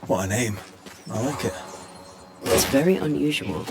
What a name. I like it. It's very unusual.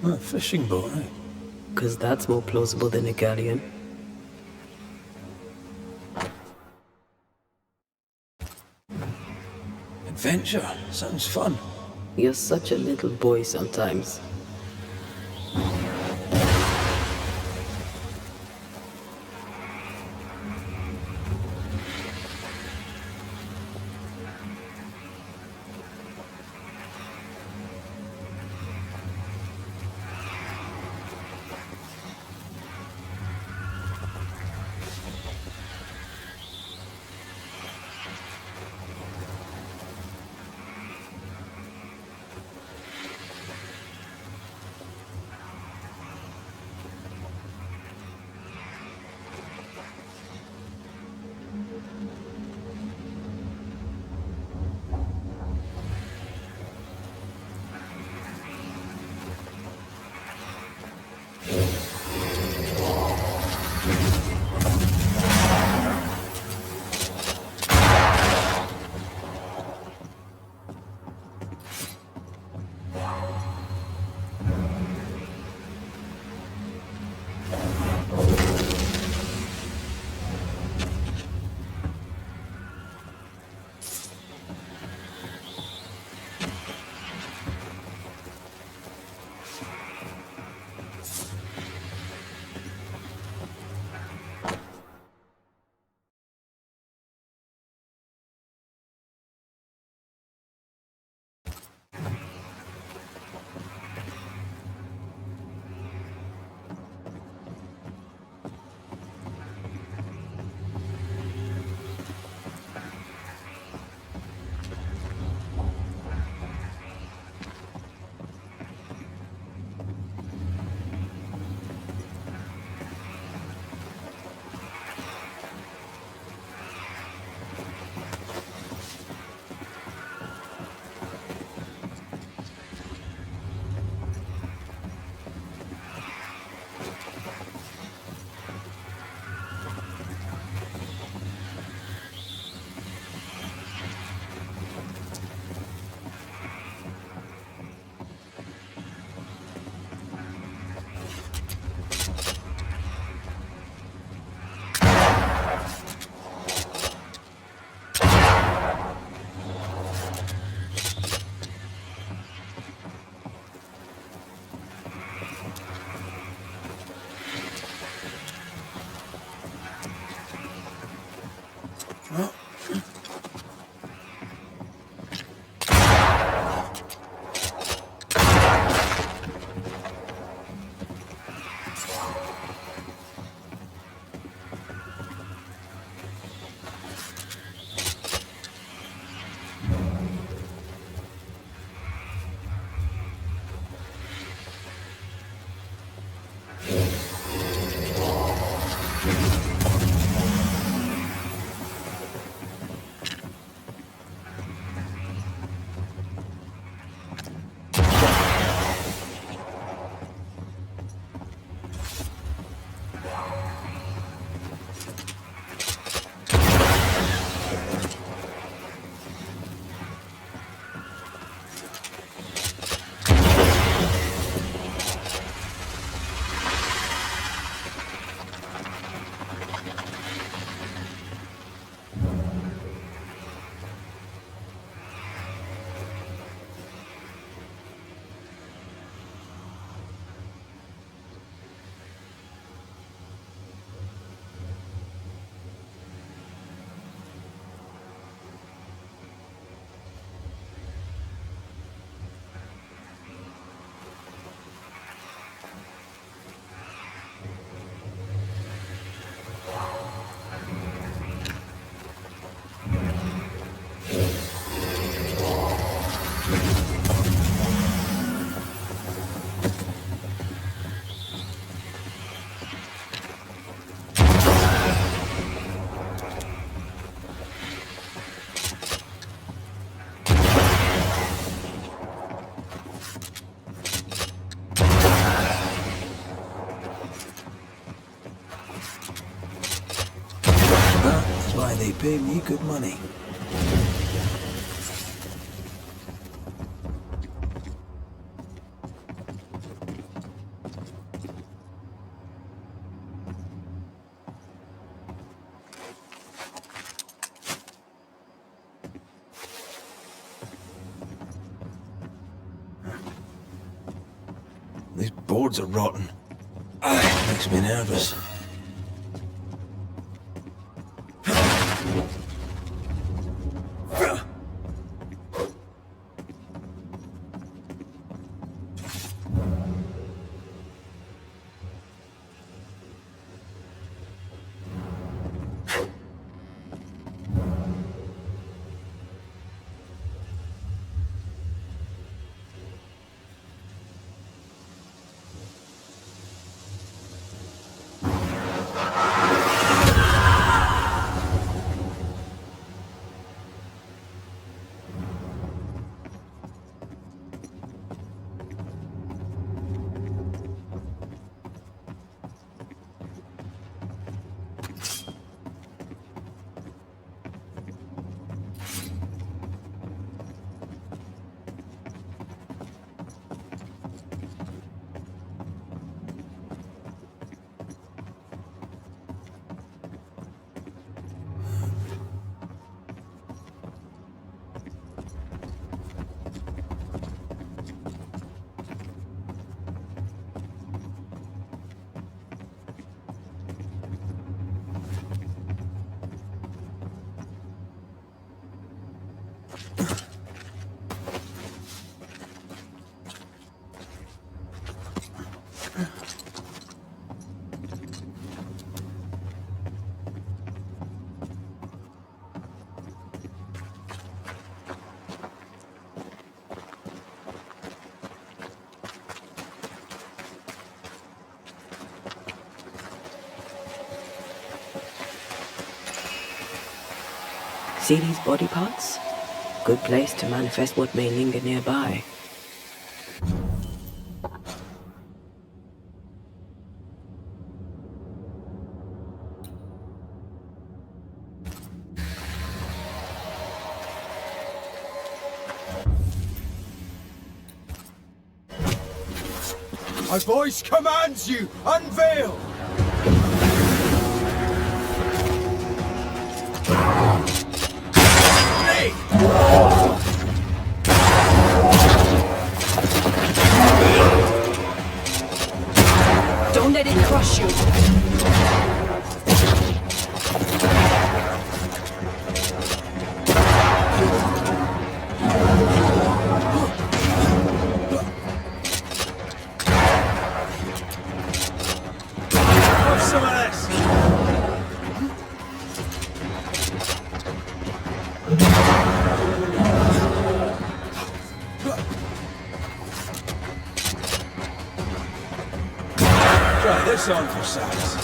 A fishing boat, eh? Because that's more plausible than a galleon. Adventure. Sounds fun. You're such a little boy sometimes. why they pay me good money. These boards are rotten. Makes me nervous. See these body parts? Good place to manifest what may linger nearby. My voice commands you! Unveil! Don't let it crush you! Have some of this! Try this on for size.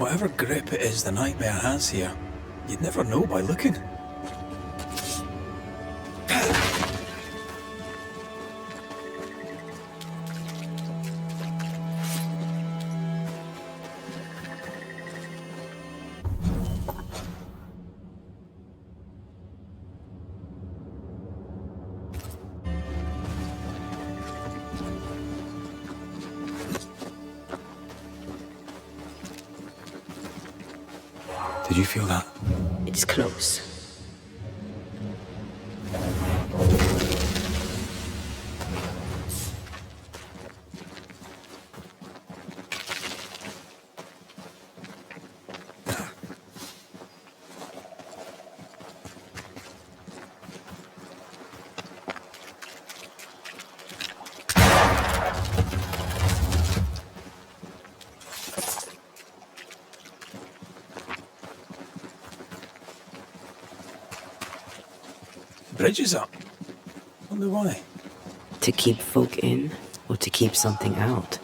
Whatever grip it is the nightmare has here, you'd never know by looking. Did you feel that? It's close. Bridge is up. Wonder why. To keep folk in, or to keep something out?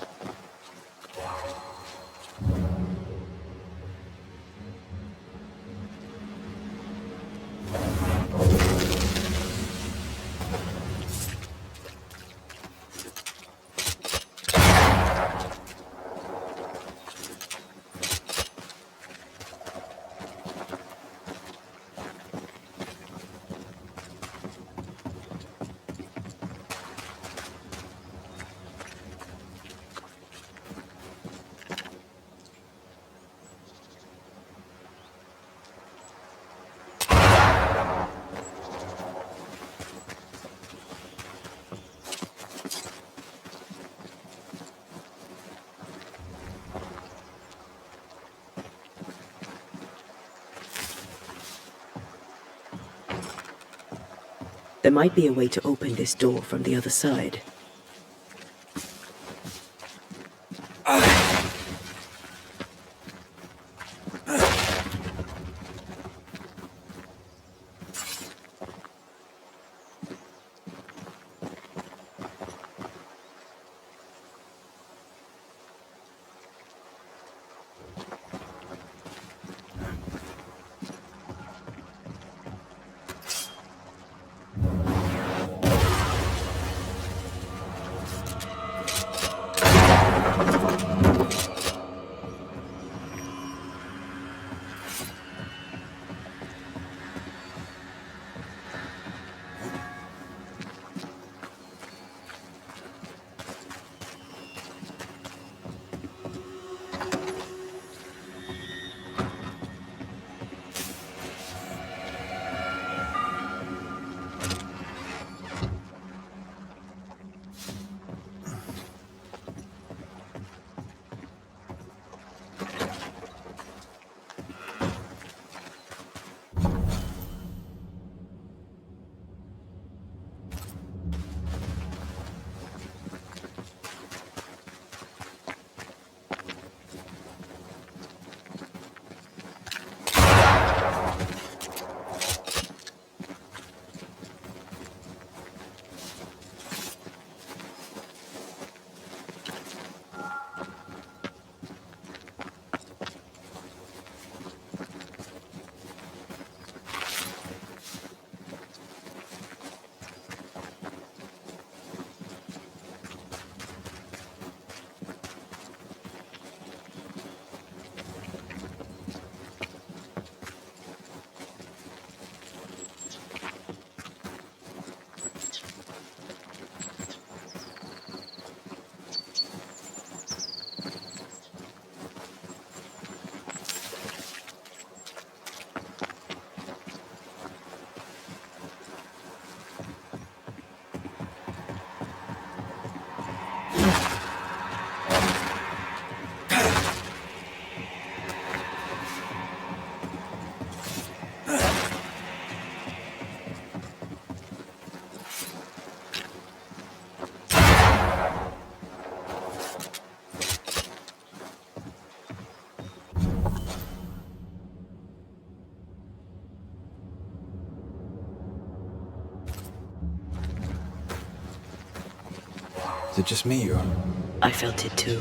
There might be a way to open this door from the other side. Is it just me or... I felt it too.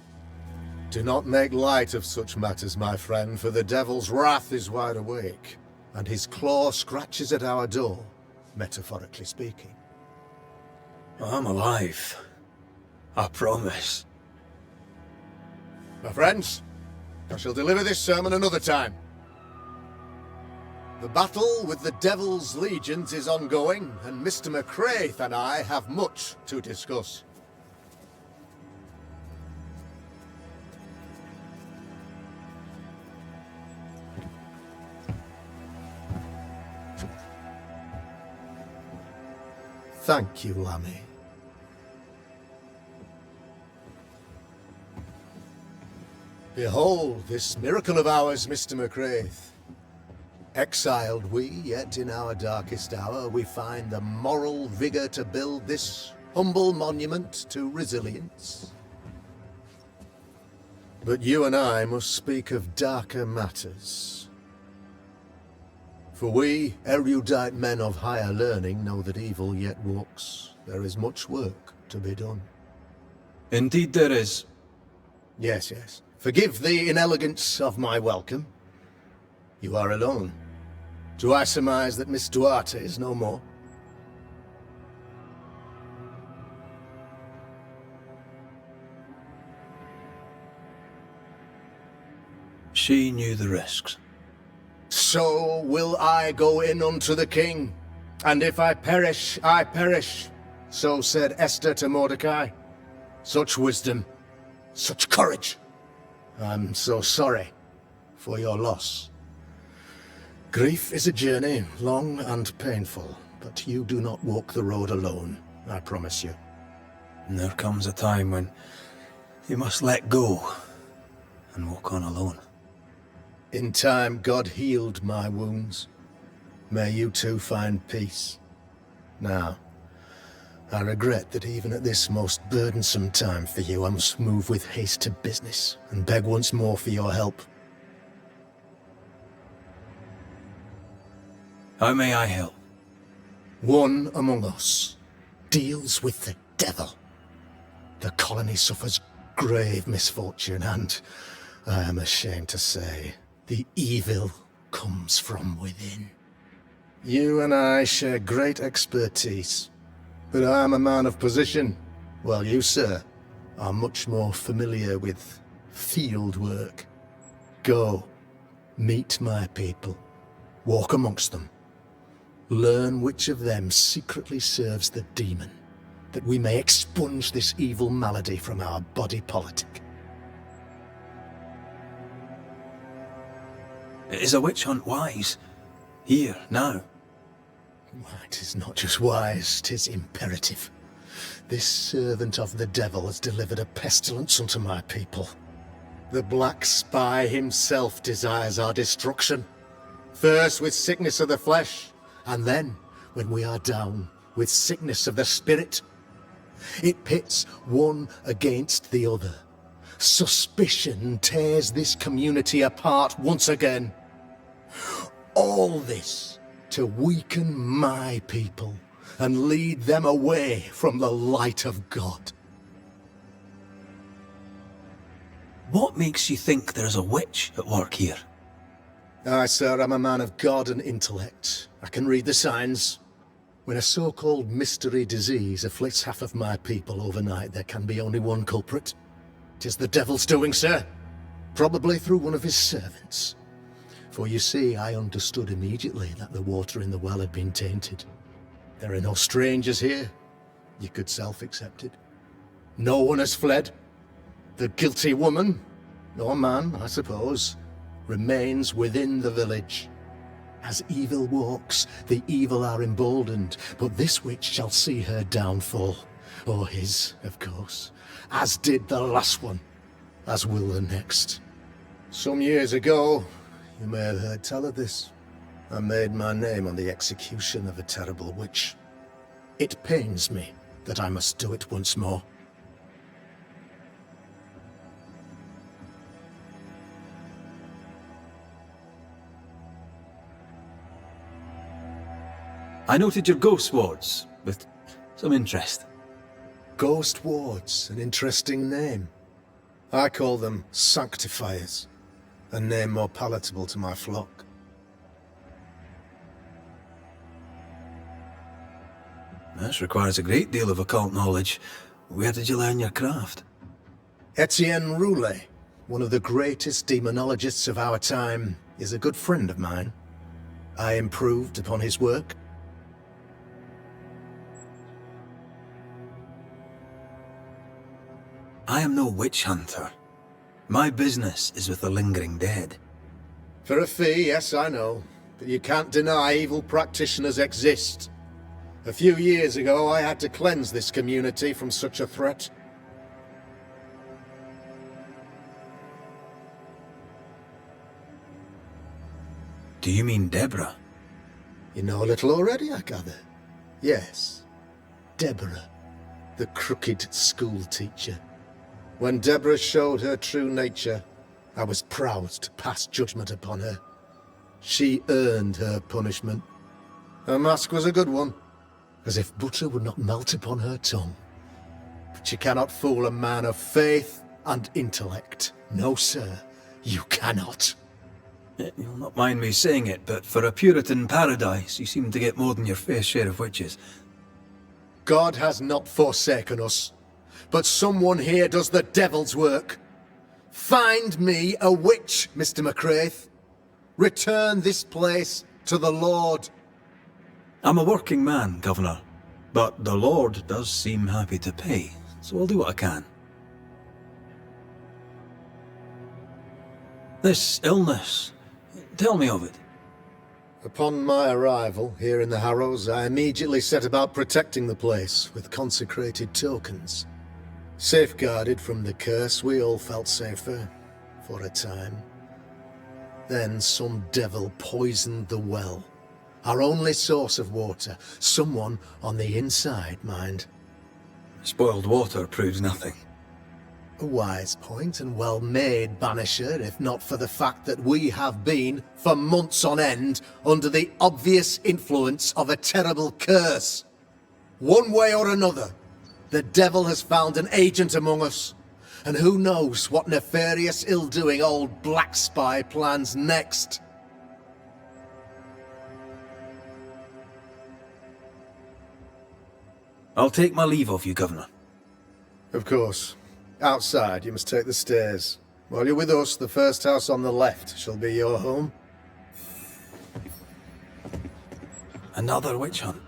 Do not make light of such matters, my friend, for the devil's wrath is wide awake, and his claw scratches at our door, metaphorically speaking. I'm alive. I promise. My friends, I shall deliver this sermon another time. The battle with the Devil's legions is ongoing, and Mr. McCraith and I have much to discuss. Thank you, Lammy. Behold this miracle of ours, Mr. McCraith. Exiled we, yet in our darkest hour we find the moral vigour to build this humble monument to resilience. But you and I must speak of darker matters. For we, erudite men of higher learning, know that evil yet walks. There is much work to be done. Indeed there is. Yes, yes. Forgive the inelegance of my welcome. You are alone. Do I surmise that Miss Duarte is no more? She knew the risks. So will I go in unto the king, and if I perish, I perish. So said Esther to Mordecai. Such wisdom, such courage. I'm so sorry for your loss. Grief is a journey, long and painful, but you do not walk the road alone, I promise you. And there comes a time when you must let go and walk on alone. In time, God healed my wounds. May you too find peace. Now, I regret that even at this most burdensome time for you, I must move with haste to business and beg once more for your help. How may I help? One among us deals with the devil. The colony suffers grave misfortune, and I am ashamed to say, the evil comes from within. You and I share great expertise, but I am a man of position, while you, sir, are much more familiar with field work. Go, meet my people, walk amongst them. Learn which of them secretly serves the demon, that we may expunge this evil malady from our body politic. Is a witch hunt wise? Here, now? It is not just wise, 'tis imperative. This servant of the devil has delivered a pestilence unto my people. The black spy himself desires our destruction. First with sickness of the flesh, and then, when we are down, with sickness of the spirit. It pits one against the other. Suspicion tears this community apart once again. All this to weaken my people and lead them away from the light of God. What makes you think there's a witch at work here? Aye, sir, I'm a man of God and intellect. I can read the signs. When a so-called mystery disease afflicts half of my people overnight, there can be only one culprit. 'Tis the devil's doing, sir. Probably through one of his servants. For you see, I understood immediately that the water in the well had been tainted. There are no strangers here. You could self-accept it. No one has fled. The guilty woman, or man, I suppose, remains within the village. As evil walks, the evil are emboldened, but this witch shall see her downfall. Or his, of course. As did the last one, as will the next. Some years ago, you may have heard tell of this, I made my name on the execution of a terrible witch. It pains me that I must do it once more. I noted your ghost wards with some interest. Ghost Ward's an interesting name. I call them sanctifiers, a name more palatable to my flock. This requires a great deal of occult knowledge. Where did you learn your craft? Etienne Roulet, one of the greatest demonologists of our time, is a good friend of mine. I improved upon his work. I am no witch hunter. My business is with the lingering dead. For a fee, yes, I know. But you can't deny evil practitioners exist. A few years ago, I had to cleanse this community from such a threat. Do you mean Deborah? You know a little already, I gather. Yes, Deborah, the crooked school teacher. When Deborah showed her true nature, I was proud to pass judgment upon her. She earned her punishment. Her mask was a good one, as if butter would not melt upon her tongue. But you cannot fool a man of faith and intellect. No, sir, you cannot. You'll not mind me saying it, but for a Puritan paradise, you seem to get more than your fair share of witches. God has not forsaken us, but someone here does the devil's work. Find me a witch, Mr. McCraith. Return this place to the Lord. I'm a working man, Governor, but the Lord does seem happy to pay, so I'll do what I can. This illness, tell me of it. Upon my arrival here in the Harrows, I immediately set about protecting the place with consecrated tokens. Safeguarded from the curse, we all felt safer, for a time. Then some devil poisoned the well, our only source of water. Someone on the inside, mind. Spoiled water proves nothing. A wise point and well made, Banisher, if not for the fact that we have been, for months on end, under the obvious influence of a terrible curse. One way or another, the devil has found an agent among us, and who knows what nefarious ill-doing old Black Spy plans next. I'll take my leave of you, Governor. Of course. Outside, you must take the stairs. While you're with us, the first house on the left shall be your home. Another witch hunt.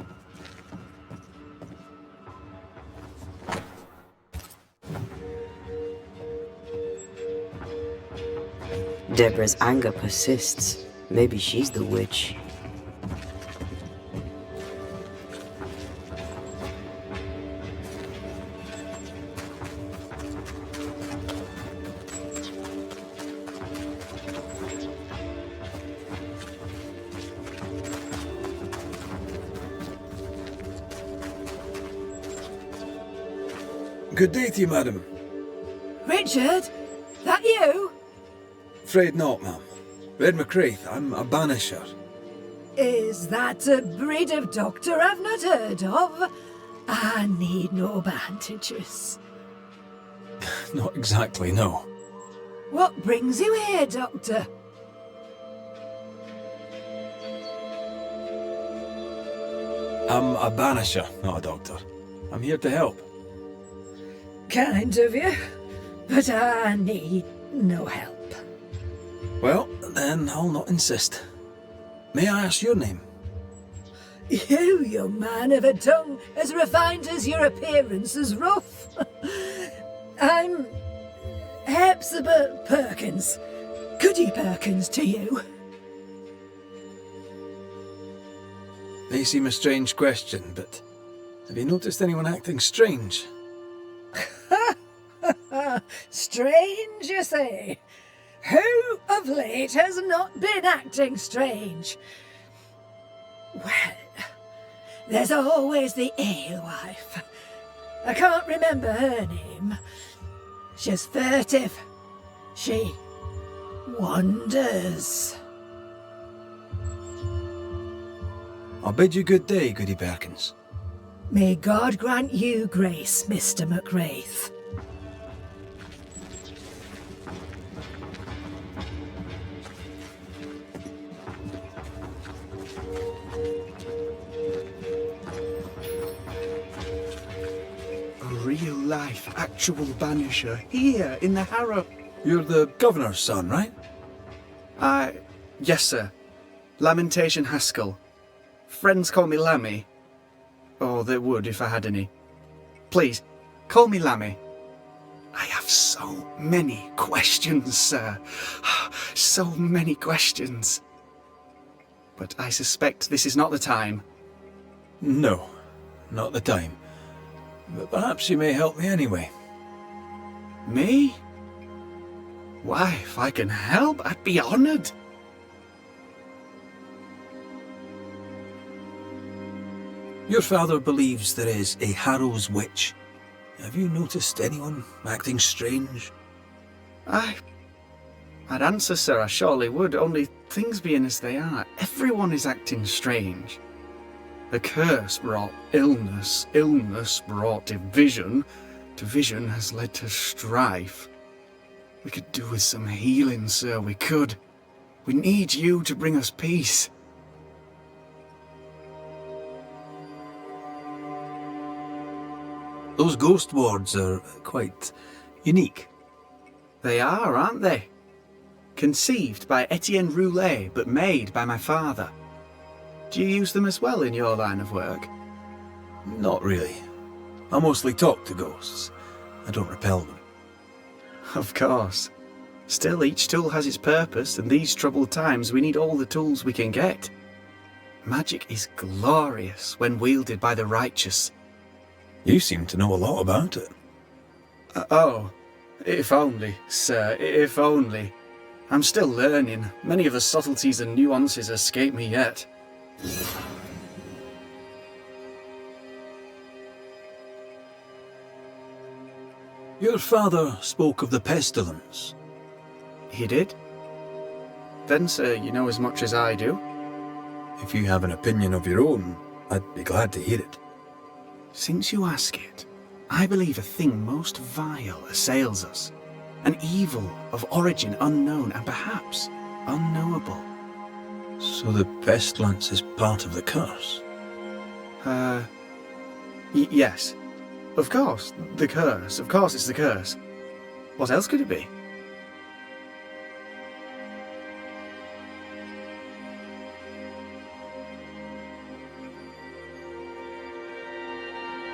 Deborah's anger persists. Maybe she's the witch. Good day to you, madam. Richard? That you? Afraid not, ma'am. Red McCraith, I'm a banisher. Is that a breed of doctor I've not heard of? I need no bandages. Not exactly, no. What brings you here, Doctor? I'm a banisher, not a doctor. I'm here to help. Kind of you, but I need no help. Well, then I'll not insist. May I ask your name? You, young man, have a tongue as refined as your appearance is rough. I'm Hepzibah Perkins. Goody Perkins to you. May seem a strange question, but have you noticed anyone acting strange? Strange, you say? Who of late has not been acting strange? Well, there's always the alewife. I can't remember her name. She's furtive. She wanders. I'll bid you good day, Goody Perkins. May God grant you grace, Mr. McWraith. real-life, actual Banisher here in the Harrow. You're the governor's son, right? Yes, sir. Lamentation Haskell. Friends call me Lammy. Or they would if I had any. Please, call me Lammy. I have so many questions, sir. So many questions. But I suspect this is not the time. No, not the time. But perhaps you may help me anyway. Me? Why, if I can help, I'd be honoured. Your father believes there is a Harrow's witch. Have you noticed anyone acting strange? I'd answer, sir, I surely would, only things being as they are, everyone is acting strange. The curse brought illness, illness brought division, division has led to strife. We could do with some healing, sir, we could. We need you to bring us peace. Those ghost wards are quite unique. They are, aren't they? Conceived by Etienne Roulet, but made by my father. Do you use them as well in your line of work? Not really. I mostly talk to ghosts. I don't repel them. Of course. Still, each tool has its purpose, and these troubled times we need all the tools we can get. Magic is glorious when wielded by the righteous. You seem to know a lot about it. Oh, if only, sir, if only. I'm still learning. Many of the subtleties and nuances escape me yet. Your father spoke of the pestilence. He did? Then, sir, you know as much as I do. If you have an opinion of your own, I'd be glad to hear it. Since you ask it, I believe a thing most vile assails us. An evil of origin unknown and perhaps unknowable. So the pestilence is part of the curse? Yes. Of course, the curse. Of course it's the curse. What else could it be?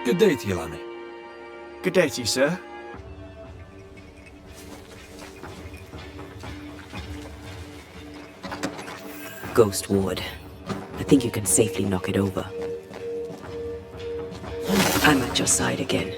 Good day to you, Lammy. Good day to you, sir. Ghost ward. I think you can safely knock it over. I'm at your side again.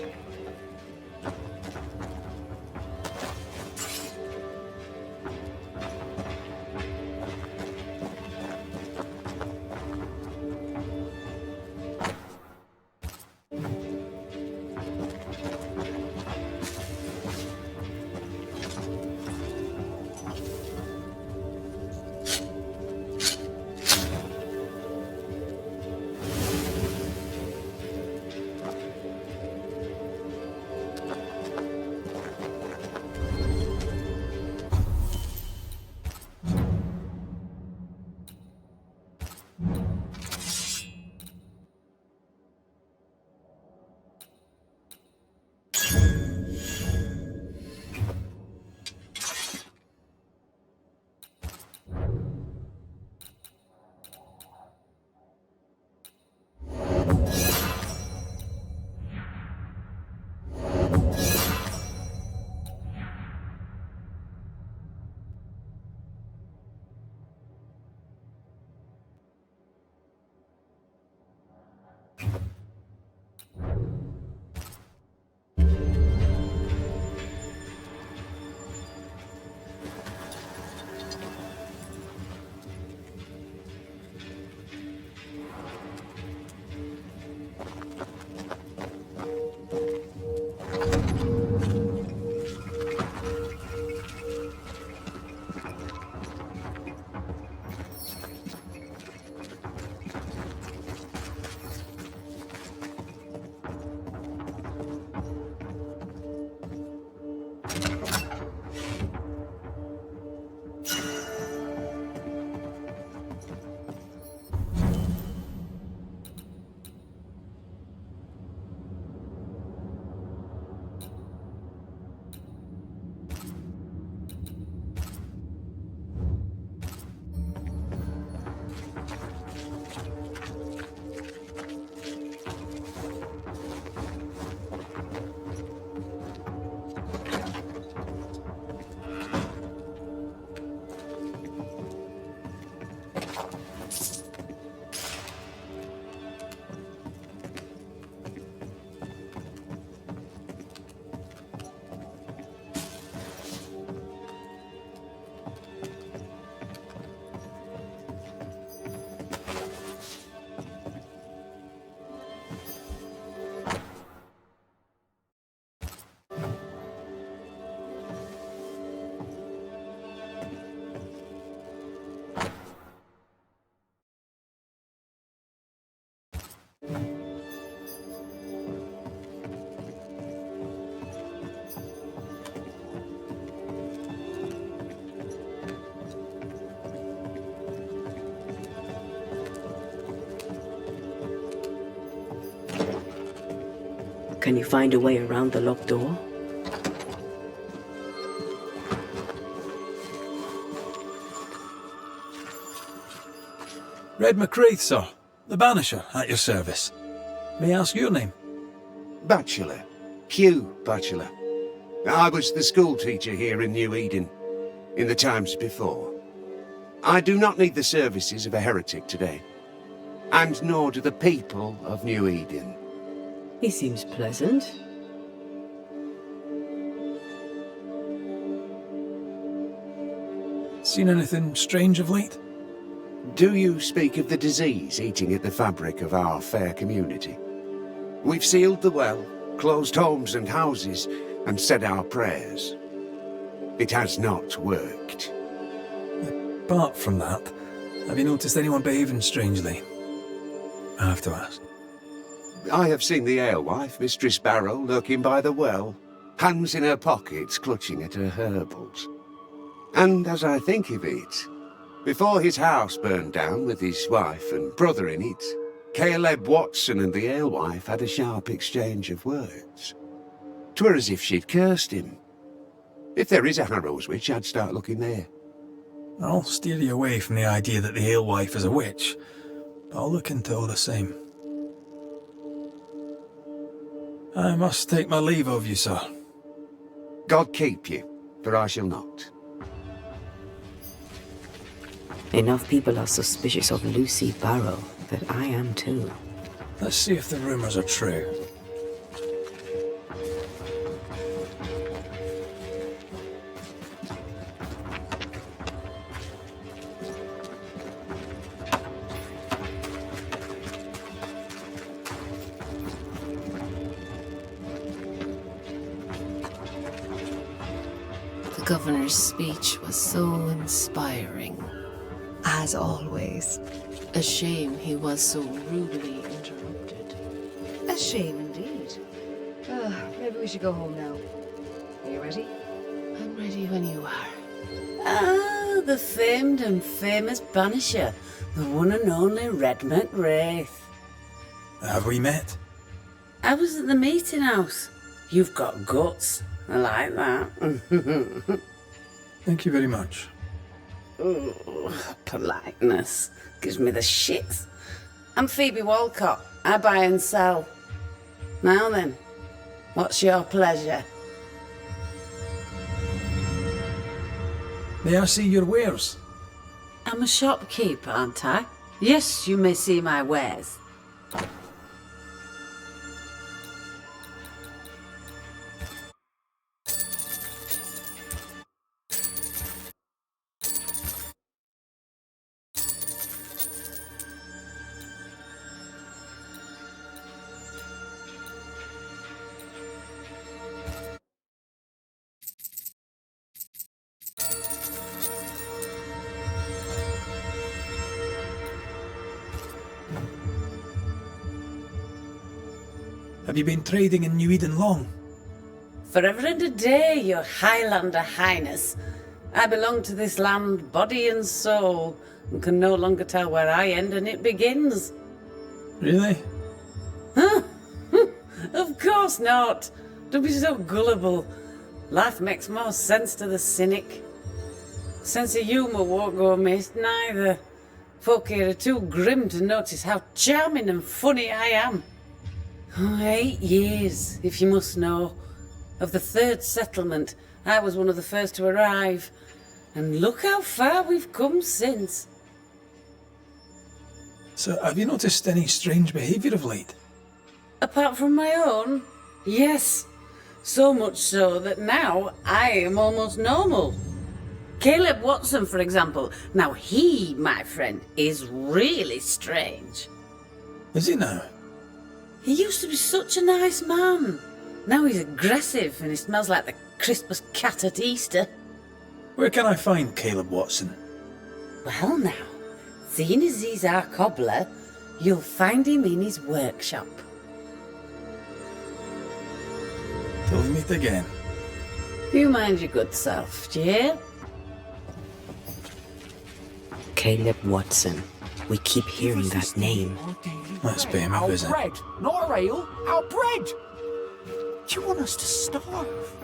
Can you find a way around the locked door? Red McCraith, sir. The Banisher, at your service. May I ask your name? Bachelor. Hugh Bachelor. I was the school teacher here in New Eden, in the times before. I do not need the services of a heretic today, and nor do the people of New Eden. He seems pleasant. Seen anything strange of late? Do you speak of the disease eating at the fabric of our fair community? We've sealed the well, closed homes and houses, and said our prayers. It has not worked. Apart from that, have you noticed anyone behaving strangely? I have to ask. I have seen the alewife, Mistress Barrow, lurking by the well, hands in her pockets clutching at her herbals. And as I think of it, before his house burned down with his wife and brother in it, Caleb Watson and the alewife had a sharp exchange of words. 'Twere as if she'd cursed him. If there is a Harrow's witch, I'd start looking there. I'll steer you away from the idea that the alewife is a witch, but I'll look into it all the same. I must take my leave of you, sir. God keep you, for I shall not. Enough people are suspicious of Lucy Barrow that I am too. Let's see if the rumours are true. The governor's speech was so inspiring. As always. A shame he was so rudely interrupted. A shame indeed. Maybe we should go home now. Are you ready? I'm ready when you are. Ah, the famed and famous Banisher, the one and only Red McWraith. Have we met? I was at the meeting house. You've got guts. I like that. Thank you very much. Ooh, politeness gives me the shits. I'm Phoebe Walcott. I buy and sell. Now then, what's your pleasure? May I see your wares? I'm a shopkeeper, aren't I? Yes, you may see my wares. Have you been trading in New Eden long? Forever and a day, your Highlander Highness. I belong to this land, body and soul, and can no longer tell where I end and it begins. Really? Huh? Of course not. Don't be so gullible. Life makes more sense to the cynic. Sense of humour won't go amiss, neither. Folk here are too grim to notice how charming and funny I am. 8 years, if you must know. Of the third settlement, I was one of the first to arrive. And look how far we've come since. So, have you noticed any strange behaviour of late? Apart from my own? Yes. So much so that now I am almost normal. Caleb Watson, for example. Now he, my friend, is really strange. Is he now? He used to be such a nice man. Now he's aggressive and he smells like the crispest cat at Easter. Where can I find Caleb Watson? Well now, seeing as he's our cobbler, You'll find him in his workshop. Till we meet again. You mind your good self, do you hear? Caleb Watson. We keep hearing that name. Let's pay him a visit. Our bread, not our ale, our bread! Do you want us to starve?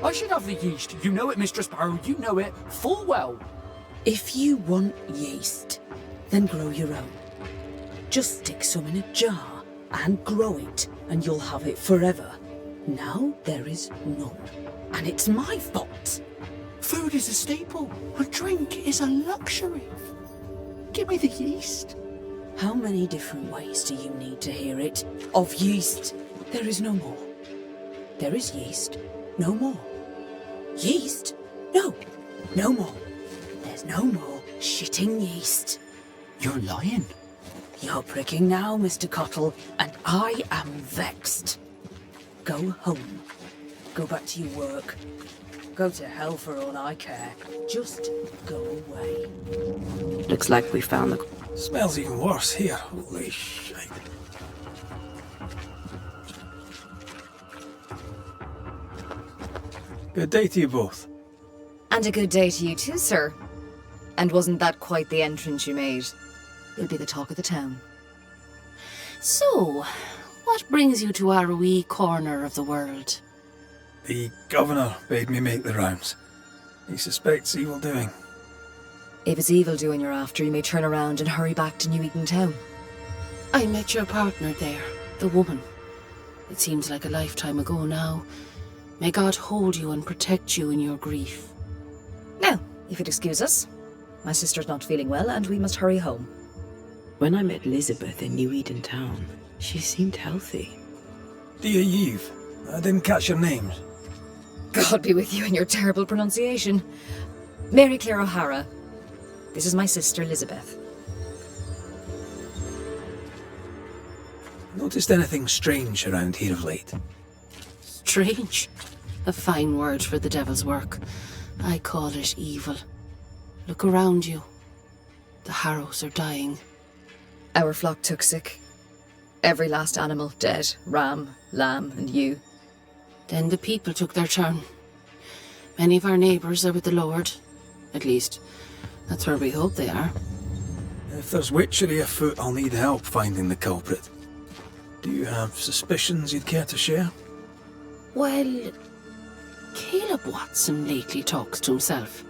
I should have the yeast. You know it, Mistress Barrow, you know it full well. If you want yeast, then grow your own. Just stick some in a jar and grow it, and you'll have it forever. Now there is none, and it's my fault. Food is a staple, and drink is a luxury. Give me the yeast. How many different ways do you need to hear it? Of yeast, there is no more. There is yeast, no more. Yeast? No, no more. There's no more shitting yeast. You're lying. You're pricking now, Mr. Cottle, and I am vexed. Go home. Go back to your work. Go to hell for all I care. Just go away. Looks like we found the... Smells even worse here. Holy shit. Good day to you both. And a good day to you too, sir. And wasn't that quite the entrance you made? You'll be the talk of the town. So, what brings you to our wee corner of the world? The governor bade me make the rounds. He suspects evil doing. If it's evil doing you're after, you may turn around and hurry back to New Eden Town. I met your partner there, the woman. It seems like a lifetime ago now. May God hold you and protect you in your grief. Now, if you'd excuse us, my sister's not feeling well and we must hurry home. When I met Elizabeth in New Eden Town, she seemed healthy. Dear Eve, I didn't catch your names. God be with you and your terrible pronunciation. Mary Claire O'Hara. This is my sister, Elizabeth. Noticed anything strange around here of late? Strange. A fine word for the devil's work. I call it evil. Look around you. The harrows are dying. Our flock took sick. Every last animal dead. Ram, lamb, and ewe. Then the people took their turn. Many of our neighbours are with the Lord. At least, that's where we hope they are. If there's witchery afoot, I'll need help finding the culprit. Do you have suspicions you'd care to share? Well, Caleb Watson lately talks to himself.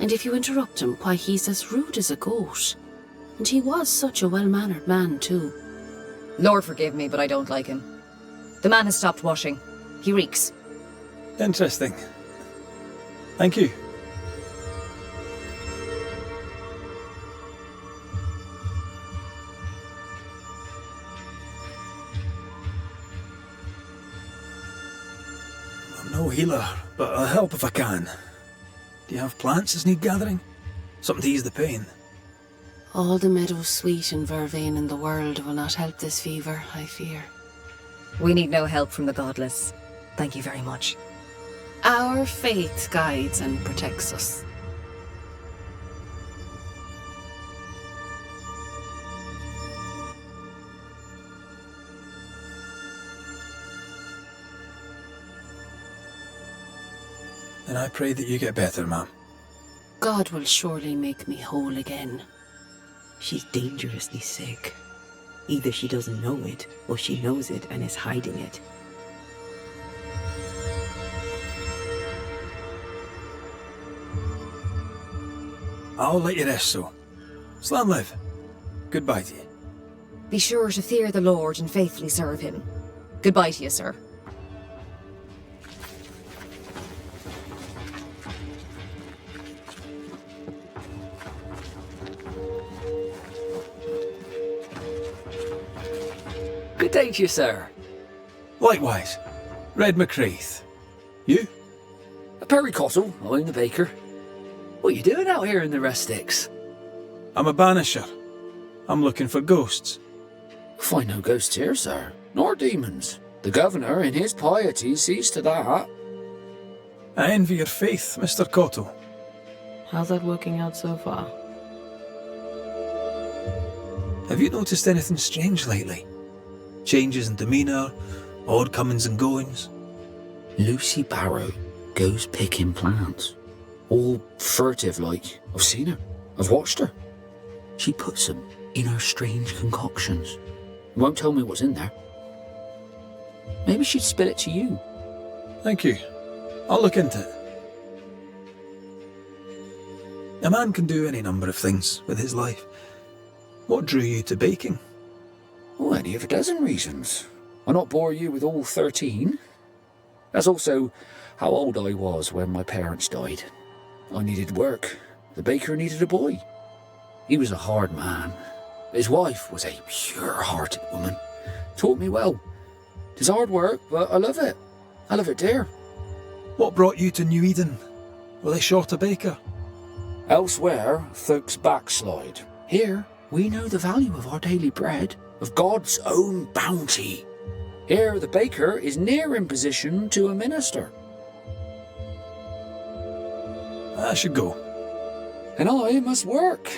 And if you interrupt him, why, he's as rude as a goat. And he was such a well-mannered man, too. Lord forgive me, but I don't like him. The man has stopped washing. He reeks. Interesting. Thank you. I'm no healer, but I'll help if I can. Do you have plants as need gathering? Something to ease the pain? All the meadow sweet and vervain in the world will not help this fever, I fear. We need no help from the godless. Thank you very much. Our faith guides and protects us. And I pray that you get better, ma'am. God will surely make me whole again. She's dangerously sick. Either she doesn't know it, or she knows it and is hiding it. I'll let you rest, so. Slan live. Goodbye to you. Be sure to fear the Lord and faithfully serve him. Goodbye to you, sir. Good day to you, sir. Likewise. Red McCraith. You? Perry Cottle, I'm the baker. What are you doing out here in the rustics? I'm a banisher. I'm looking for ghosts. Find no ghosts here, sir, nor demons. The governor, in his piety, sees to that. I envy your faith, Mr. Cotto. How's that working out so far? Have you noticed anything strange lately? Changes in demeanour, odd comings and goings? Lucy Barrow goes picking plants. All furtive like. I've seen her. I've watched her. She puts them in her strange concoctions. Won't tell me what's in there. Maybe she'd spill it to you. Thank you. I'll look into it. A man can do any number of things with his life. What drew you to baking? Oh, any of a dozen reasons. I'll not bore you with all 13. That's also how old I was when my parents died. I needed work. The baker needed a boy. He was a hard man. His wife was a pure-hearted woman. Taught me well. 'Tis hard work, but I love it. I love it dear. What brought you to New Eden? Were they short a baker? Elsewhere, folks backslide. Here, we know the value of our daily bread, of God's own bounty. Here, the baker is near in position to a minister. I should go. And I must work.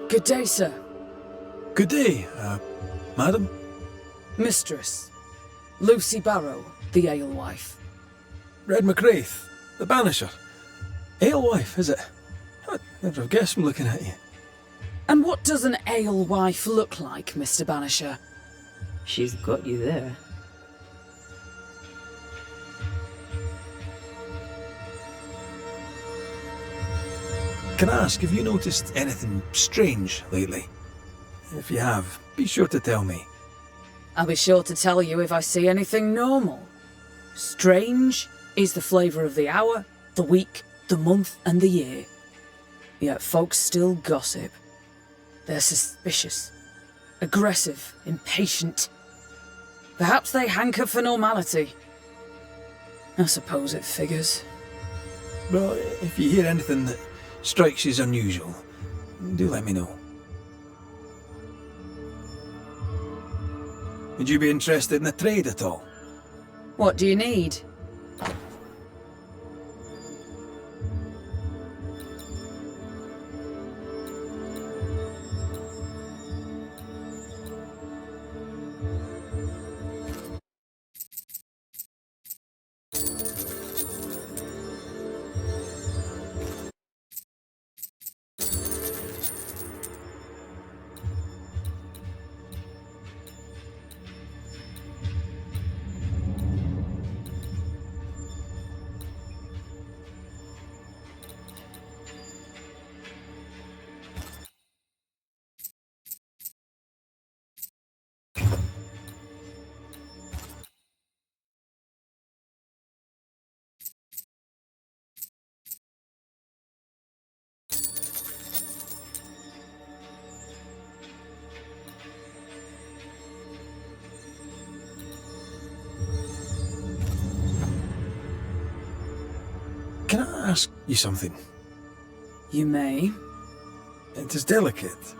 Good day, sir. Good day, madam. Mistress. Lucy Barrow, the alewife. Red McCraith, the Banisher. Alewife, is it? I'd never have guessed from looking at you. And what does an alewife look like, Mr. Banisher? She's got you there. Can I ask, have you noticed anything strange lately? If you have, be sure to tell me. I'll be sure to tell you if I see anything normal. Strange is the flavour of the hour, the week, the month, and the year. Yet folks still gossip. They're suspicious, aggressive, impatient. Perhaps they hanker for normality. I suppose it figures. Well, if you hear anything that strikes you as unusual, do let me know. Would you be interested in the trade at all? What do you need? I ask you something? You may. It is delicate.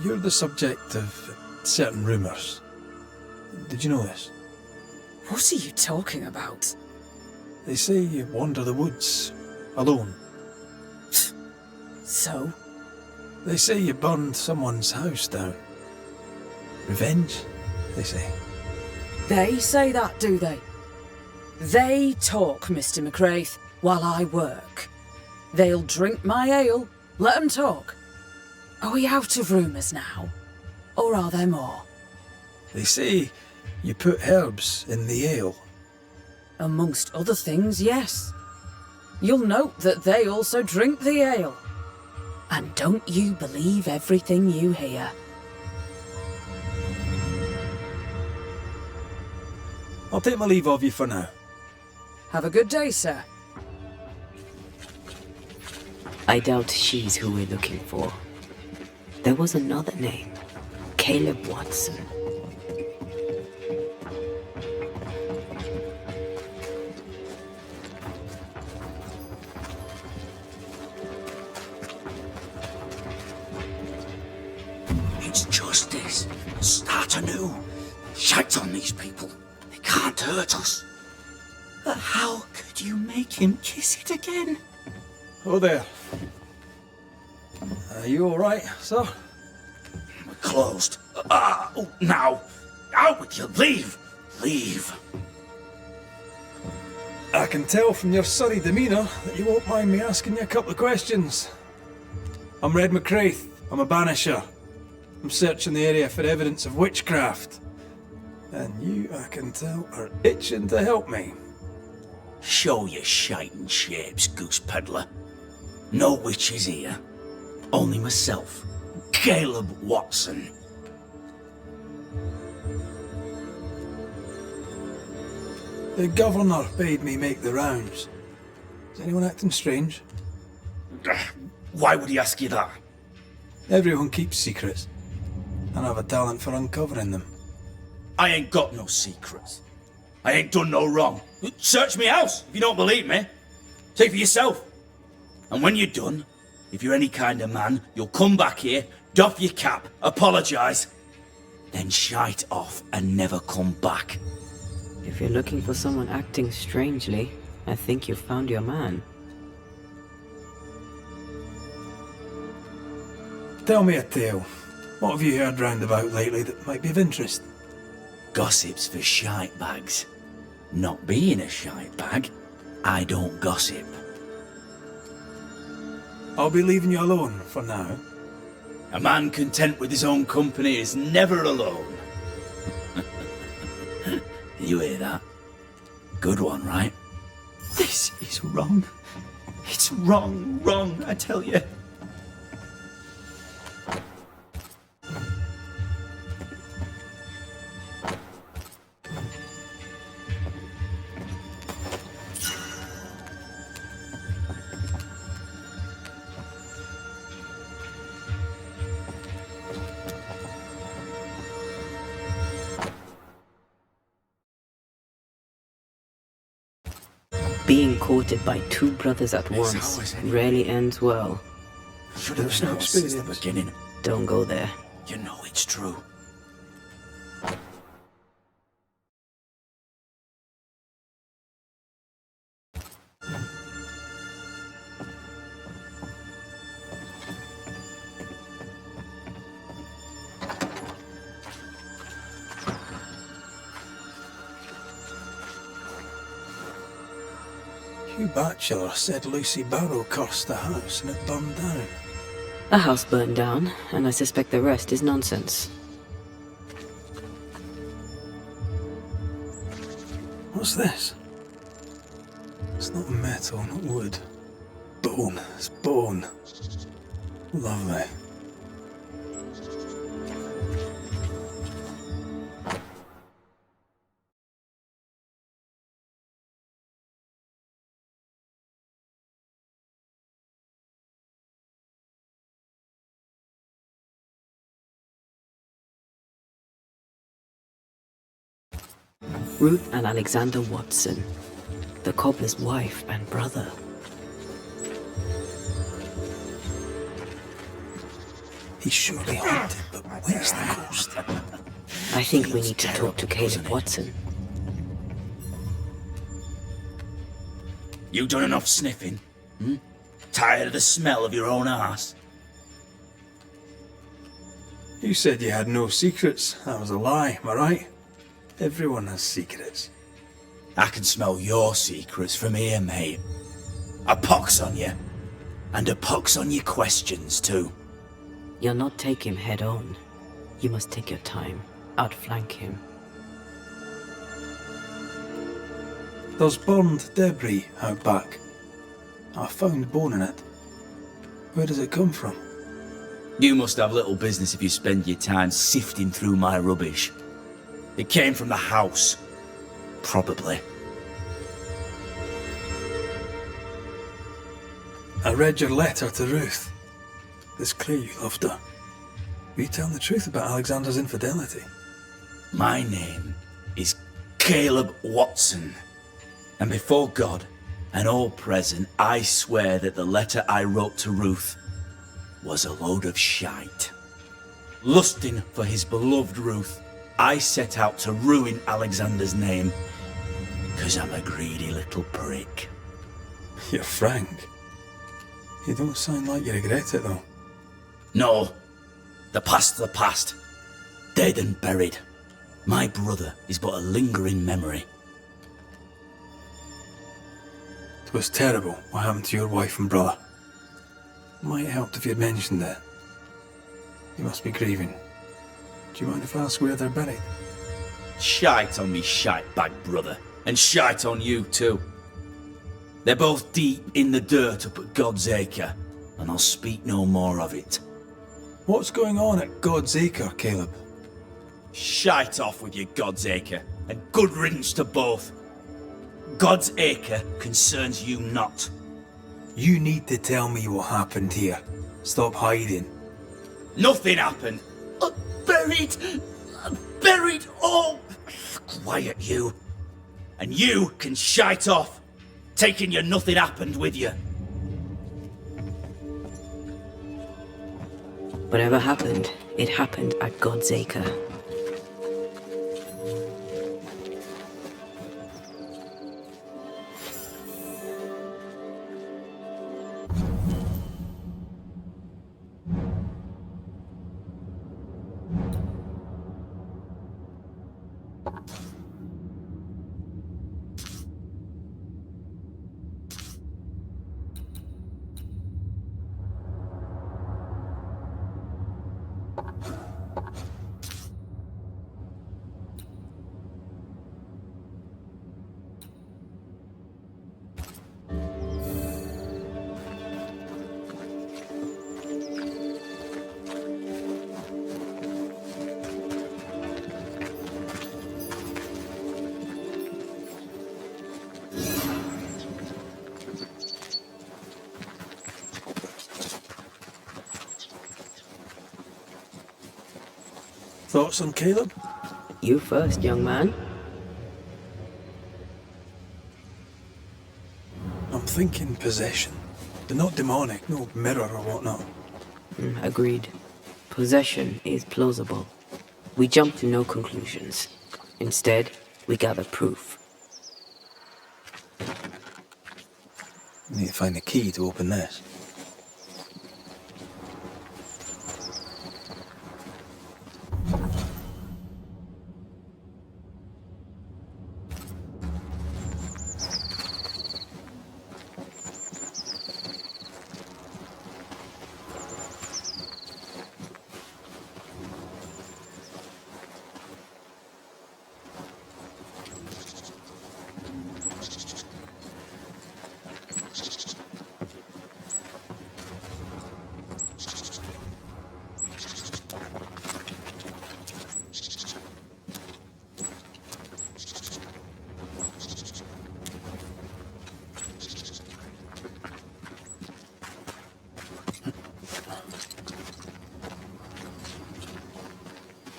You're the subject of certain rumours. Did you know this? What are you talking about? They say you wander the woods, alone. So? They say you burned someone's house down. Revenge, they say. They say that, do they? They talk, Mr. McCraith, while I work. They'll drink my ale, let 'em talk. Are we out of rumours now? Or are there more? They say you put herbs in the ale. Amongst other things, yes. You'll note that they also drink the ale. And don't you believe everything you hear. I'll take my leave of you for now. Have a good day, sir. I doubt she's who we're looking for. There was another name. Caleb Watson. It's justice. Start anew. Shite on these people. They can't hurt us. But how could you make him kiss it again? Oh there. Are you alright, sir? We're closed. Now. Out with you. Leave. Leave. I can tell from your surly demeanour that you won't mind me asking you a couple of questions. I'm Red McCraith. I'm a Banisher. I'm searching the area for evidence of witchcraft. And you, I can tell, are itching to help me. Show your shiting shapes, goose peddler. No witches here. Only myself, Caleb Watson. The governor bade me make the rounds. Is anyone acting strange? Why would he ask you that? Everyone keeps secrets, and I have a talent for uncovering them. I ain't got no secrets. I ain't done no wrong. Search me house if you don't believe me. Take for yourself. And when you're done, if you're any kind of man, you'll come back here, doff your cap, apologise, then shite off and never come back. If you're looking for someone acting strangely, I think you've found your man. Tell me a tale. What have you heard round about lately that might be of interest? Gossip's for shite bags. Not being a shite bag, I don't gossip. I'll be leaving you alone for now. A man content with his own company is never alone. You hear that? Good one, right? This is wrong. It's wrong, I tell you. Being courted by two brothers at once rarely ends well. Should have known since the beginning. Don't go there. You know it's true. Hugh Batchelor said Lucy Barrow cursed the house and it burned down. The house burned down, and I suspect the rest is nonsense. What's this? It's not metal, not wood. Bone. It's bone. Lovely. Ruth and Alexander Watson, the cobbler's wife and brother. He's surely haunted, but where's the ghost? I think we need to talk to Caleb Watson. You done enough sniffing? Hmm? Tired of the smell of your own arse? You said you had no secrets. That was a lie, am I right? Everyone has secrets. I can smell your secrets from here, mate. A pox on you. And a pox on your questions, too. You'll not take him head on. You must take your time. Outflank him. There's burned debris out back. I found bone in it. Where does it come from? You must have little business if you spend your time sifting through my rubbish. It came from the house. Probably. I read your letter to Ruth. It's clear you loved her. Were you telling the truth about Alexander's infidelity? My name is Caleb Watson. And before God and all present, I swear that the letter I wrote to Ruth was a load of shite. Lusting for his beloved Ruth, I set out to ruin Alexander's name, 'cause I'm a greedy little prick. You're frank. You don't sound like you regret it, though. No, the past's the past. Dead and buried. My brother is but a lingering memory. It was terrible what happened to your wife and brother. Might have helped if you'd mentioned it. You must be grieving. Do you mind if I ask where they're buried? Shite on me shite bag brother, and shite on you too. They're both deep in the dirt up at God's Acre, and I'll speak no more of it. What's going on at God's Acre, Caleb? Shite off with your God's Acre, and good riddance to both. God's Acre concerns you not. You need to tell me what happened here. Stop hiding. Nothing happened. Buried all. Quiet you. And you can shite off, taking your nothing happened with you. Whatever happened, it happened at God's Acre. Thoughts on Caleb? You first, young man. I'm thinking possession. They're not demonic, no mirror or whatnot. Agreed. Possession is plausible. We jump to no conclusions. Instead, we gather proof. We need to find the key to open this.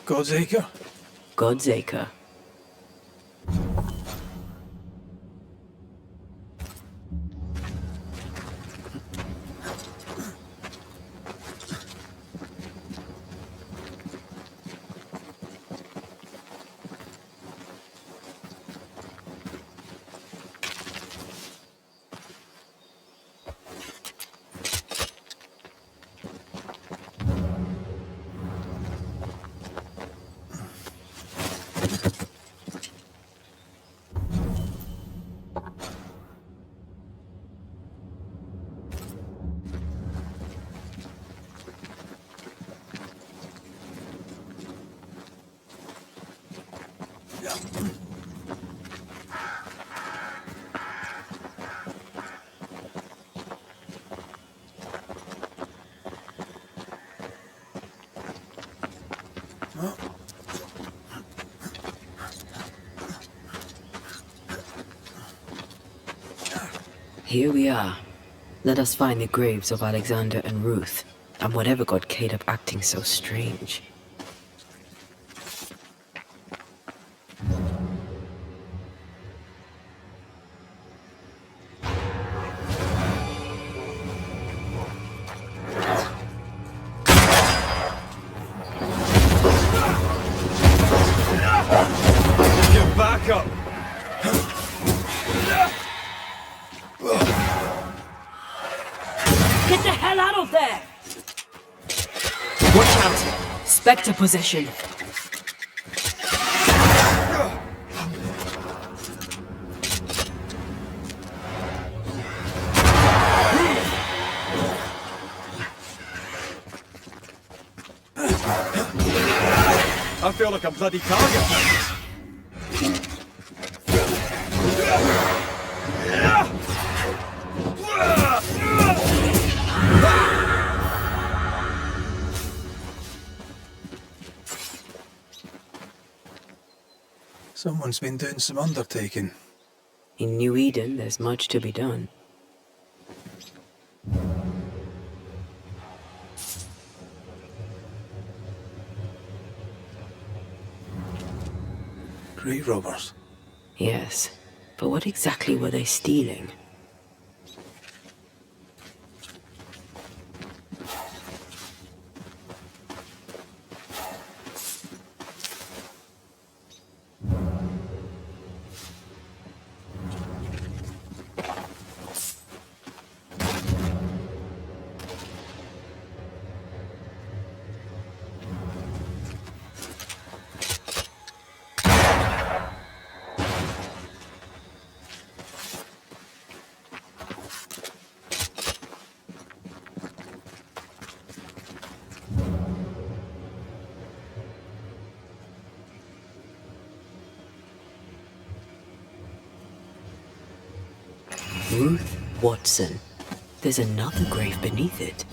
God's Acre? God's Acre. Here we are. Let us find the graves of Alexander and Ruth, and whatever got Caleb acting so strange. Get back up! Get the hell out of there! Watch out! Spectre possession. I feel like a bloody target. Someone's been doing some undertaking. In New Eden, there's much to be done. Grave robbers. Yes, but what exactly were they stealing? Ruth Watson. There's another grave beneath it.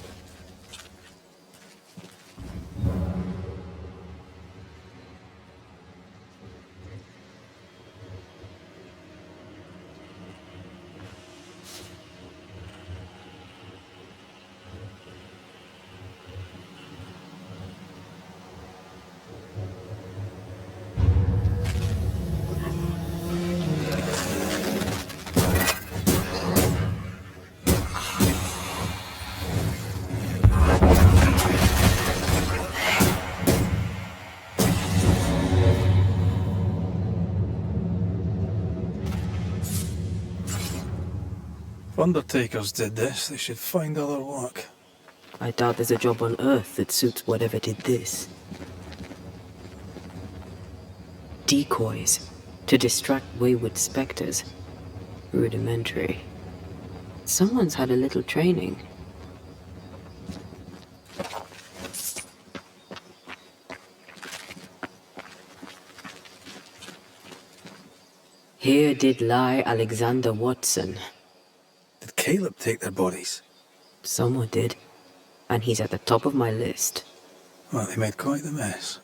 If undertakers did this, they should find other work. I doubt there's a job on Earth that suits whatever did this. Decoys to distract wayward specters. Rudimentary. Someone's had a little training. Here did lie Alexander Watson. Did Caleb take their bodies? Someone did, and he's at the top of my list. Well, they made quite the mess.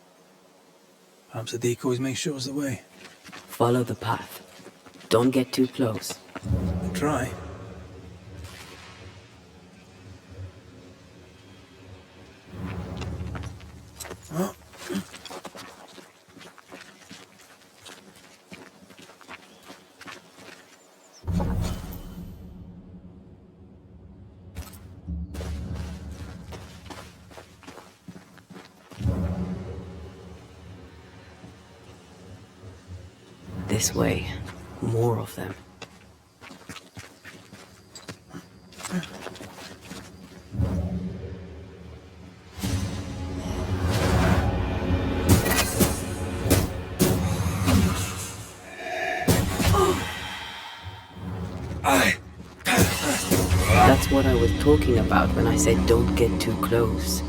Perhaps the decoys may show us the way. Follow the path. Don't get too close. I'll try. Oh. This way. More of them. That's what I was talking about when I said don't get too close.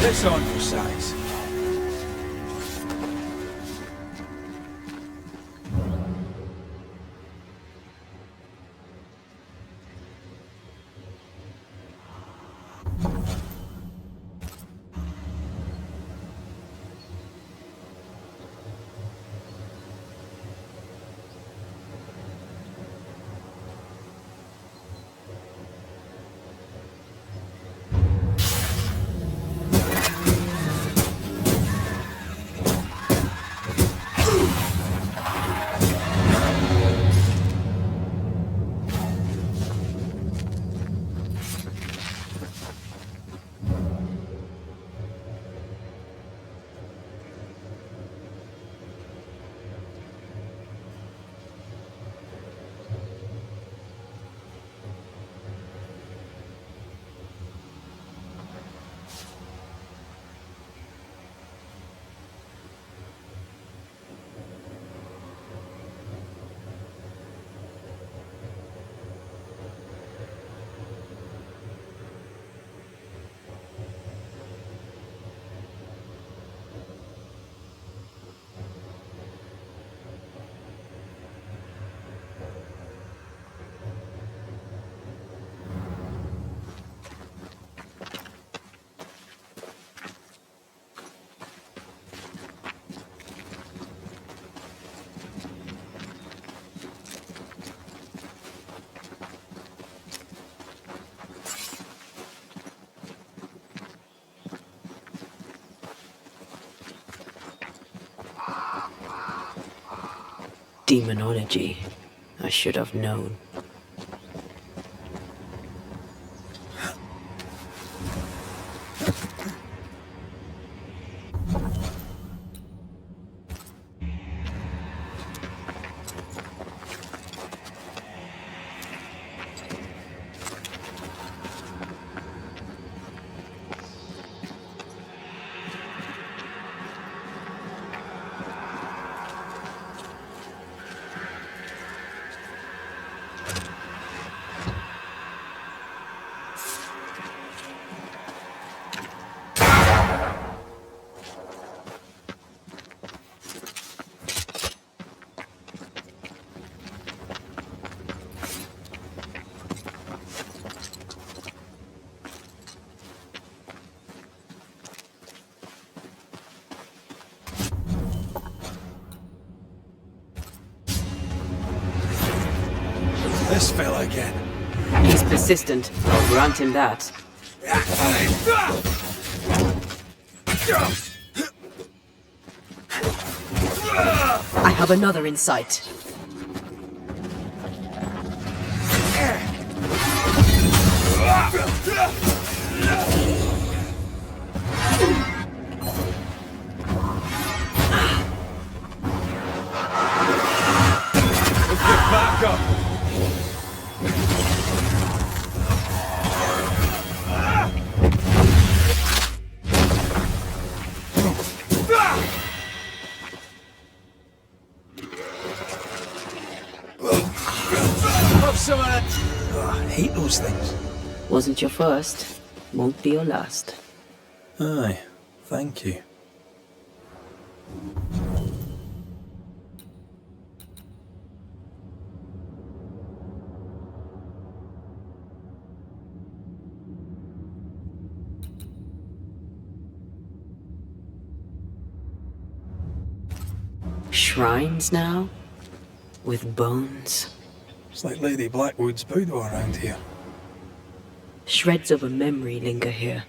This on for size. Demonology. I should have known. This fella again. He's persistent. I'll grant him that. I have another in sight. Back up. Have some of that. Oh, I hate those things. Wasn't your first. Won't be your last. Aye, thank you. Shrines now? With bones? It's like Lady Blackwood's boudoir around here. Shreds of a memory linger here.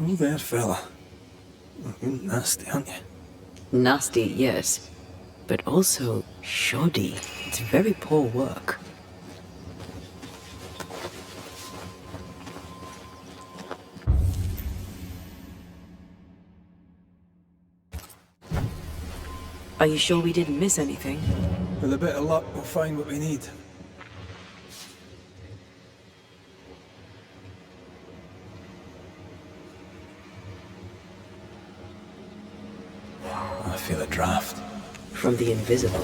Oh there, fella. You're nasty, aren't you? Nasty, yes. But also shoddy. It's very poor work. Are you sure we didn't miss anything? With a bit of luck, we'll find what we need. I feel a draft. From the invisible.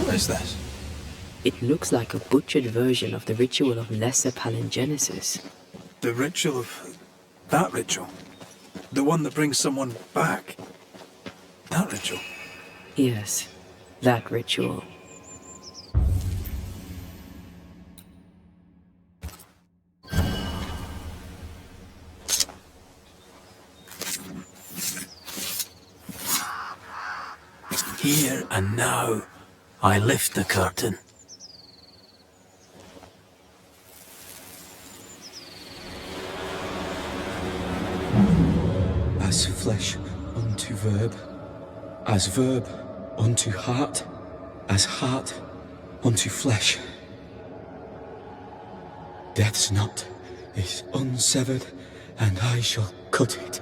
What is this? It looks like a butchered version of the ritual of Lesser Palingenesis. The ritual of... that ritual? The one that brings someone back? That ritual? Yes, that ritual. Here and now, I lift the curtain. As flesh unto verb, as verb unto heart, as heart unto flesh. Death's knot is unsevered, and I shall cut it.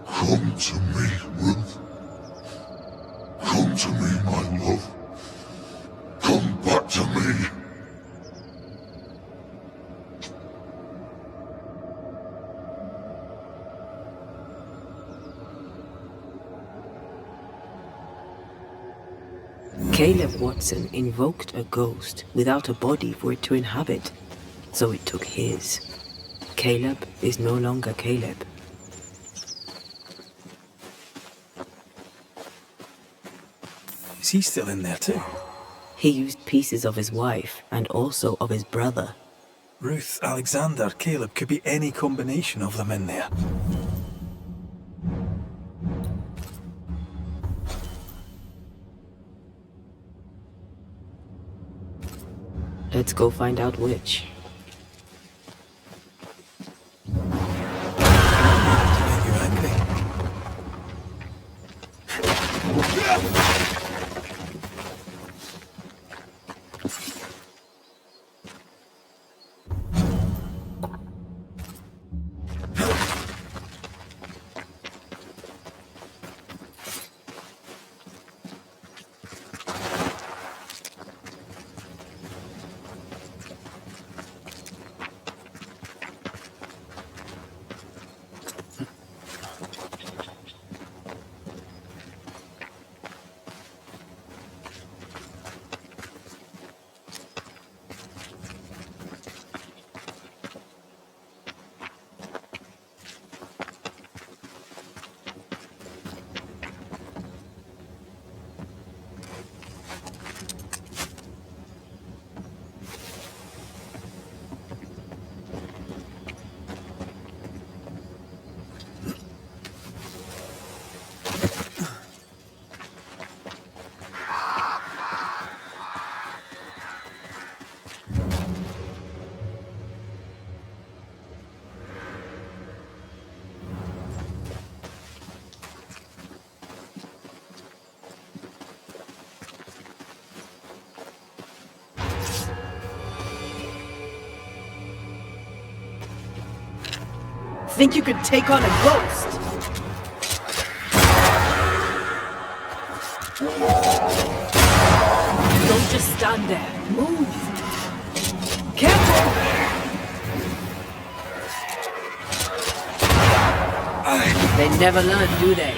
Come to me, Ruth. Come to me, my love. Come back to me. Caleb Watson invoked a ghost without a body for it to inhabit, so it took his. Caleb is no longer Caleb. Is he still in there too? He used pieces of his wife and also of his brother. Ruth, Alexander, Caleb, could be any combination of them in there. Let's go find out which. Are you angry? Think you could take on a ghost? Don't stand there. Move. Careful! They never learn, do they?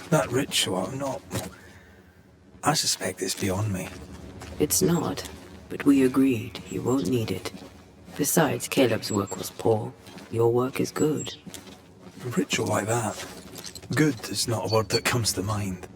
That ritual, I suspect it's beyond me. It's not, but we agreed you won't need it. Besides, Caleb's work was poor. Your work is good. A ritual like that. Good is not a word that comes to mind.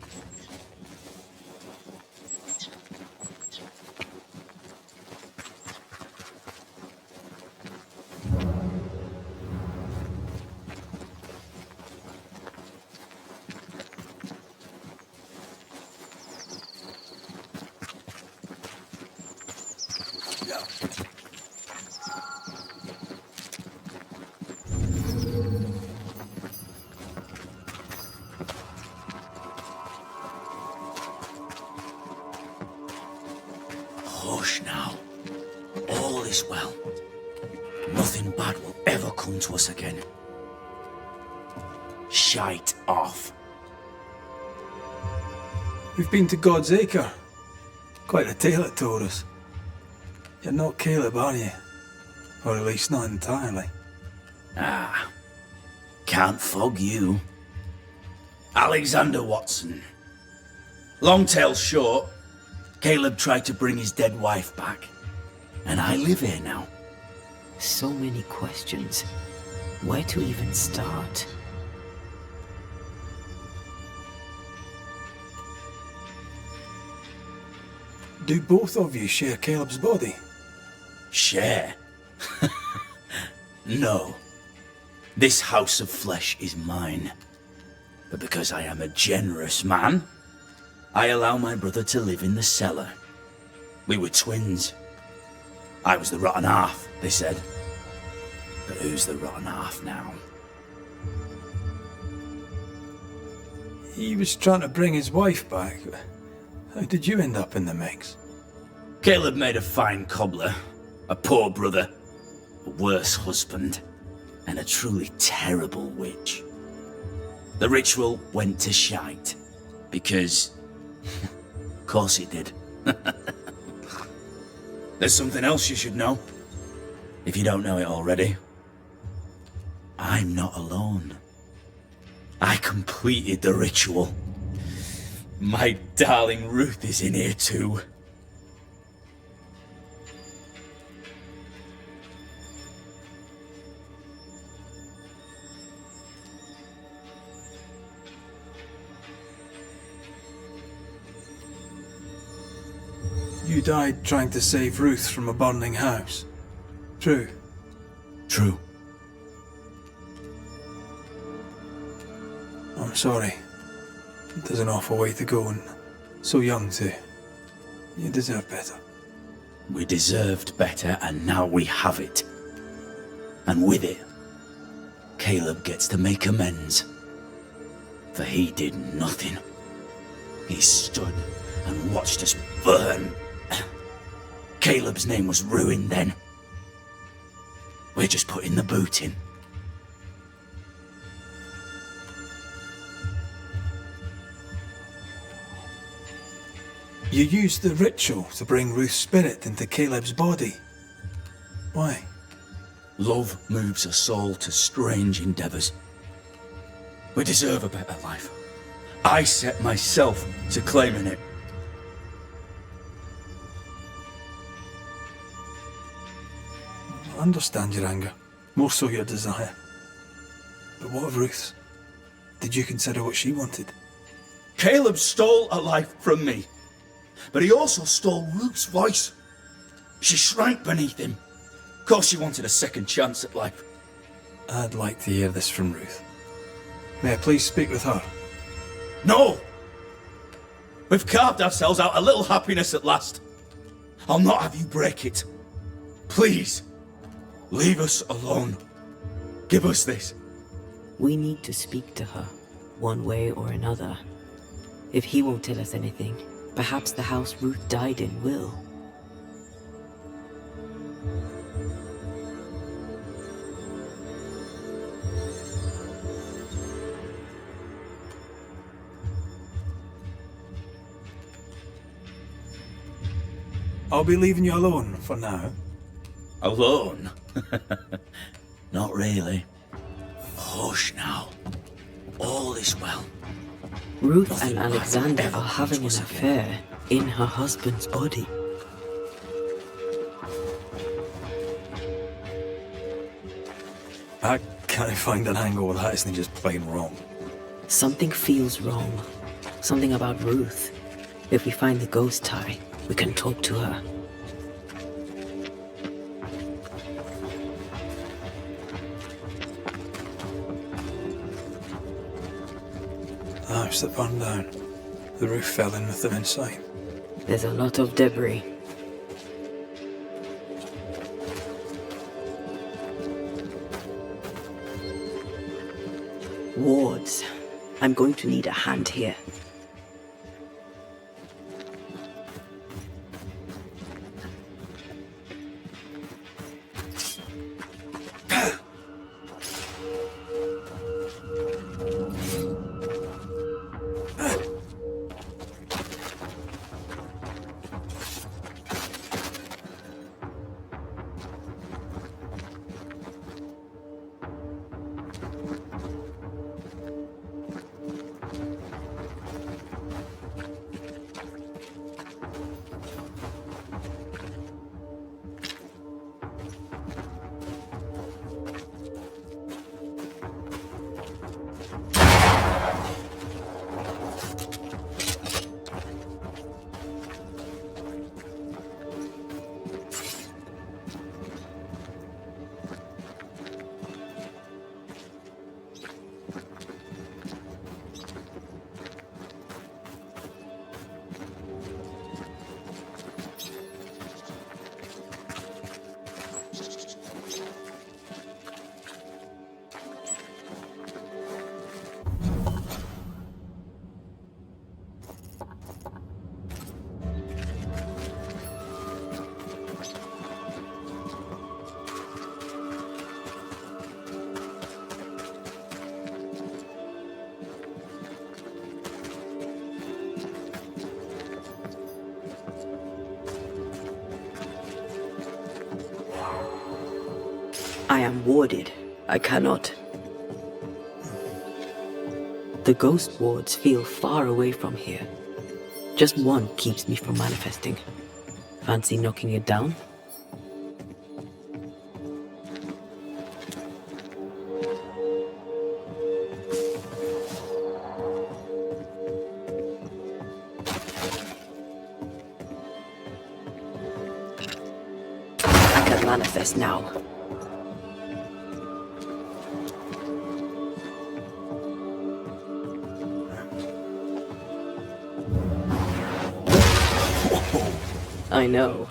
Hush now. All is well. Nothing bad will ever come to us again. Shite off. We've been to God's Acre. Quite a tale it told us. You're not Caleb, are you? Or at least not entirely. Ah, can't fog you. Alexander Watson. Long tale short, Caleb tried to bring his dead wife back. And I live here now. So many questions. Where to even start? Do both of you share Caleb's body? Share? No. This house of flesh is mine. But because I am a generous man, I allow my brother to live in the cellar. We were twins. I was the rotten half, they said. But who's the rotten half now? He was trying to bring his wife back. How did you end up in the mix? Caleb made a fine cobbler, a poor brother, a worse husband, and a truly terrible witch. The ritual went to shite, because... of course it did. There's something else you should know, if you don't know it already. I'm not alone. I completed the ritual. My darling Ruth is in here too. You died trying to save Ruth from a burning house. True. True. I'm sorry. There's an awful way to go, and so young too. You deserve better. We deserved better, and now we have it. And with it, Caleb gets to make amends. For he did nothing. He stood and watched us burn. Caleb's name was ruined then. We're just putting the boot in. You used the ritual to bring Ruth's spirit into Caleb's body. Why? Love moves a soul to strange endeavours. We deserve a better life. I set myself to claiming it. I understand your anger, more so your desire. But what of Ruth's? Did you consider what she wanted? Caleb stole a life from me. but he also stole Ruth's voice. She shrank beneath him. Of course she wanted a second chance at life. I'd like to hear this from Ruth. May I please speak with her? No! We've carved ourselves out a little happiness at last. I'll not have you break it. Please, leave us alone. Give us this. We need to speak to her, one way or another. If he won't tell us anything, perhaps the house Ruth died in will. I'll be leaving you alone for now. Alone? Not really. Hush now. All is well. Ruth and Alexander are having an affair in her husband's body. I can't find an angle with that, isn't it just plain wrong? Something feels wrong. Something about Ruth. If we find the ghost tie, we can talk to her. The house that burned down. The roof fell in with them inside. There's a lot of debris. Wards. I'm going to need a hand here. I am warded. I cannot. The ghost wards feel far away from here. Just one keeps me from manifesting. Fancy knocking it down? I can manifest now. I know.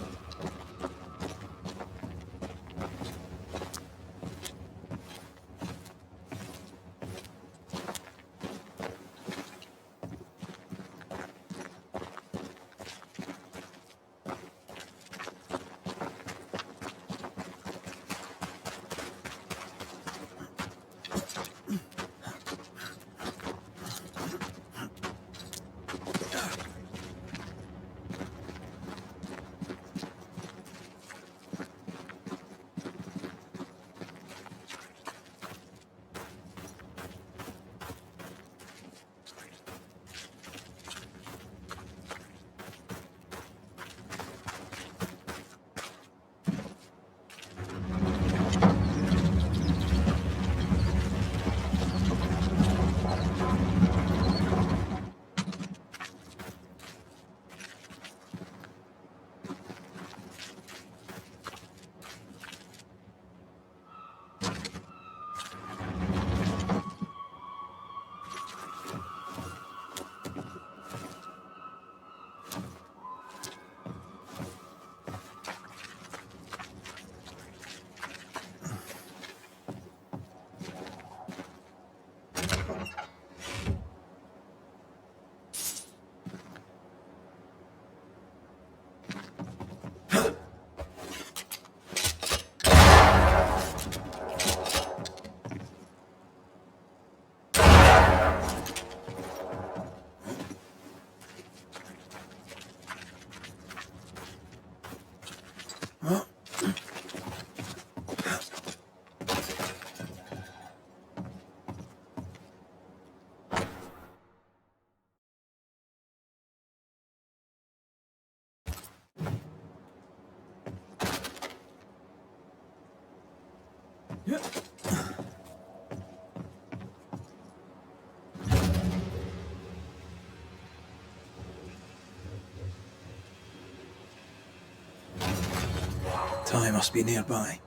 Ty must be nearby.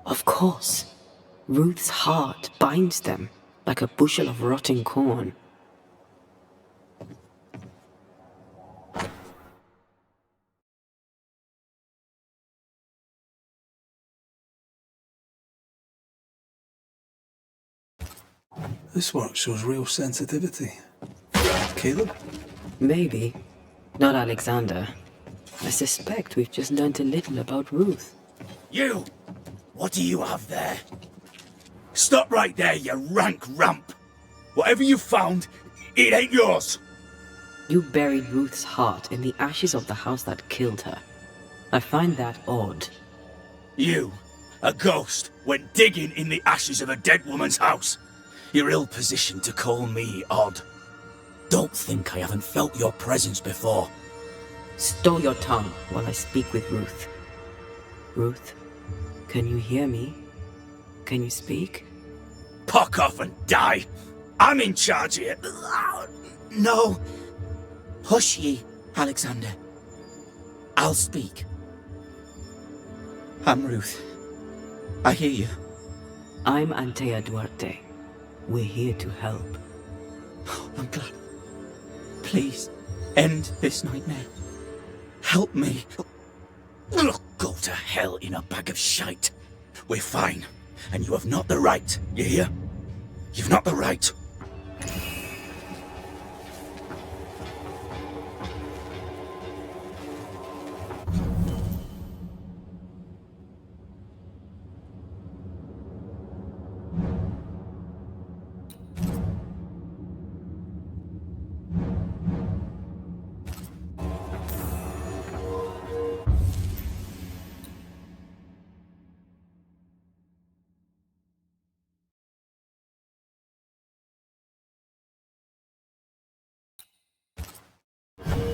Of course. Ruth's heart binds them like a bushel of rotting corn. This work shows real sensitivity. Caleb? Maybe. Not Alexander. I suspect we've just learnt a little about Ruth. You! What do you have there? Stop right there, you rank ramp! Whatever you found, it ain't yours! You buried Ruth's heart in the ashes of the house that killed her. I find that odd. You, a ghost, went digging in the ashes of a dead woman's house. You're ill-positioned to call me odd. Don't think I haven't felt your presence before. Stow your tongue while I speak with Ruth. Ruth, can you hear me? Can you speak? Pock off and die! I'm in charge here! No. Hush ye, Alexander. I'll speak. I'm Ruth. I hear you. I'm Antea Duarte. We're here to help. Oh, I'm glad. Please, end this nightmare. Help me. Go to hell in a bag of shite. We're fine, and you have not the right, you hear? You've not the right.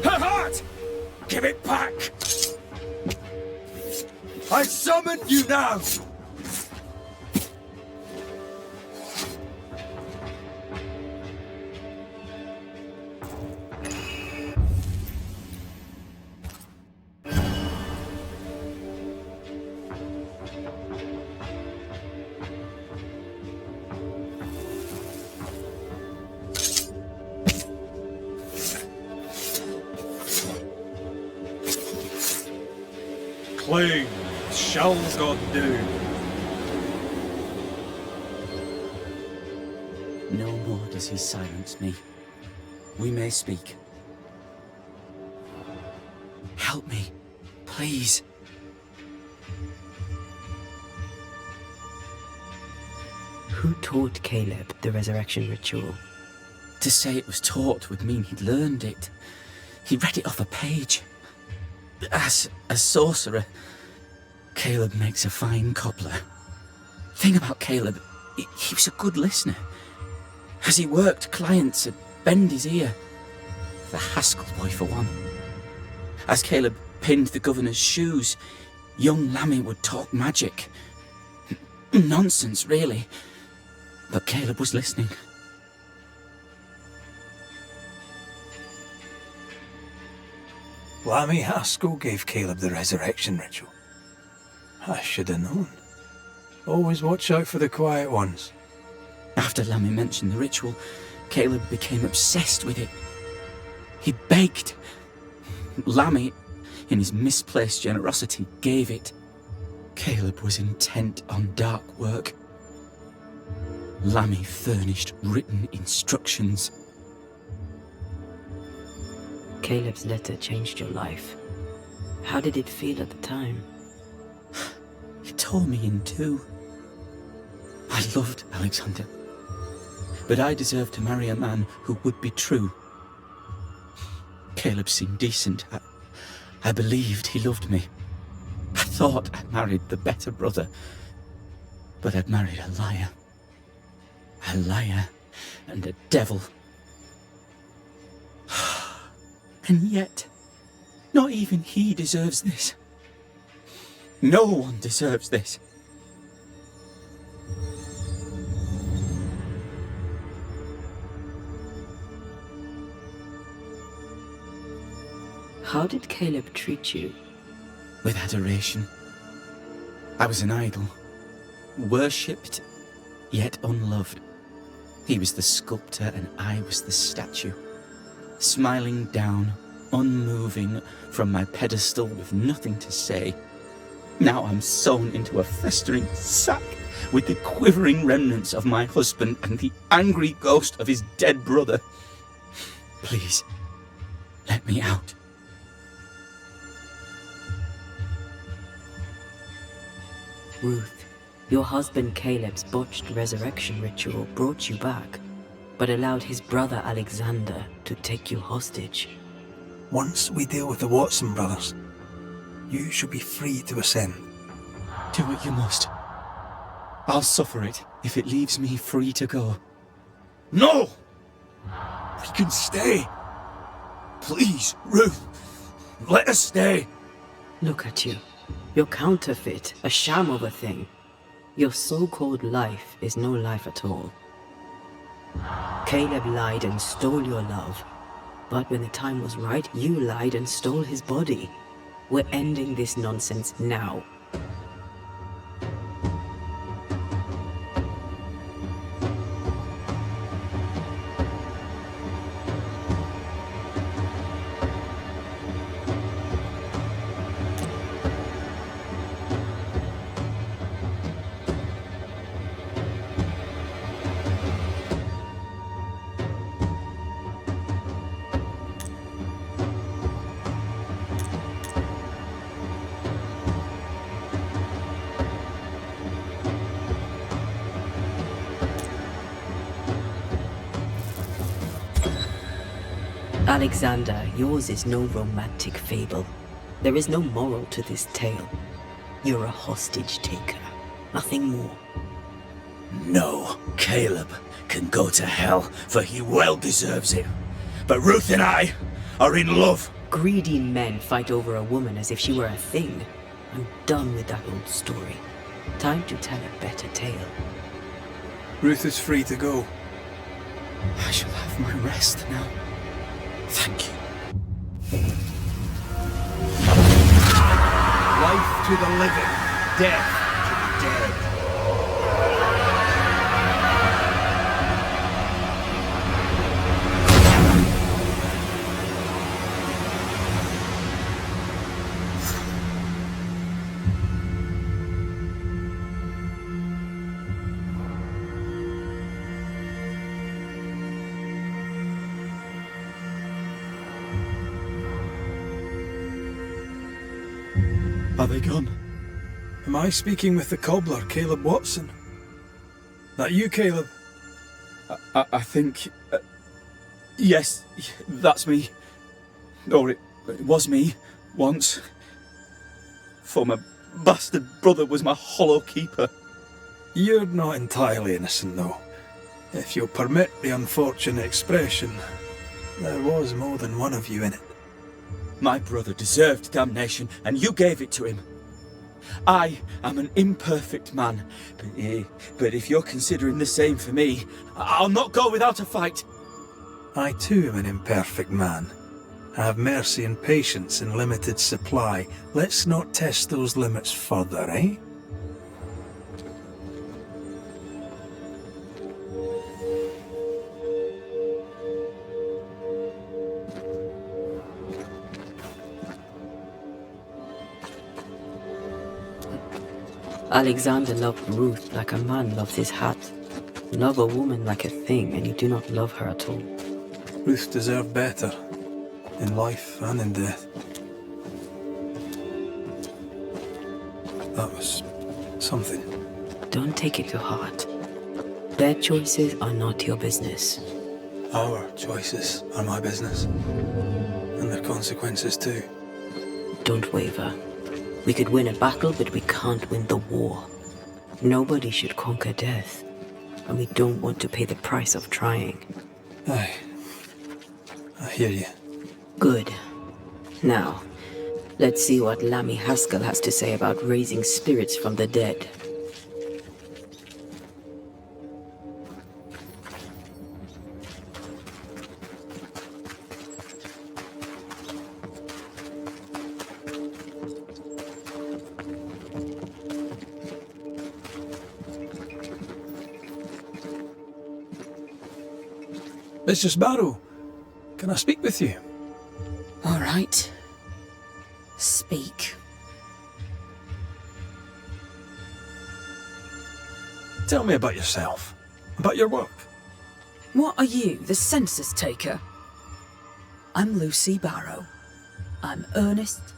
Her heart! Give it back! I summon you now! Claim shall God do. No more does he silence me. We may speak. Help me, please. Who taught Caleb the resurrection ritual? To say it was taught would mean he'd learned it. He read it off a page. As a sorcerer, Caleb makes a fine cobbler. Thing about Caleb, he was a good listener. As he worked, clients would bend his ear. The Haskell boy, for one. As Caleb pinned the governor's shoes, young Lammy would talk magic. Nonsense, really. But Caleb was listening. Lammy Haskell gave Caleb the resurrection ritual. I should have known. Always watch out for the quiet ones. After Lammy mentioned the ritual, Caleb became obsessed with it. He begged. Lammy, in his misplaced generosity, gave it. Caleb was intent on dark work. Lammy furnished written instructions. Caleb's letter changed your life. How did it feel at the time? It tore me in two. I loved Alexander, but I deserved to marry a man who would be true. Caleb seemed decent. I believed he loved me. I thought I'd married the better brother, but I'd married a liar. A liar and a devil. And yet, not even he deserves this. No one deserves this. How did Caleb treat you? With adoration. I was an idol. Worshipped, yet unloved. He was the sculptor and I was the statue. Smiling down, unmoving, from my pedestal with nothing to say. Now I'm sewn into a festering sack with the quivering remnants of my husband and the angry ghost of his dead brother. Please, let me out. Ruth, your husband Caleb's botched resurrection ritual brought you back, but allowed his brother Alexander to take you hostage. Once we deal with the Watson brothers, you shall be free to ascend. Do what you must. I'll suffer it if it leaves me free to go. No! We can stay. Please, Ruth, let us stay. Look at you. You're counterfeit, a sham of a thing. Your so-called life is no life at all. Caleb lied and stole your love. But when the time was right, you lied and stole his body. We're ending this nonsense now. Alexander, yours is no romantic fable. There is no moral to this tale. You're a hostage taker, nothing more. No, Caleb can go to hell, for he well deserves it. But Ruth and I are in love. Greedy men fight over a woman as if she were a thing. I'm done with that old story. Time to tell a better tale. Ruth is free to go. I shall have my rest now. Thank you. Life to the living, death to the dead. Are they gone? Am I speaking with the cobbler, Caleb Watson? That you, Caleb? I think... yes, that's me. Or it was me, once. For my bastard brother was my hollow keeper. You're not entirely innocent, though. If you'll permit the unfortunate expression, there was more than one of you in it. My brother deserved damnation, and you gave it to him. I am an imperfect man, but if you're considering the same for me, I'll not go without a fight. I too am an imperfect man. I have mercy and patience in limited supply. Let's not test those limits further, eh? Alexander loved Ruth like a man loves his hat. Love a woman like a thing, and you do not love her at all. Ruth deserved better, in life and in death. That was something. Don't take it to heart. Their choices are not your business. Our choices are my business. And their consequences too. Don't waver. We could win a battle, but we can't win the war. Nobody should conquer death. And we don't want to pay the price of trying. Aye. I hear you. Good. Now, let's see what Lammy Haskell has to say about raising spirits from the dead. Mistress Barrow, can I speak with you? All right. Speak. Tell me about yourself, about your work. What are you, the census taker? I'm Lucy Barrow. I'm earnest,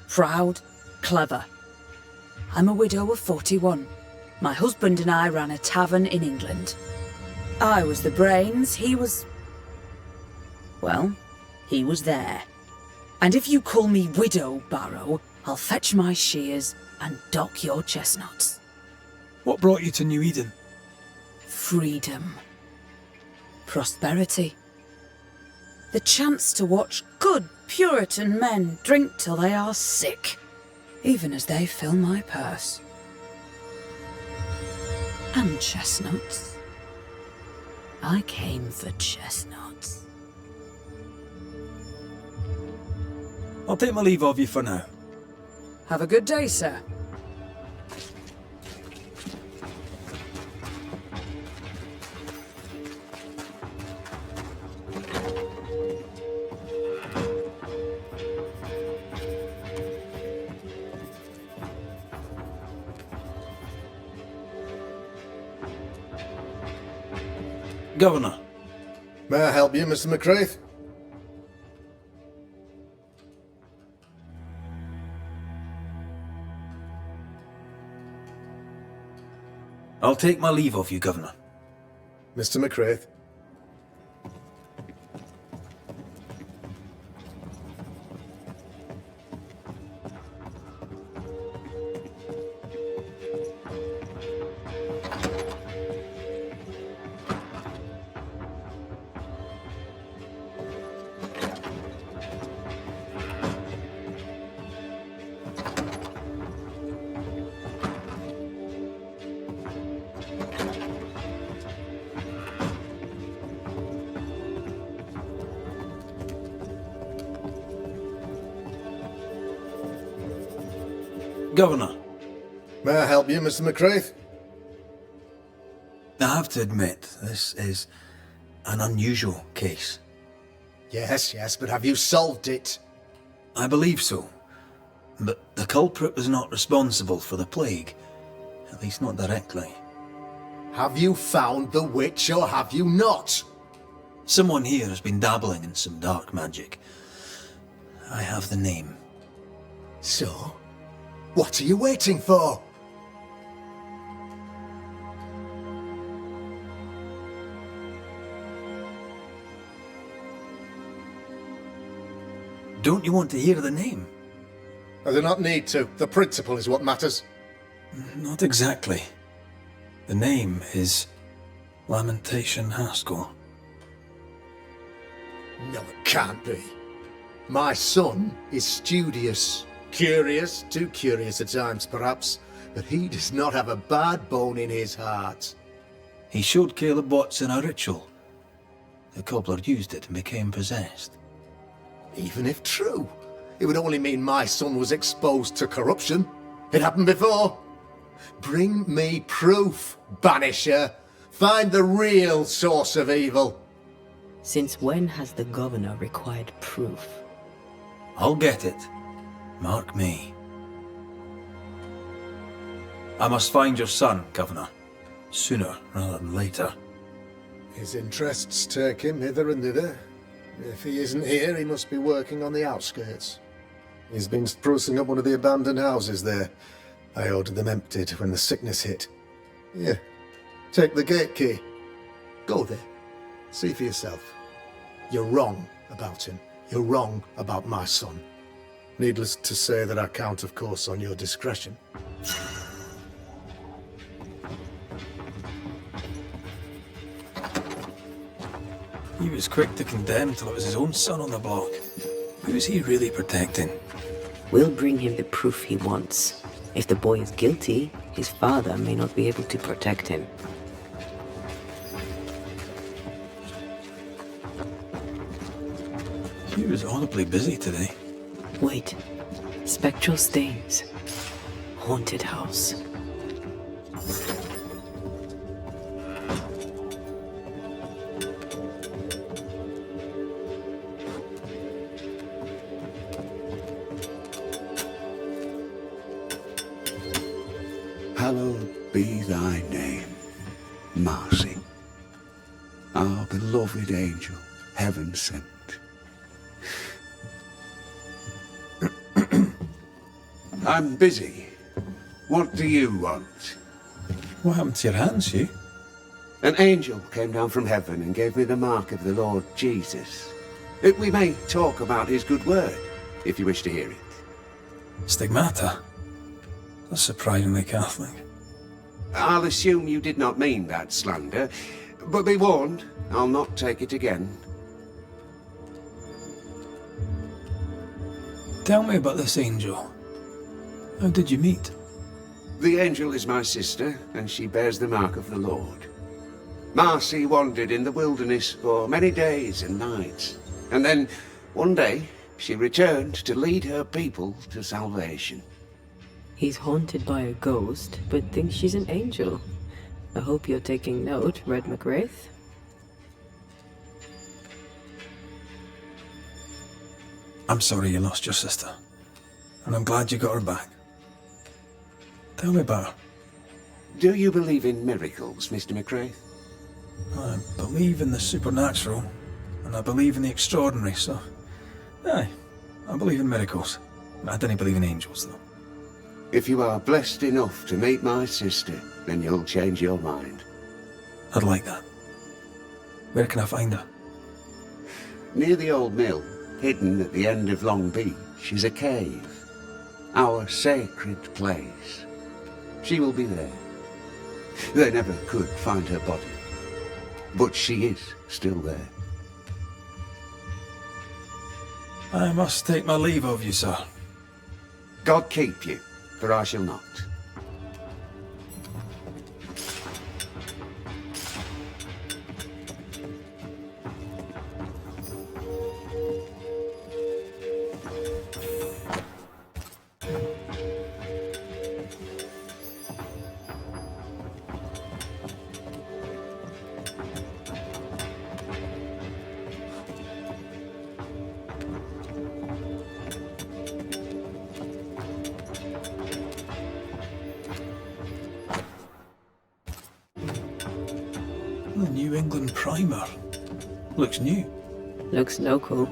proud, clever. I'm a widow of 41. My husband and I ran a tavern in England. I was the brains, he was... well, he was there. And if you call me Widow Barrow, I'll fetch my shears and dock your chestnuts. What brought you to New Eden? Freedom. Prosperity. The chance to watch good Puritan men drink till they are sick, even as they fill my purse. And chestnuts. I came for chestnuts. I'll take my leave of you for now. Have a good day, sir. Governor. May I help you, Mr. McCraith? I'll take my leave of you, Governor. Mr. McCraith. Governor. May I help you, Mr. McCraith? I have to admit, this is an unusual case. Yes, but have you solved it? I believe so. But the culprit was not responsible for the plague. At least not directly. Have you found the witch or have you not? Someone here has been dabbling in some dark magic. I have the name. So? What are you waiting for? Don't you want to hear the name? I do not need to. The principle is what matters. Not exactly. The name is Lamentation Haskell. No, it can't be. My son is studious. Curious, too curious at times perhaps, but he does not have a bad bone in his heart. He showed Caleb Watson a ritual. The cobbler used it and became possessed. Even if true, it would only mean my son was exposed to corruption. It happened before. Bring me proof, Banisher. Find the real source of evil. Since when has the governor required proof? I'll get it. Mark me. I must find your son, Governor. Sooner rather than later. His interests take him hither and thither. If he isn't here, he must be working on the outskirts. He's been sprucing up one of the abandoned houses there. I ordered them emptied when the sickness hit. Here, take the gate key. Go there. See for yourself. You're wrong about him. You're wrong about my son. Needless to say that I count, of course, on your discretion. He was quick to condemn till it was his own son on the block. Who is he really protecting? We'll bring him the proof he wants. If the boy is guilty, his father may not be able to protect him. He was audibly busy today. Wait. Spectral stains. Haunted house. Hallowed be thy name, Marcy, our beloved angel, heaven sent. I'm busy. What do you want? What happened to your hands, Hugh? An angel came down from heaven and gave me the mark of the Lord Jesus. We may talk about his good word, if you wish to hear it. Stigmata? That's surprisingly Catholic. I'll assume you did not mean that slander, but be warned, I'll not take it again. Tell me about this angel. How did you meet? The angel is my sister, and she bears the mark of the Lord. Marcy wandered in the wilderness for many days and nights, and then, one day, she returned to lead her people to salvation. He's haunted by a ghost, but thinks she's an angel. I hope you're taking note, Red McWraith. I'm sorry you lost your sister, and I'm glad you got her back. Tell me about her. Do you believe in miracles, Mr. McRae? I believe in the supernatural, and I believe in the extraordinary, so... Aye, I believe in miracles. I don't believe in angels, though. If you are blessed enough to meet my sister, then you'll change your mind. I'd like that. Where can I find her? Near the old mill, hidden at the end of Long Beach, is a cave. Our sacred place. She will be there. They never could find her body. But she is still there. I must take my leave of you, sir. God keep you, for I shall not. The New England Primer. Looks new. Looks local.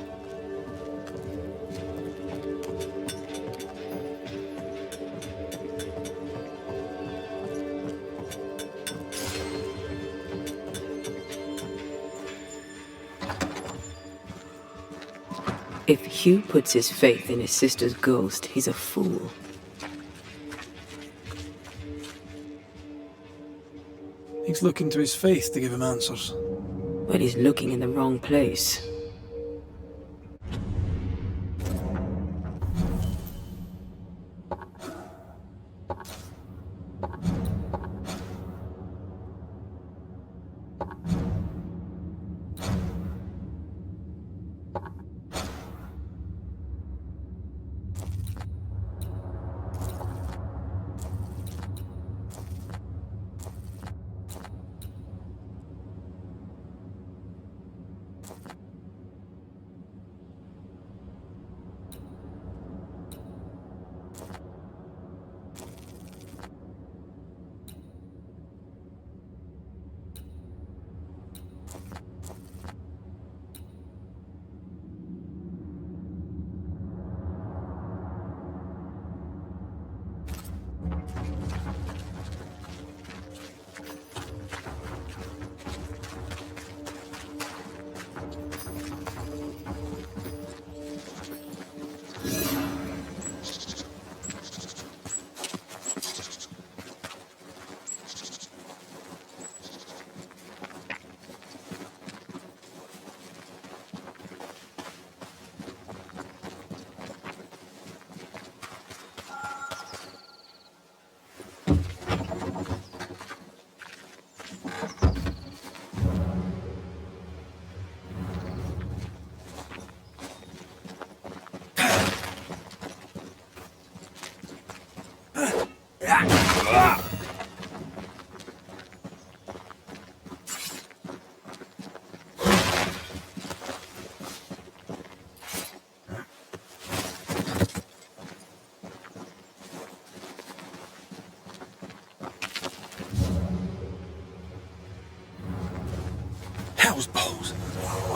If Hugh puts his faith in his sister's ghost, he's a fool. He's looking to his faith to give him answers. But he's looking in the wrong place.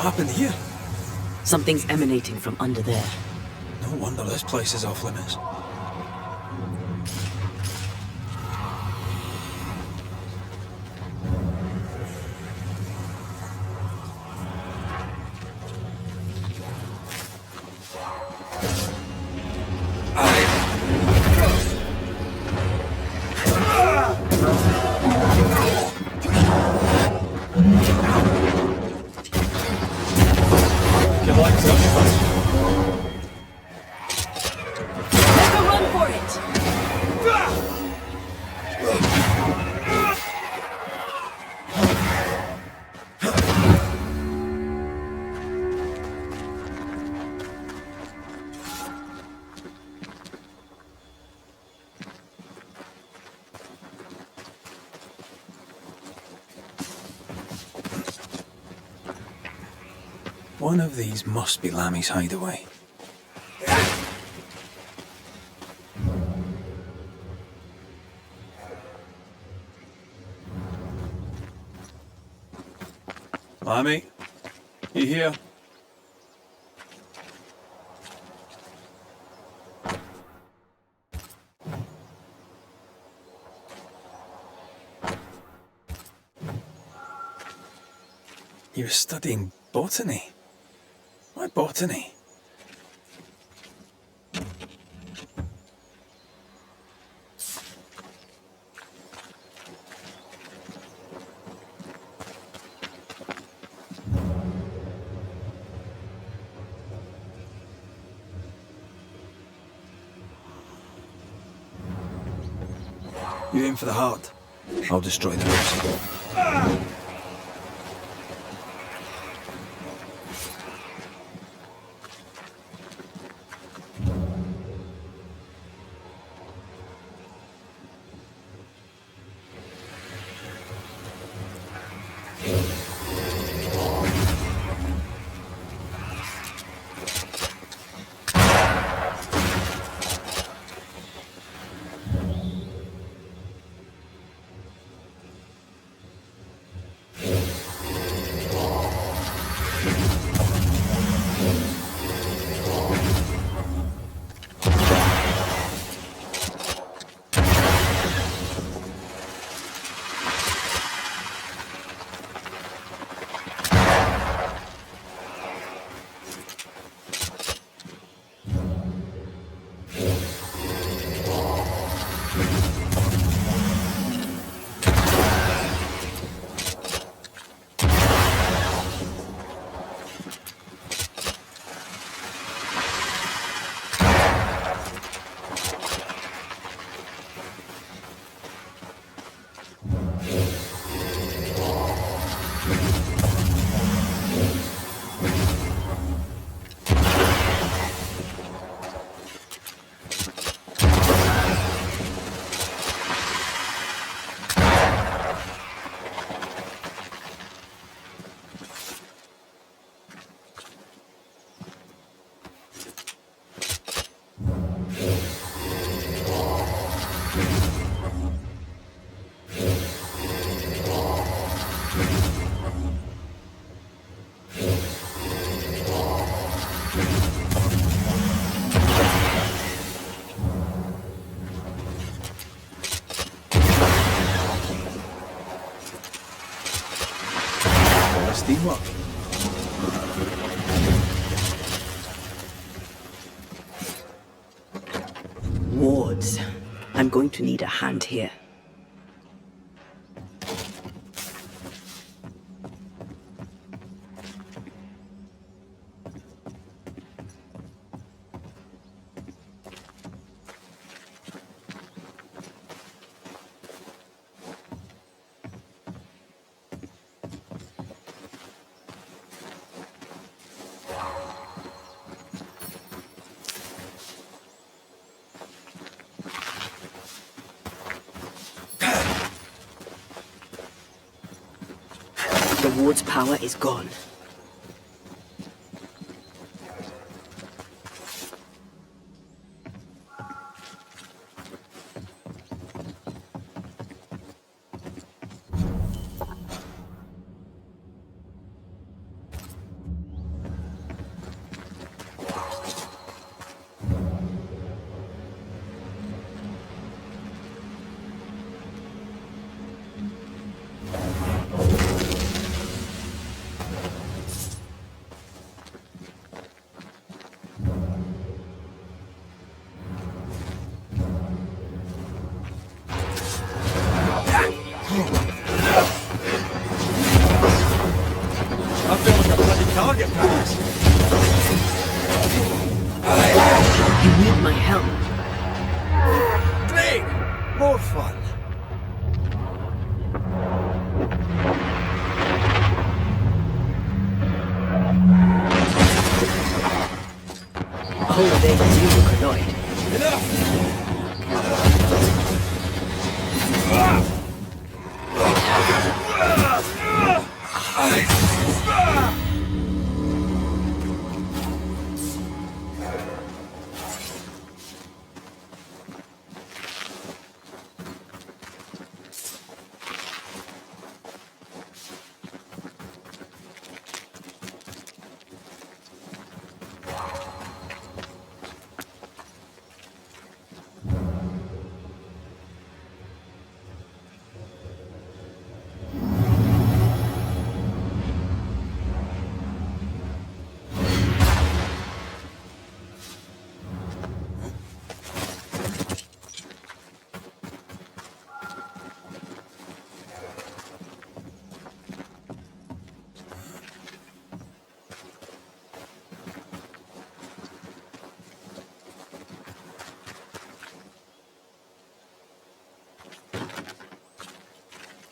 happened here? Something's emanating from under there. No wonder this place is off limits. Make a run for it! One of these must be Lammy's hideaway. Lammy, you here? You were studying botany? Why botany? You aim for the heart. I'll destroy the rest. Steamrock. Wards. I'm going to need a hand here. The ward's power is gone. Come. Great! More fun. Oh, they do, Canoid.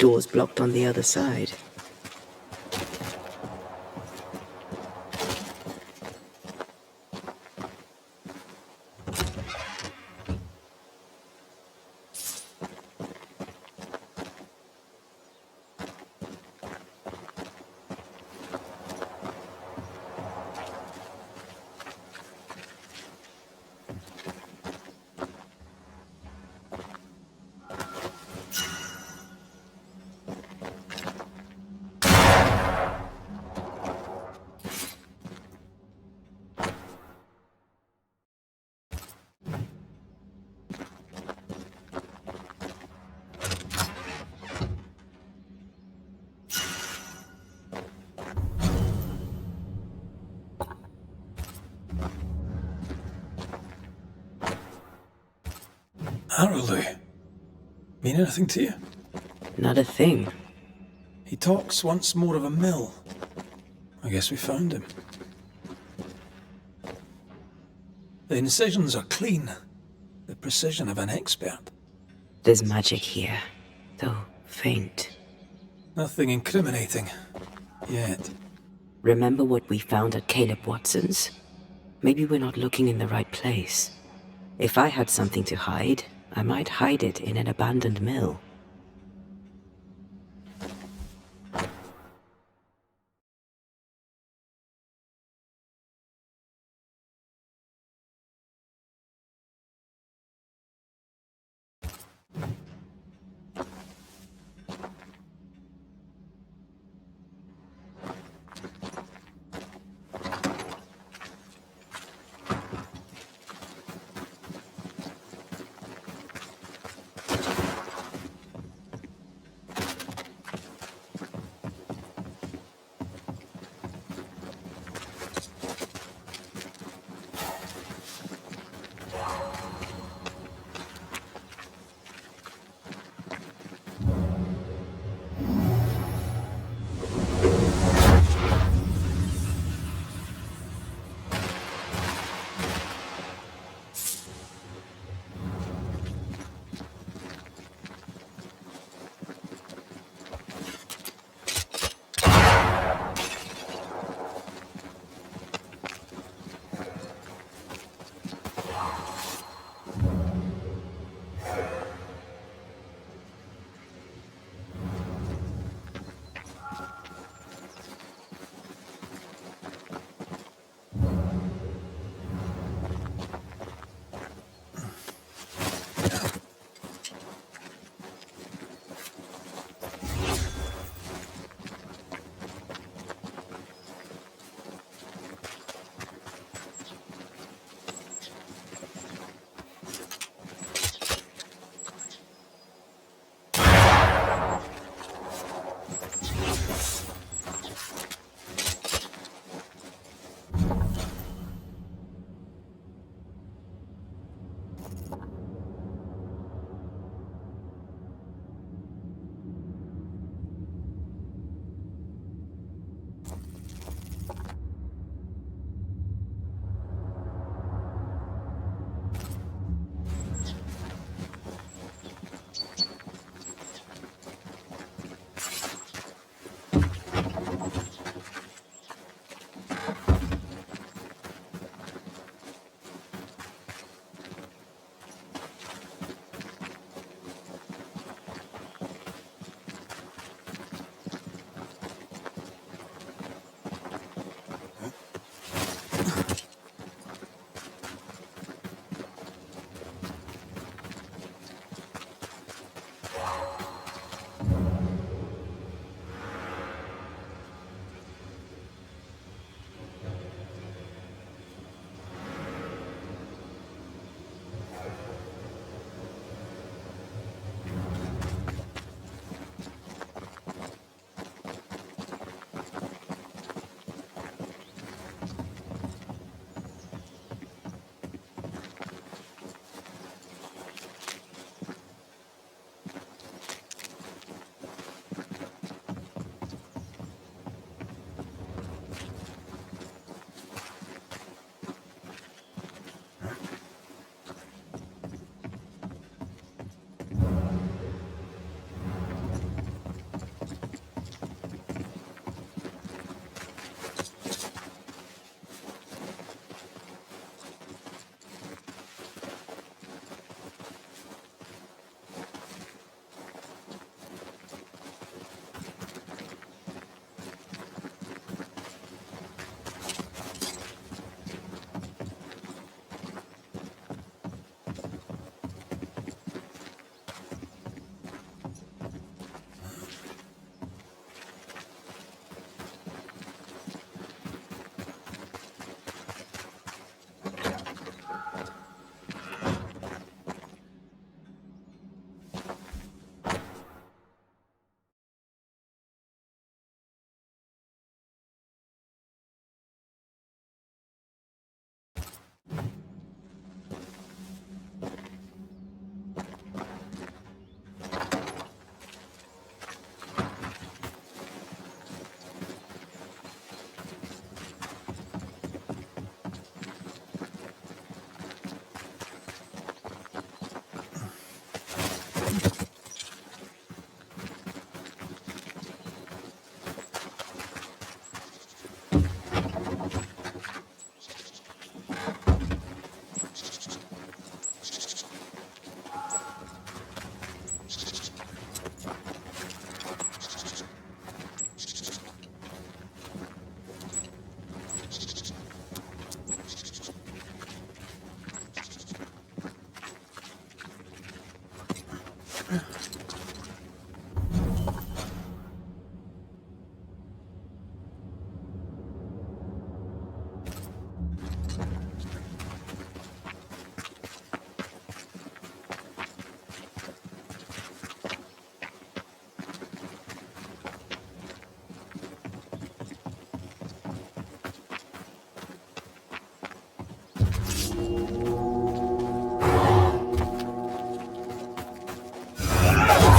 Door's blocked on the other side. Arrowloo. Mean anything to you? Not a thing. He talks once more of a mill. I guess we found him. The incisions are clean. The precision of an expert. There's magic here, though faint. Nothing incriminating. Yet. Remember what we found at Caleb Watson's? Maybe we're not looking in the right place. If I had something to hide, I might hide it in an abandoned mill.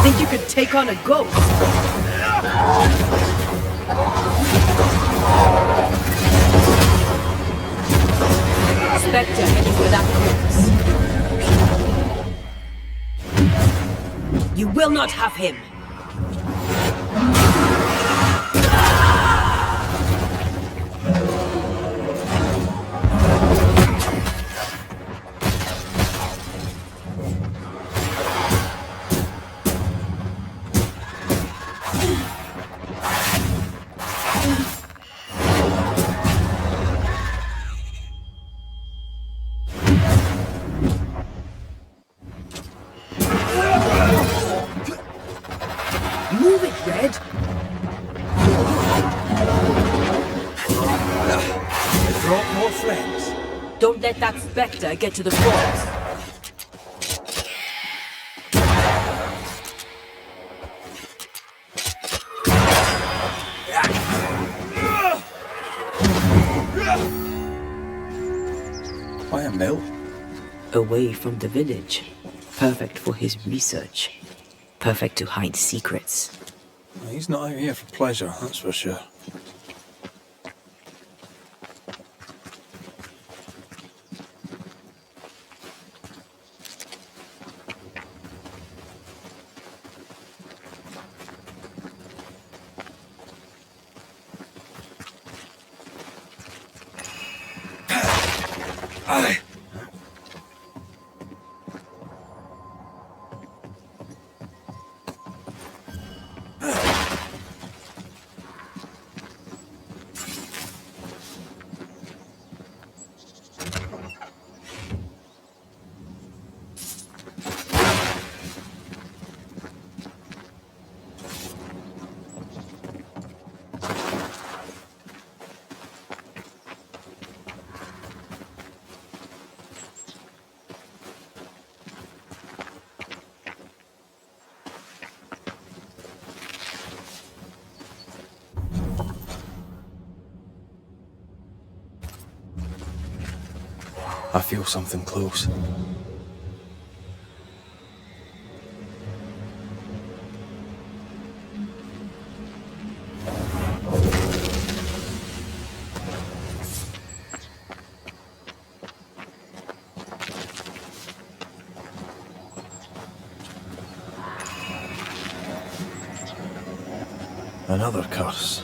Think you could take on a ghost? Spectre heading for that corpse. You will not have him! Move it, Red! They brought more friends. Don't let that Spectre get to the corpse. By a mill? Away from the village. Perfect for his research. Perfect to hide secrets. He's not out here for pleasure, that's for sure. Aye. I feel something close. Another curse.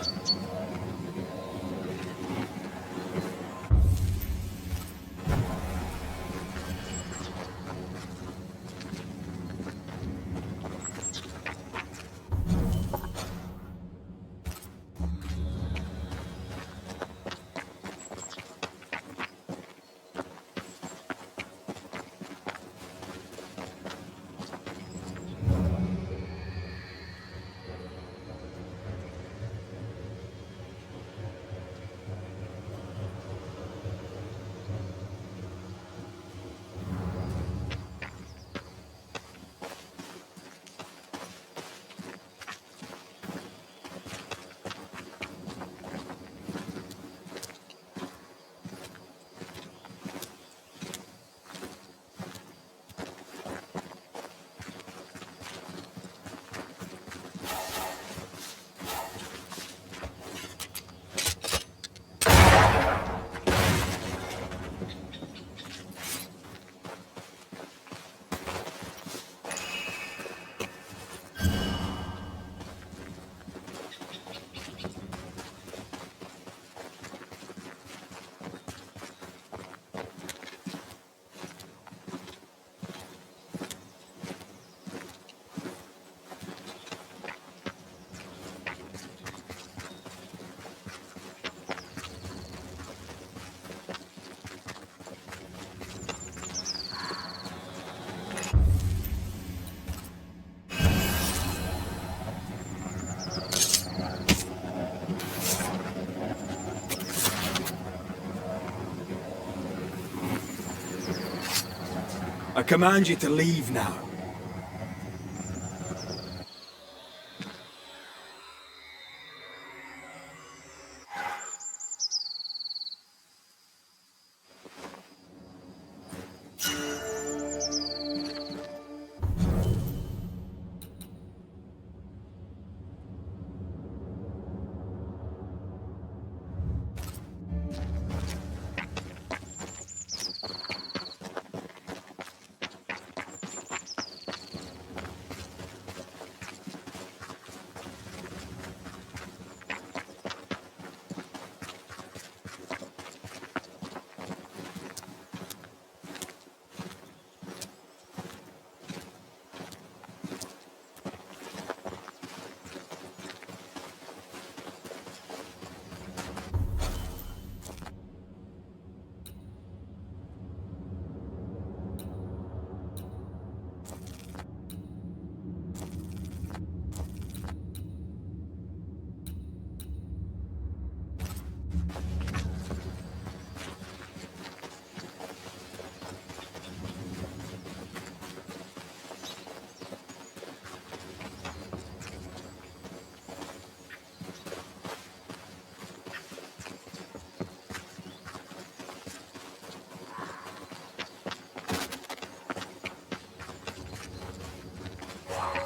I command you to leave now.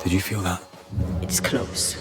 Did you feel that? It's close.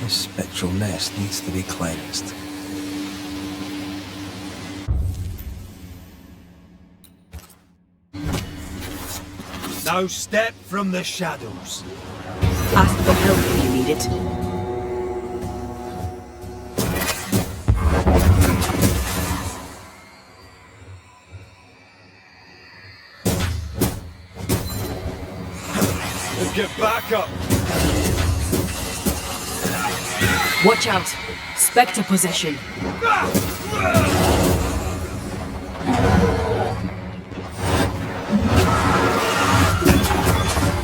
This spectral nest needs to be cleansed. Now step from the shadows. Ask for help if you need it. Get back up! Watch out! Spectre possession.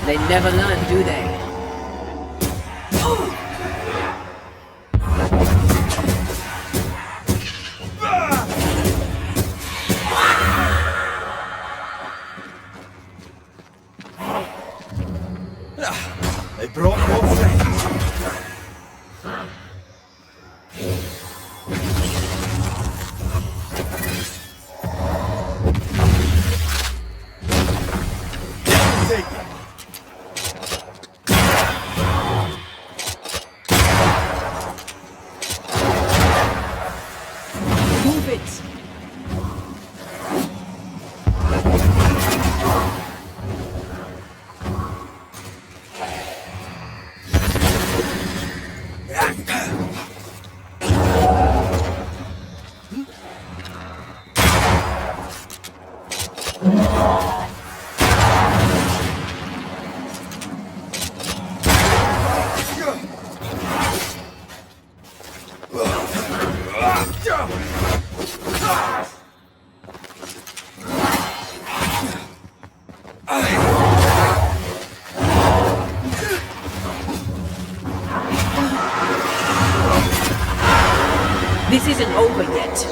They never learn, do they? They brought more friends. Take it. Move it! This isn't over yet.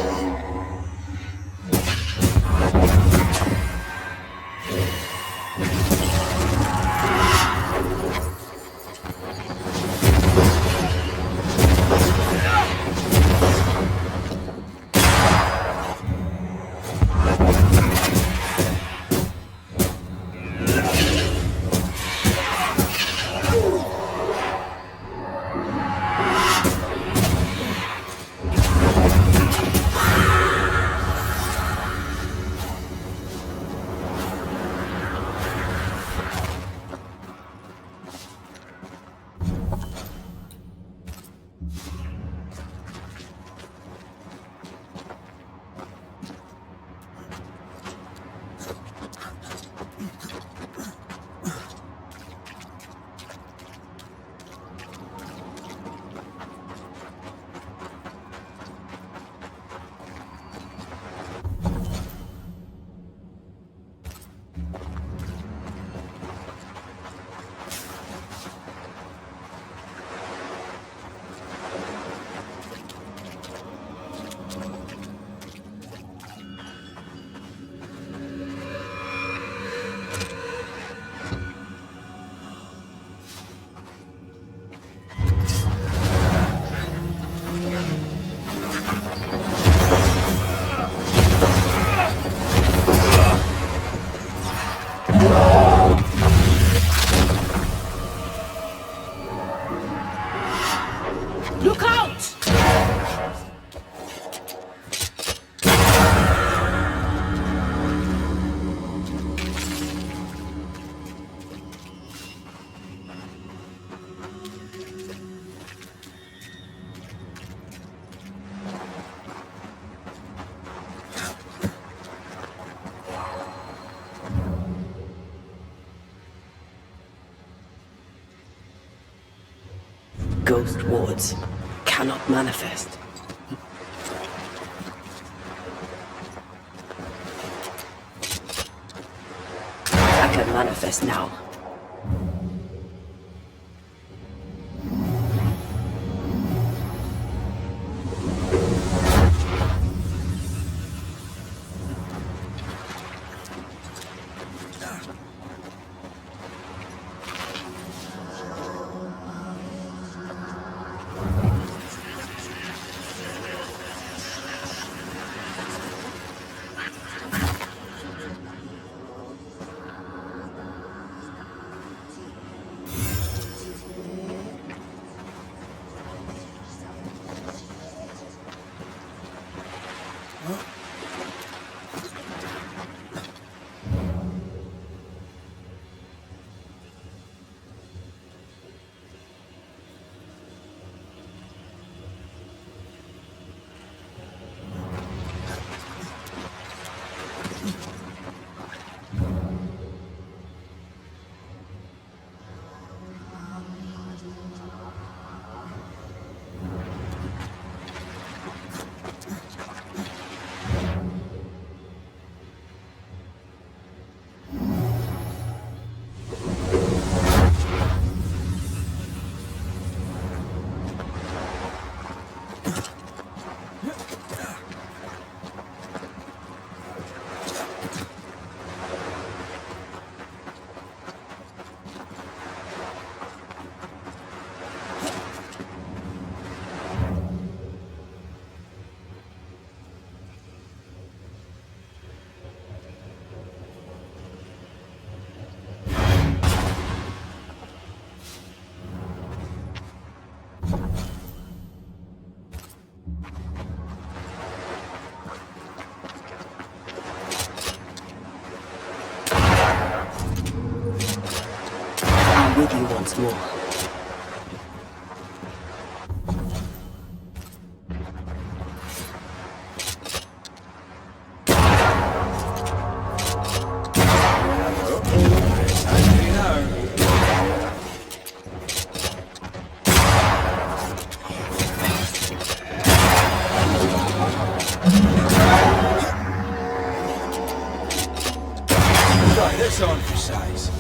Look out! Ghost wards cannot manifest. I can manifest now. With you once more. Right, that's on for size.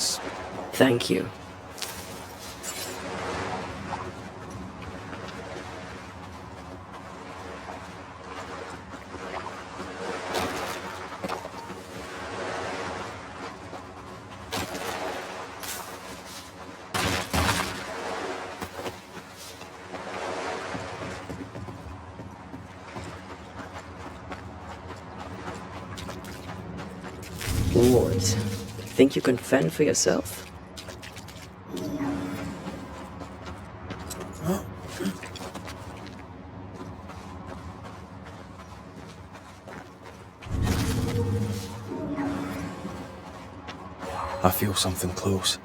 evidence. Thank you. What? Think you can fend for yourself? I feel something close.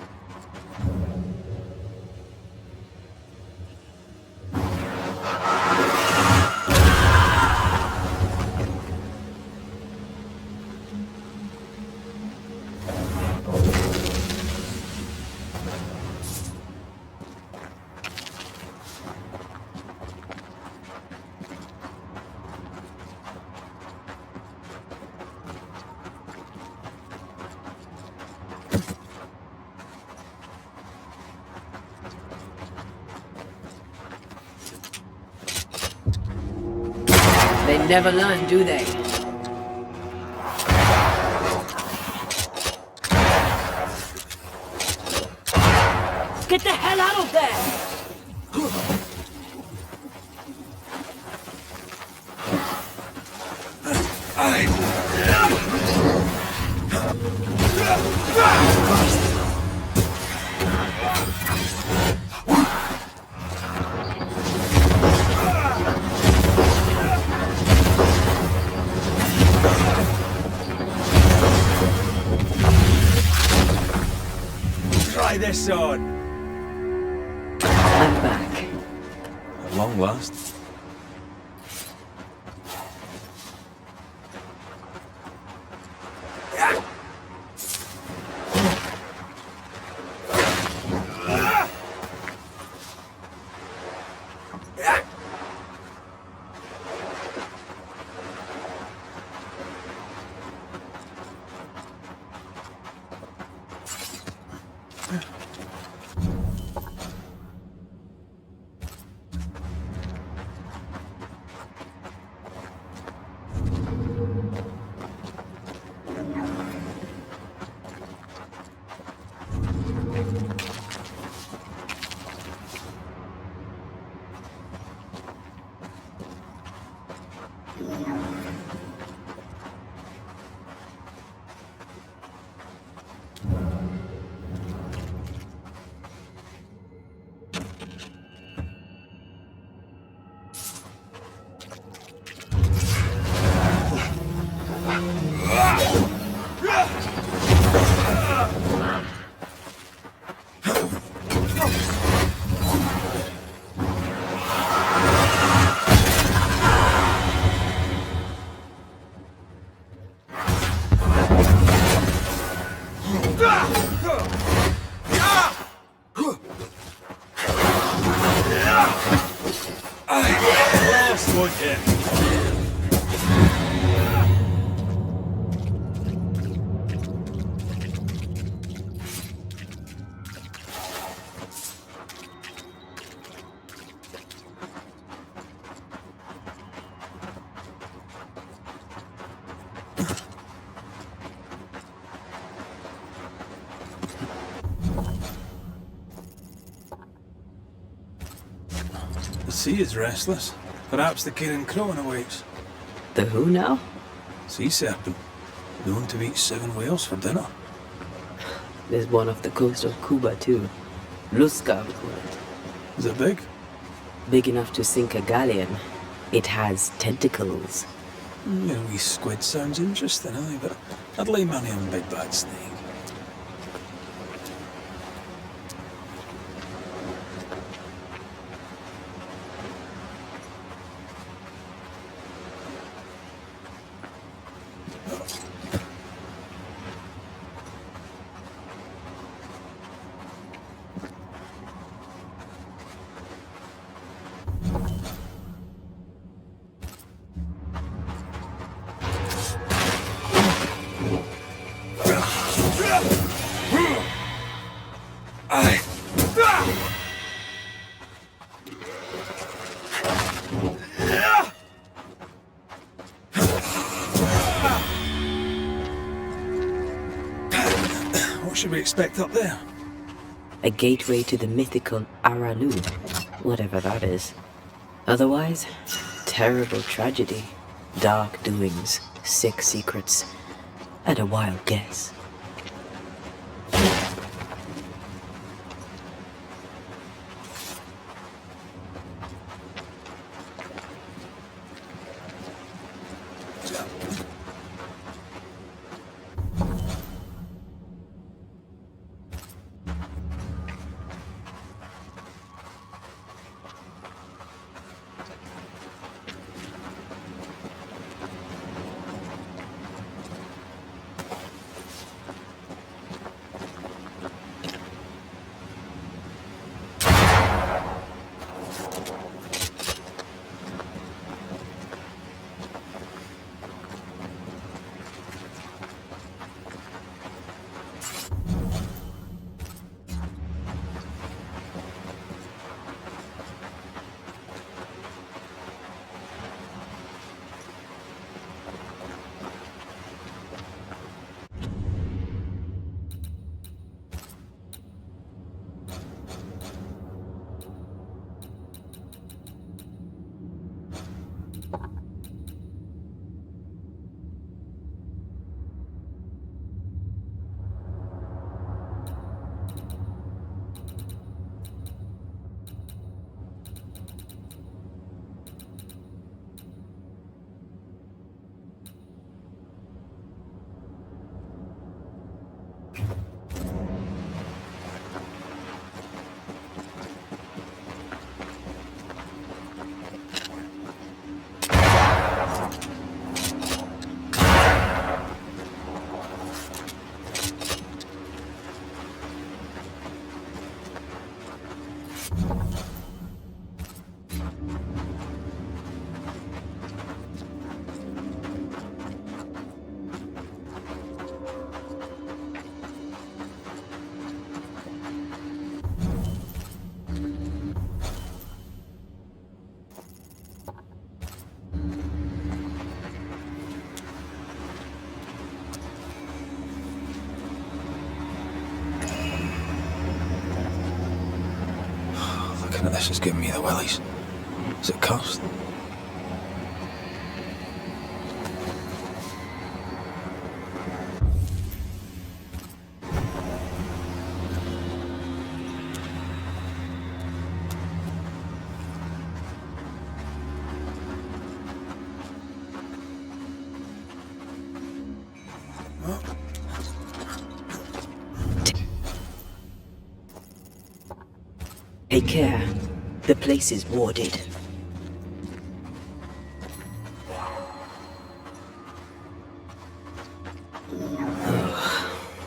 They never learn, do they? Get the hell out of there! Try this on. I'm back. At long last. Last one, yeah. The sea is restless. Perhaps the Kirin Crone awaits. The who now? Sea serpent. Known to eat 7 whales for dinner. There's one off the coast of Cuba too. Luska, we call it. Is it big? Big enough to sink a galleon. It has tentacles. Yeah, wee squid sounds interesting, aye, but I'd lay money on big bad snake. What should we expect up there? A gateway to the mythical Aralu, whatever that is. Otherwise, terrible tragedy, dark doings, sick secrets, and a wild guess. This is giving me the willies. Is it cursed? Take care. The place is warded.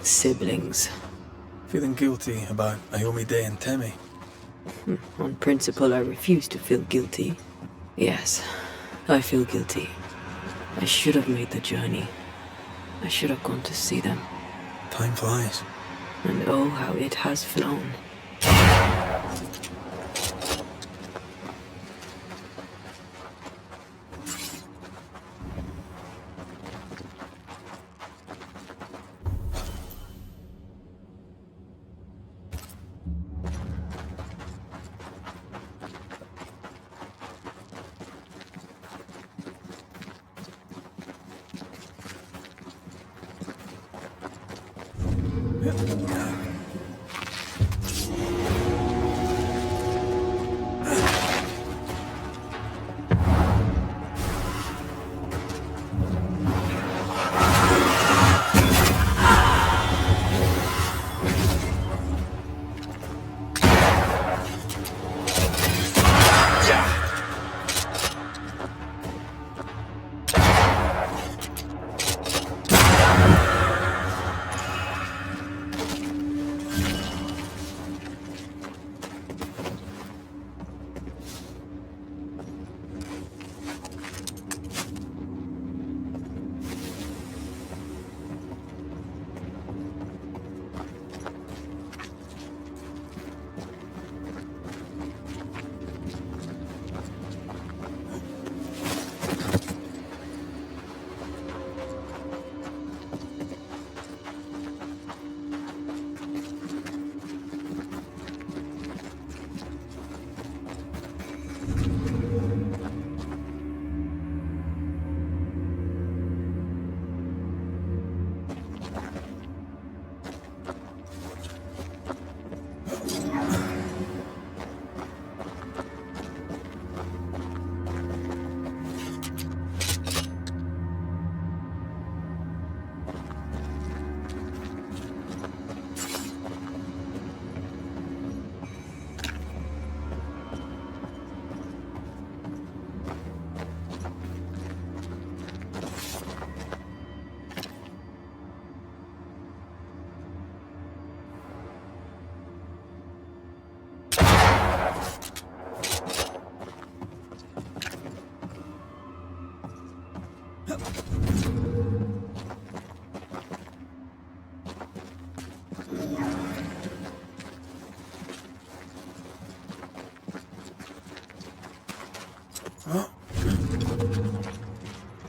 Siblings. Feeling guilty about Naomi Day and Temmie? On principle, I refuse to feel guilty. Yes, I feel guilty. I should have made the journey. I should have gone to see them. Time flies. And oh, how it has flown.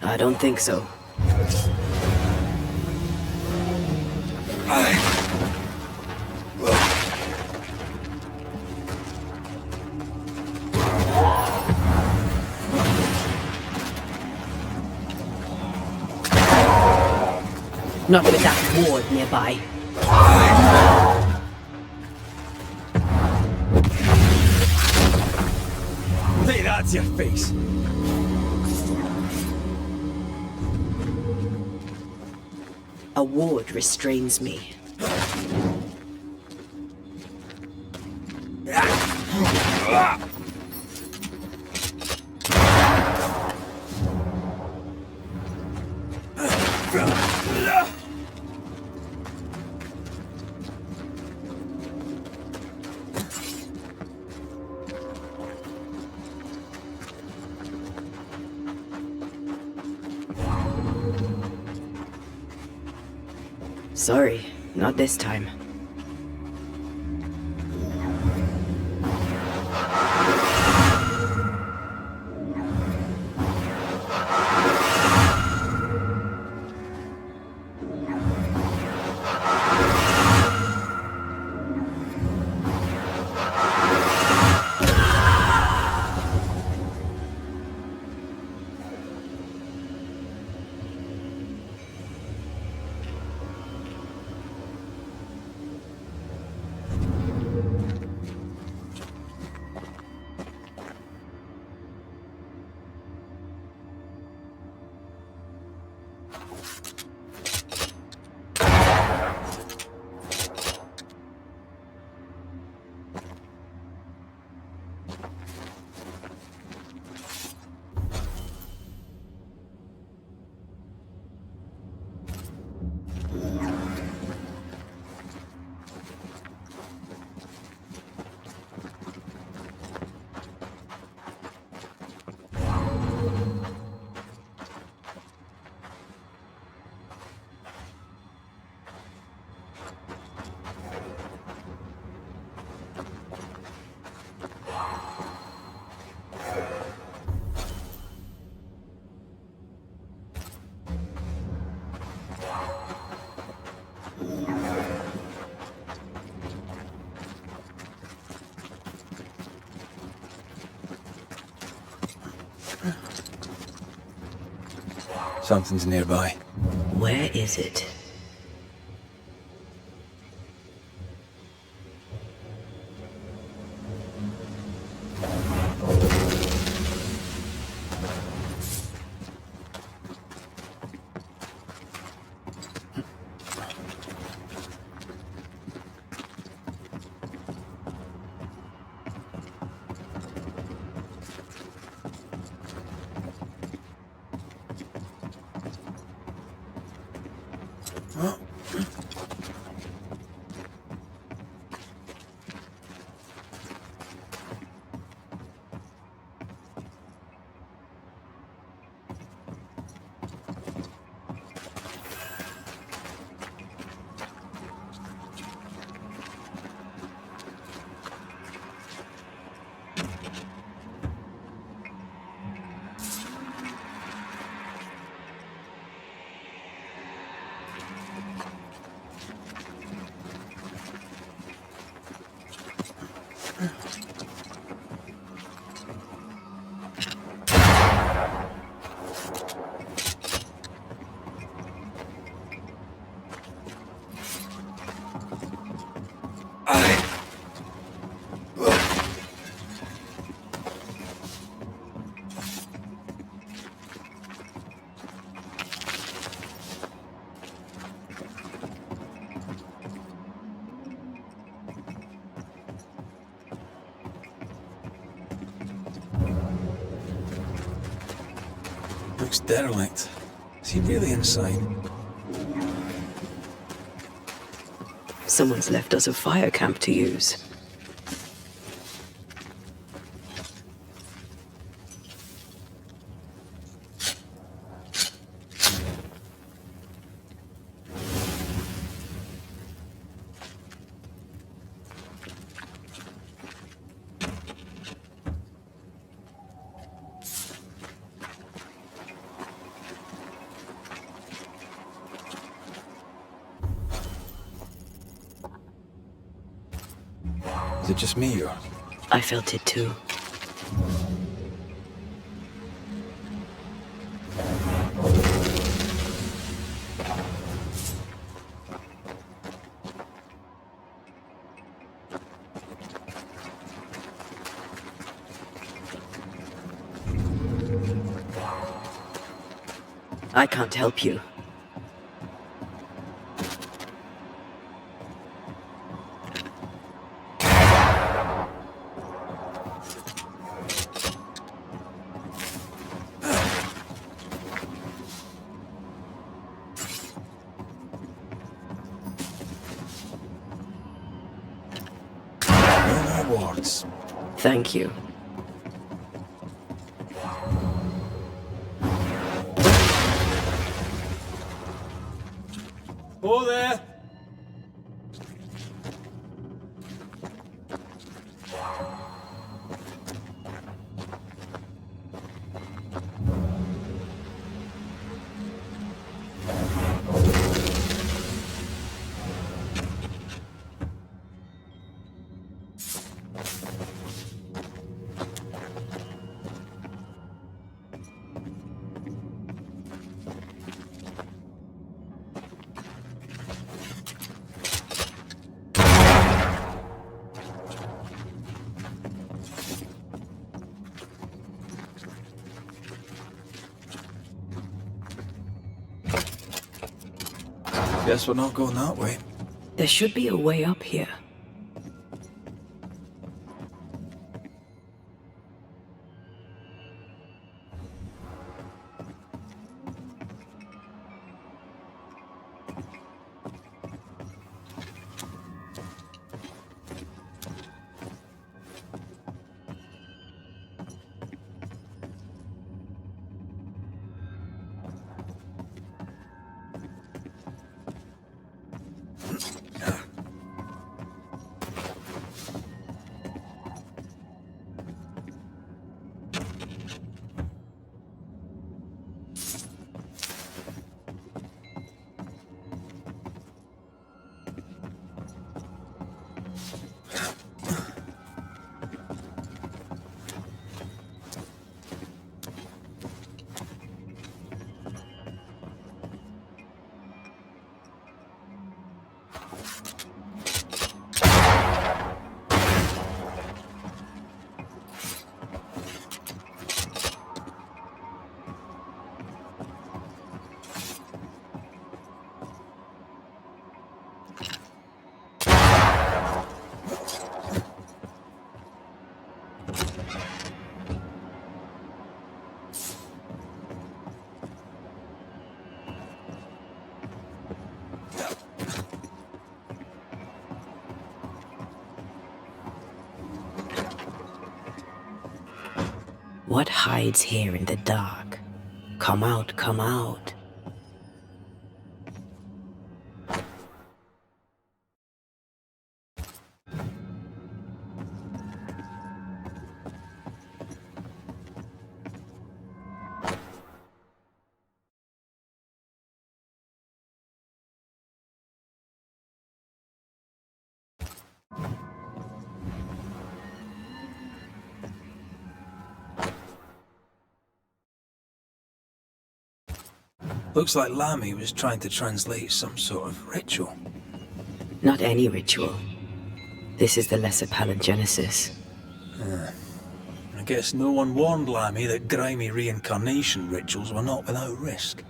I don't think so. Not with that ward nearby. Take that to your face. A ward restrains me. Sorry, not this time. Something's nearby. Where is it? Looks derelict. Is he really inside? Someone's left us a fire camp to use. it just me or? I felt it too. I can't help you. No more words. Thank you. Oh there! Guess we're not going that way. There should be a way up here. What hides here in the dark? Come out, come out. Looks like Lammy was trying to translate some sort of ritual. Not any ritual. This is the Lesser Palingenesis. I guess no one warned Lammy that grimy reincarnation rituals were not without risk.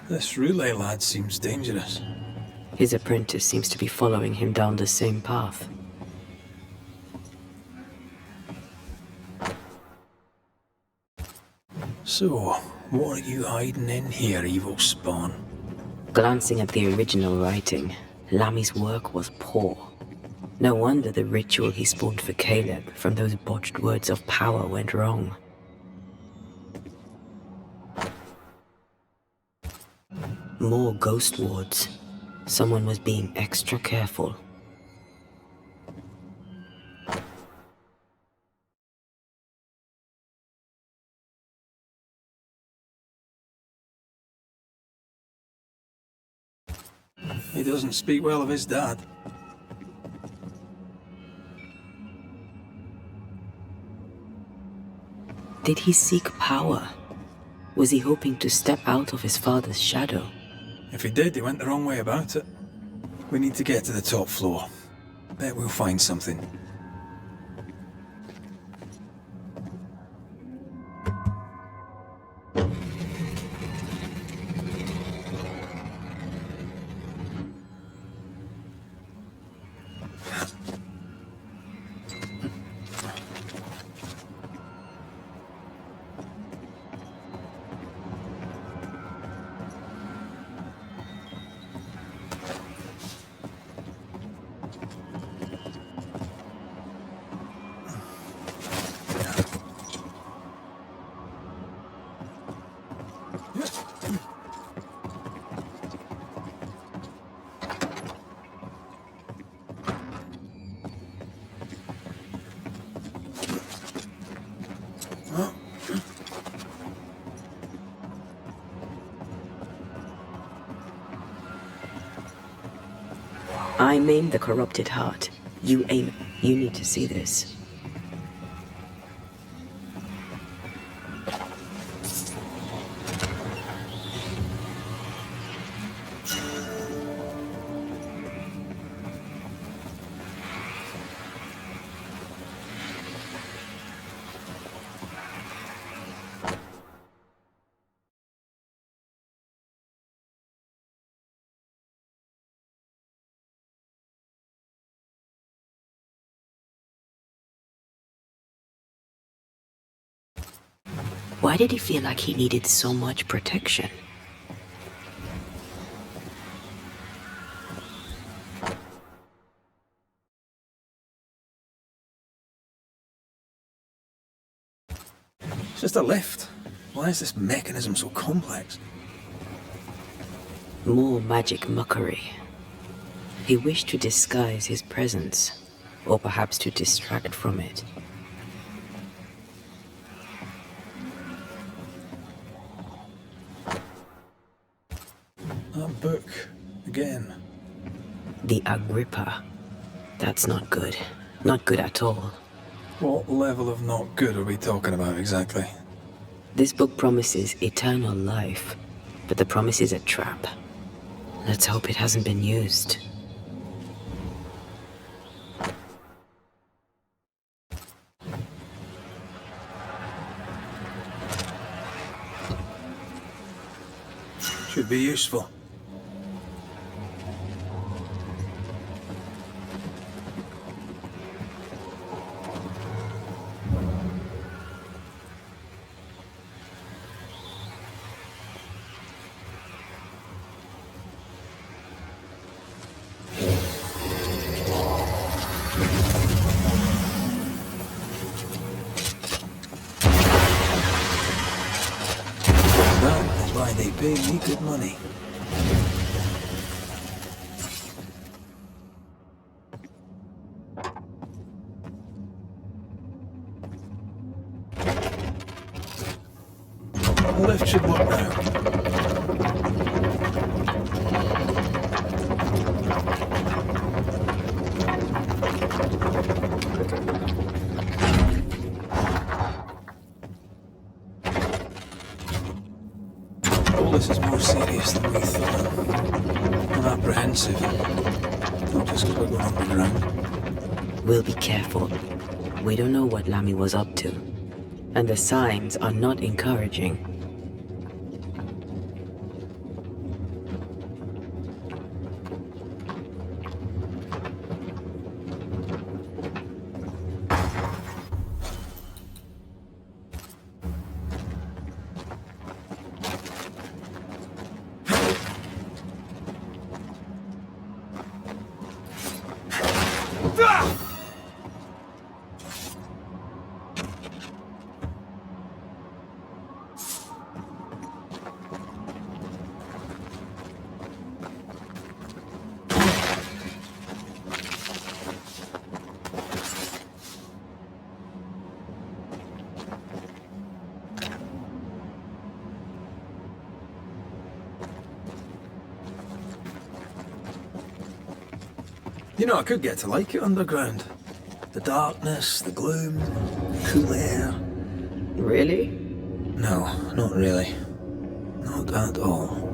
This Roulet lad seems dangerous. His apprentice seems to be following him down the same path. So, what are you hiding in here, evil spawn? Glancing at the original writing, Lammy's work was poor. No wonder the ritual he spawned for Caleb from those botched words of power went wrong. More ghost wards. Someone was being extra careful. He doesn't speak well of his dad. Did he seek power? Was he hoping to step out of his father's shadow? If he did, he went the wrong way about it. We need to get to the top floor. Bet we'll find something. I maim the corrupted heart. You aim. You need to see this. Why did he feel like he needed so much protection? It's just a lift. Why is this mechanism so complex? More magic mockery. He wished to disguise his presence, or perhaps to distract from it. That book. Again. The Agrippa. That's not good. Not good at all. What level of not good are we talking about exactly? This book promises eternal life, but the promise is a trap. Let's hope it hasn't been used. Should be useful. That's why they pay me good money. The lift should work now. All this is more serious than we thought. I'm apprehensive. Not just because we're going underground. We'll be careful. We don't know what Lammy was up to, and the signs are not encouraging. You know, I could get to like it underground. The darkness, the gloom, cool air. Really? No, not really. Not at all.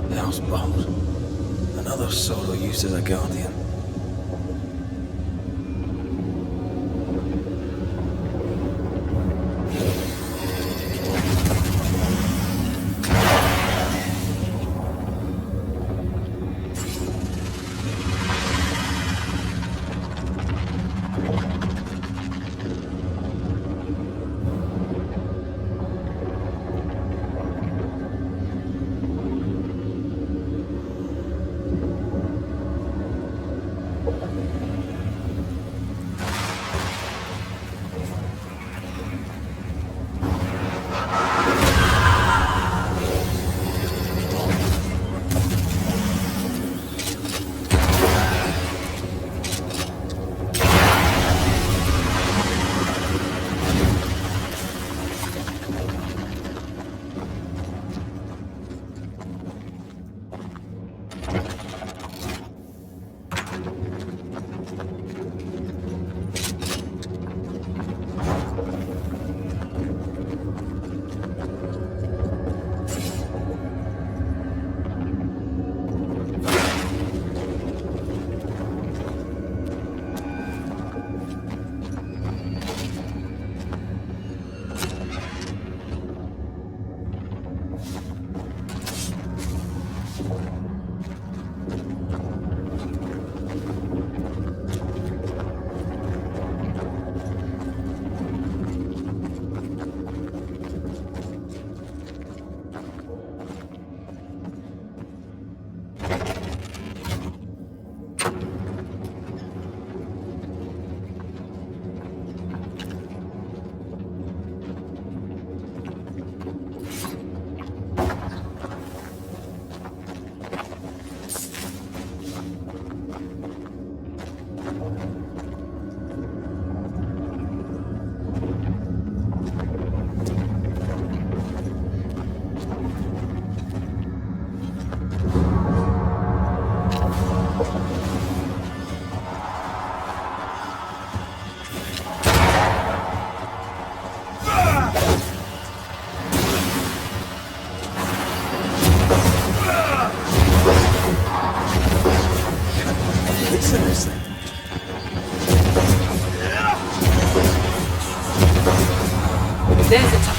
Hellspawn. Another sorrow used as a guardian. There's a top.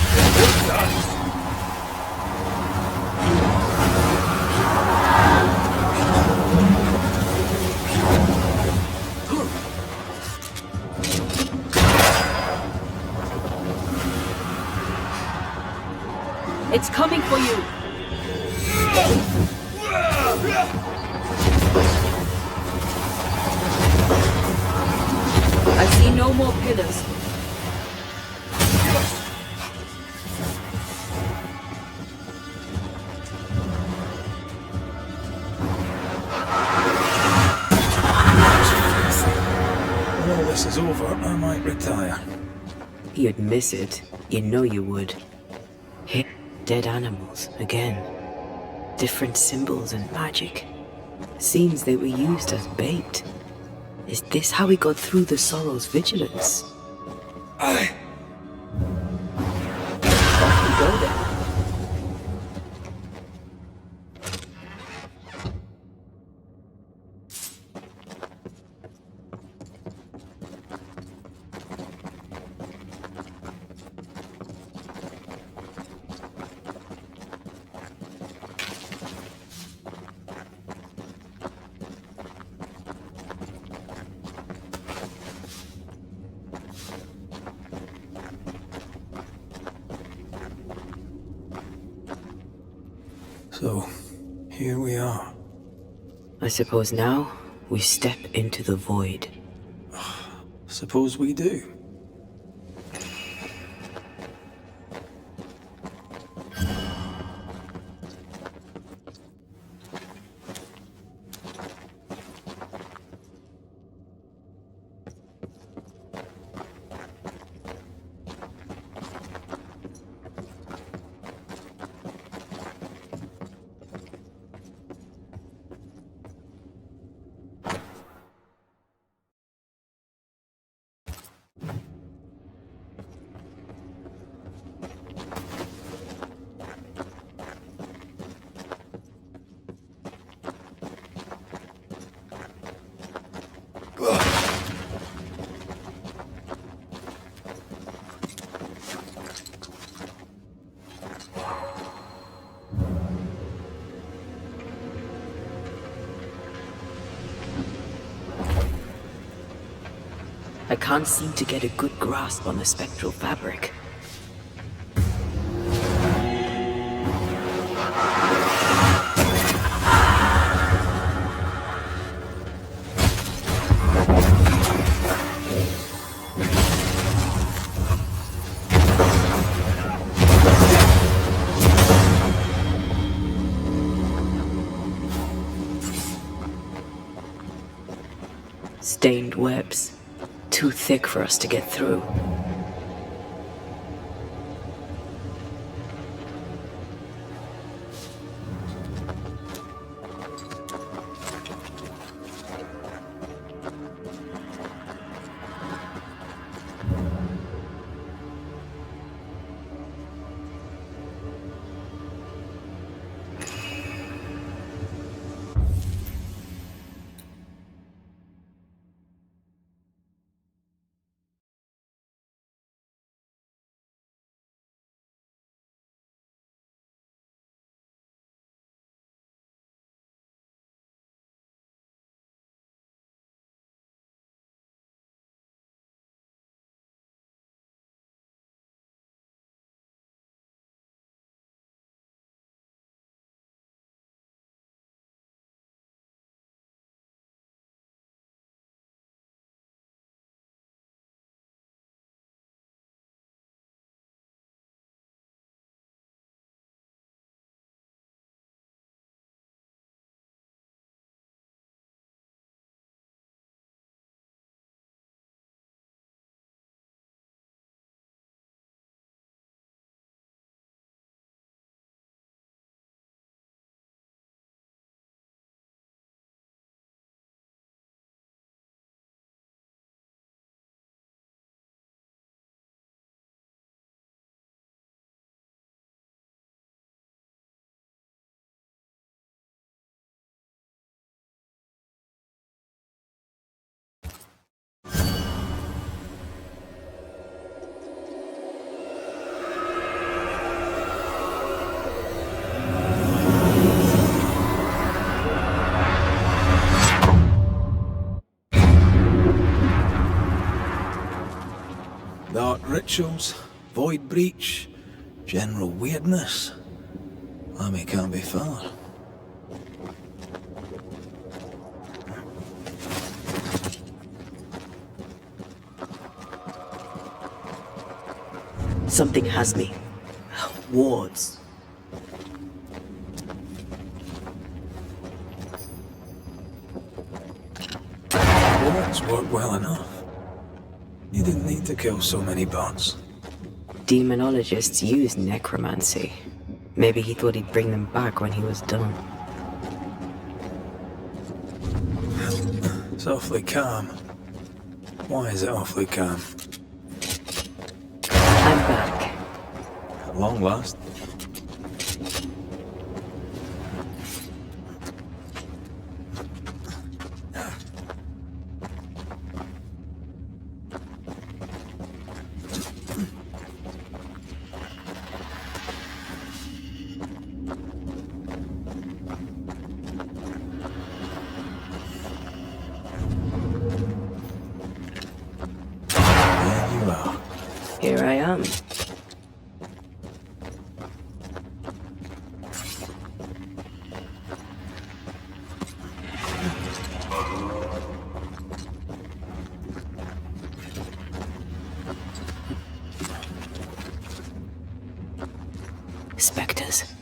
It's coming for you. I see no more pillars. When all this is over, I might retire. You'd miss it. You know you would. Hit dead animals again. Different symbols and magic. Seems they were used as bait. Is this how we got through the Sorrow's vigilance? Aye. Off we go then. So, here we are. I suppose now we step into the void. Suppose we do. I can't seem to get a good grasp on the spectral fabric. Stained webs. Too thick for us to get through. Dark rituals, void breach, general weirdness. Lammy can't be far. Something has me. Wards. Well, that's worked well enough. You didn't need to kill so many bots. Demonologists use necromancy. Maybe he thought he'd bring them back when he was done. It's awfully calm. Why is it awfully calm? I'm back. At long last. Here I am. Spectres.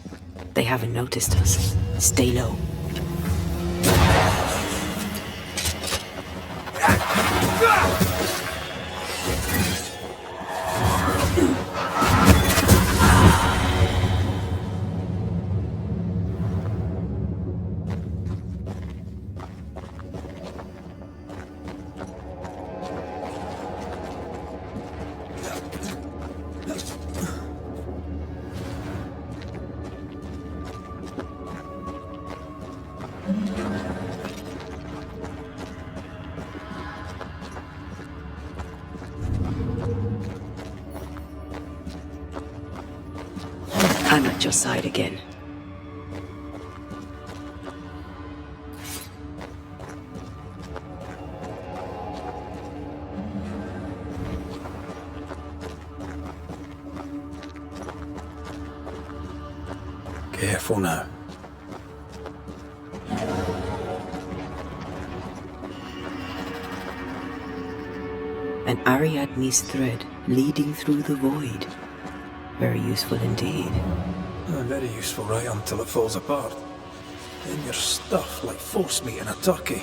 They haven't noticed us. Stay low. I'm at your side again. Careful now. An Ariadne's thread leading through the void. Very useful indeed. Very useful right until it falls apart. Then you're stuffed like force meat in a turkey.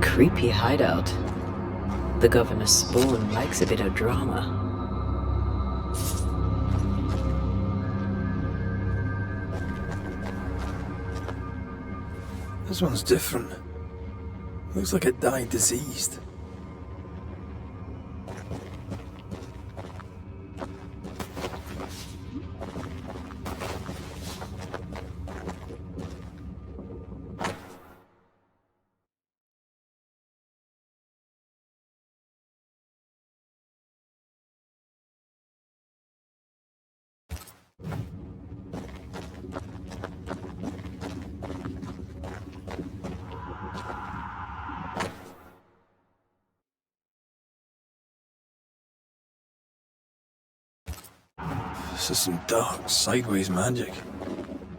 Creepy hideout. The governor's spawn likes a bit of drama. This one's different. Looks like it died diseased. This is some dark, sideways magic.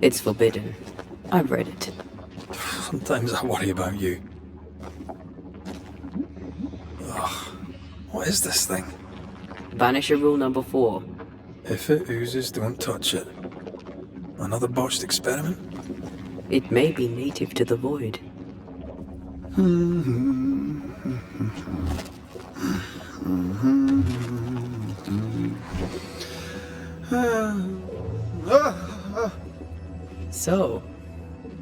It's forbidden. I've read it. Sometimes I worry about you. Ugh. What is this thing? Banisher rule number 4. If it oozes, don't touch it. Another botched experiment? It may be native to the void. So,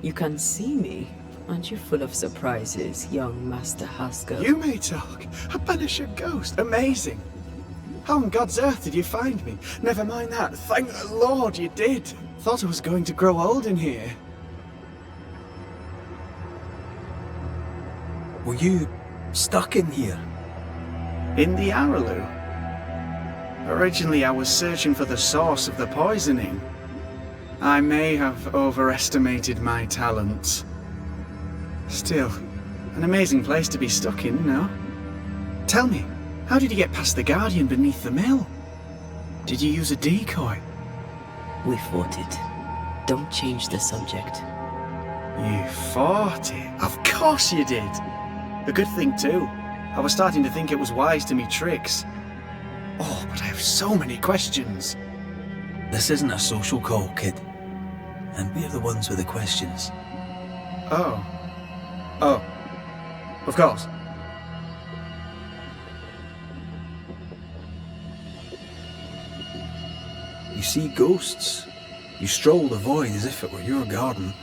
you can see me. Aren't you full of surprises, young Master Haskell? You may talk. A Banisher ghost. Amazing. How on God's earth did you find me? Never mind that. Thank the Lord you did. Thought I was going to grow old in here. Were you stuck in here? In the Araloo? Originally I was searching for the source of the poisoning. I may have overestimated my talents. Still, an amazing place to be stuck in, no? Tell me, how did you get past the Guardian beneath the mill? Did you use a decoy? We fought it. Don't change the subject. You fought it? Of course you did! A good thing too. I was starting to think it was wise to me tricks. Oh, but I have so many questions. This isn't a social call, kid. And we're the ones with the questions. Oh. Oh. Of course. You see ghosts. You stroll the void as if it were your garden.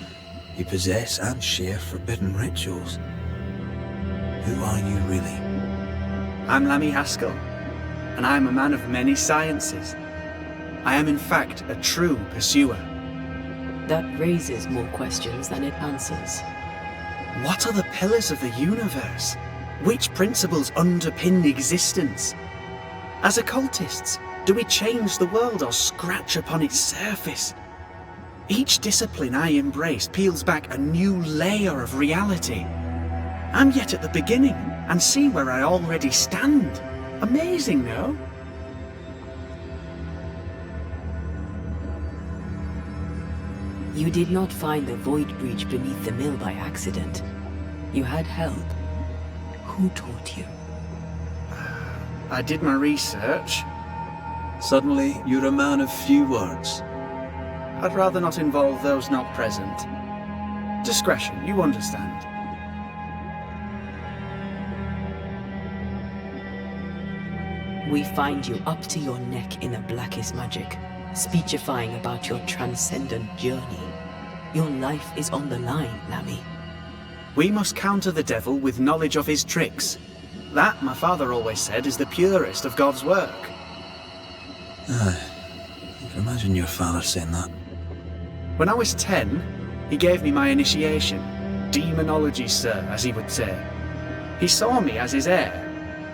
You possess and share forbidden rituals. Who are you really? I'm Lammy Haskell, and I'm a man of many sciences. I am in fact a true pursuer. That raises more questions than it answers. What are the pillars of the universe? Which principles underpin existence? As occultists, do we change the world or scratch upon its surface? Each discipline I embrace peels back a new layer of reality. I'm yet at the beginning, and see where I already stand. Amazing, no? You did not find the void breach beneath the mill by accident. You had help. Who taught you? I did my research. Suddenly, you're a man of few words. I'd rather not involve those not present. Discretion, you understand. We find you up to your neck in the blackest magic, speechifying about your transcendent journey. Your life is on the line, Lammy. We must counter the devil with knowledge of his tricks. That, my father always said, is the purest of God's work. Aye. I can imagine your father saying that. When I was 10, he gave me my initiation. Demonology, sir, as he would say. He saw me as his heir.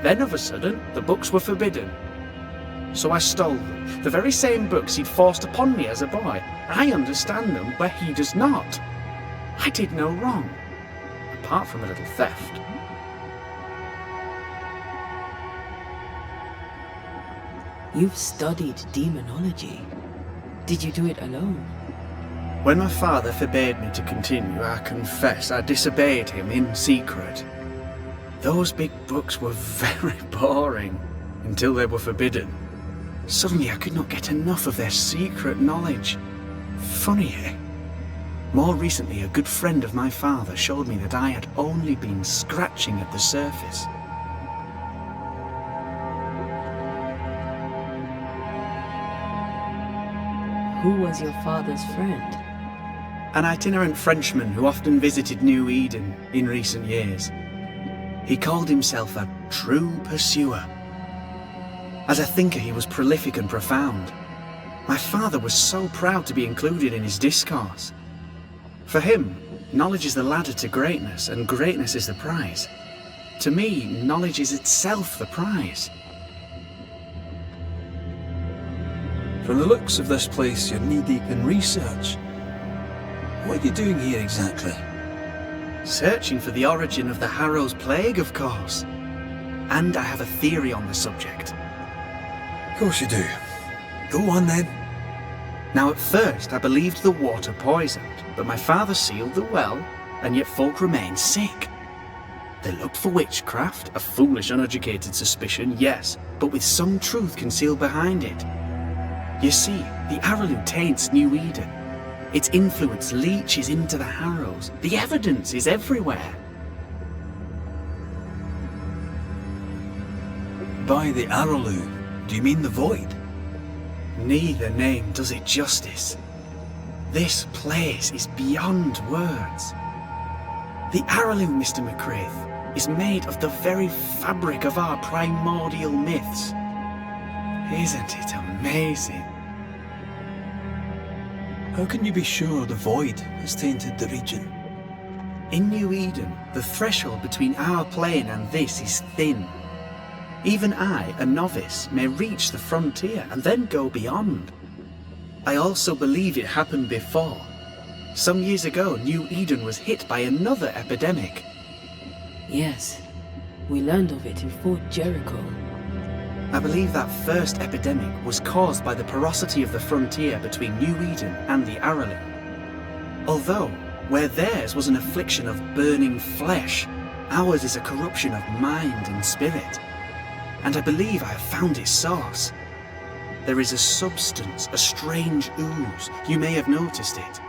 Then, of a sudden, the books were forbidden. So I stole them, the very same books he'd forced upon me as a boy. I understand them where he does not. I did no wrong, apart from a little theft. You've studied demonology. Did you do it alone? When my father forbade me to continue, I confess I disobeyed him in secret. Those big books were very boring until they were forbidden. Suddenly I could not get enough of their secret knowledge. Funny, eh? More recently, a good friend of my father showed me that I had only been scratching at the surface. Who was your father's friend? An itinerant Frenchman who often visited New Eden in recent years. He called himself a true pursuer. As a thinker, he was prolific and profound. My father was so proud to be included in his discourse. For him, knowledge is the ladder to greatness, and greatness is the prize. To me, knowledge is itself the prize. From the looks of this place, you're knee-deep in research. What are you doing here exactly? Searching for the origin of the Harrow's plague, of course. And I have a theory on the subject. Of course you do. Go on then. Now at first I believed the water poisoned, but my father sealed the well, and yet folk remained sick. They looked for witchcraft, a foolish uneducated suspicion, yes, but with some truth concealed behind it. You see, the Araloo taints New Eden. Its influence leaches into the Harrows. The evidence is everywhere. By the Araloo, do you mean the Void? Neither name does it justice. This place is beyond words. The Araloo, Mr. McCraith, is made of the very fabric of our primordial myths. Isn't it amazing? How can you be sure the Void has tainted the region? In New Eden, the threshold between our plane and this is thin. Even I, a novice, may reach the frontier and then go beyond. I also believe it happened before. Some years ago, New Eden was hit by another epidemic. Yes, we learned of it in Fort Jericho. I believe that first epidemic was caused by the porosity of the frontier between New Eden and the Araloo. Although, where theirs was an affliction of burning flesh, ours is a corruption of mind and spirit. And I believe I have found its source. There is a substance, a strange ooze. You may have noticed it.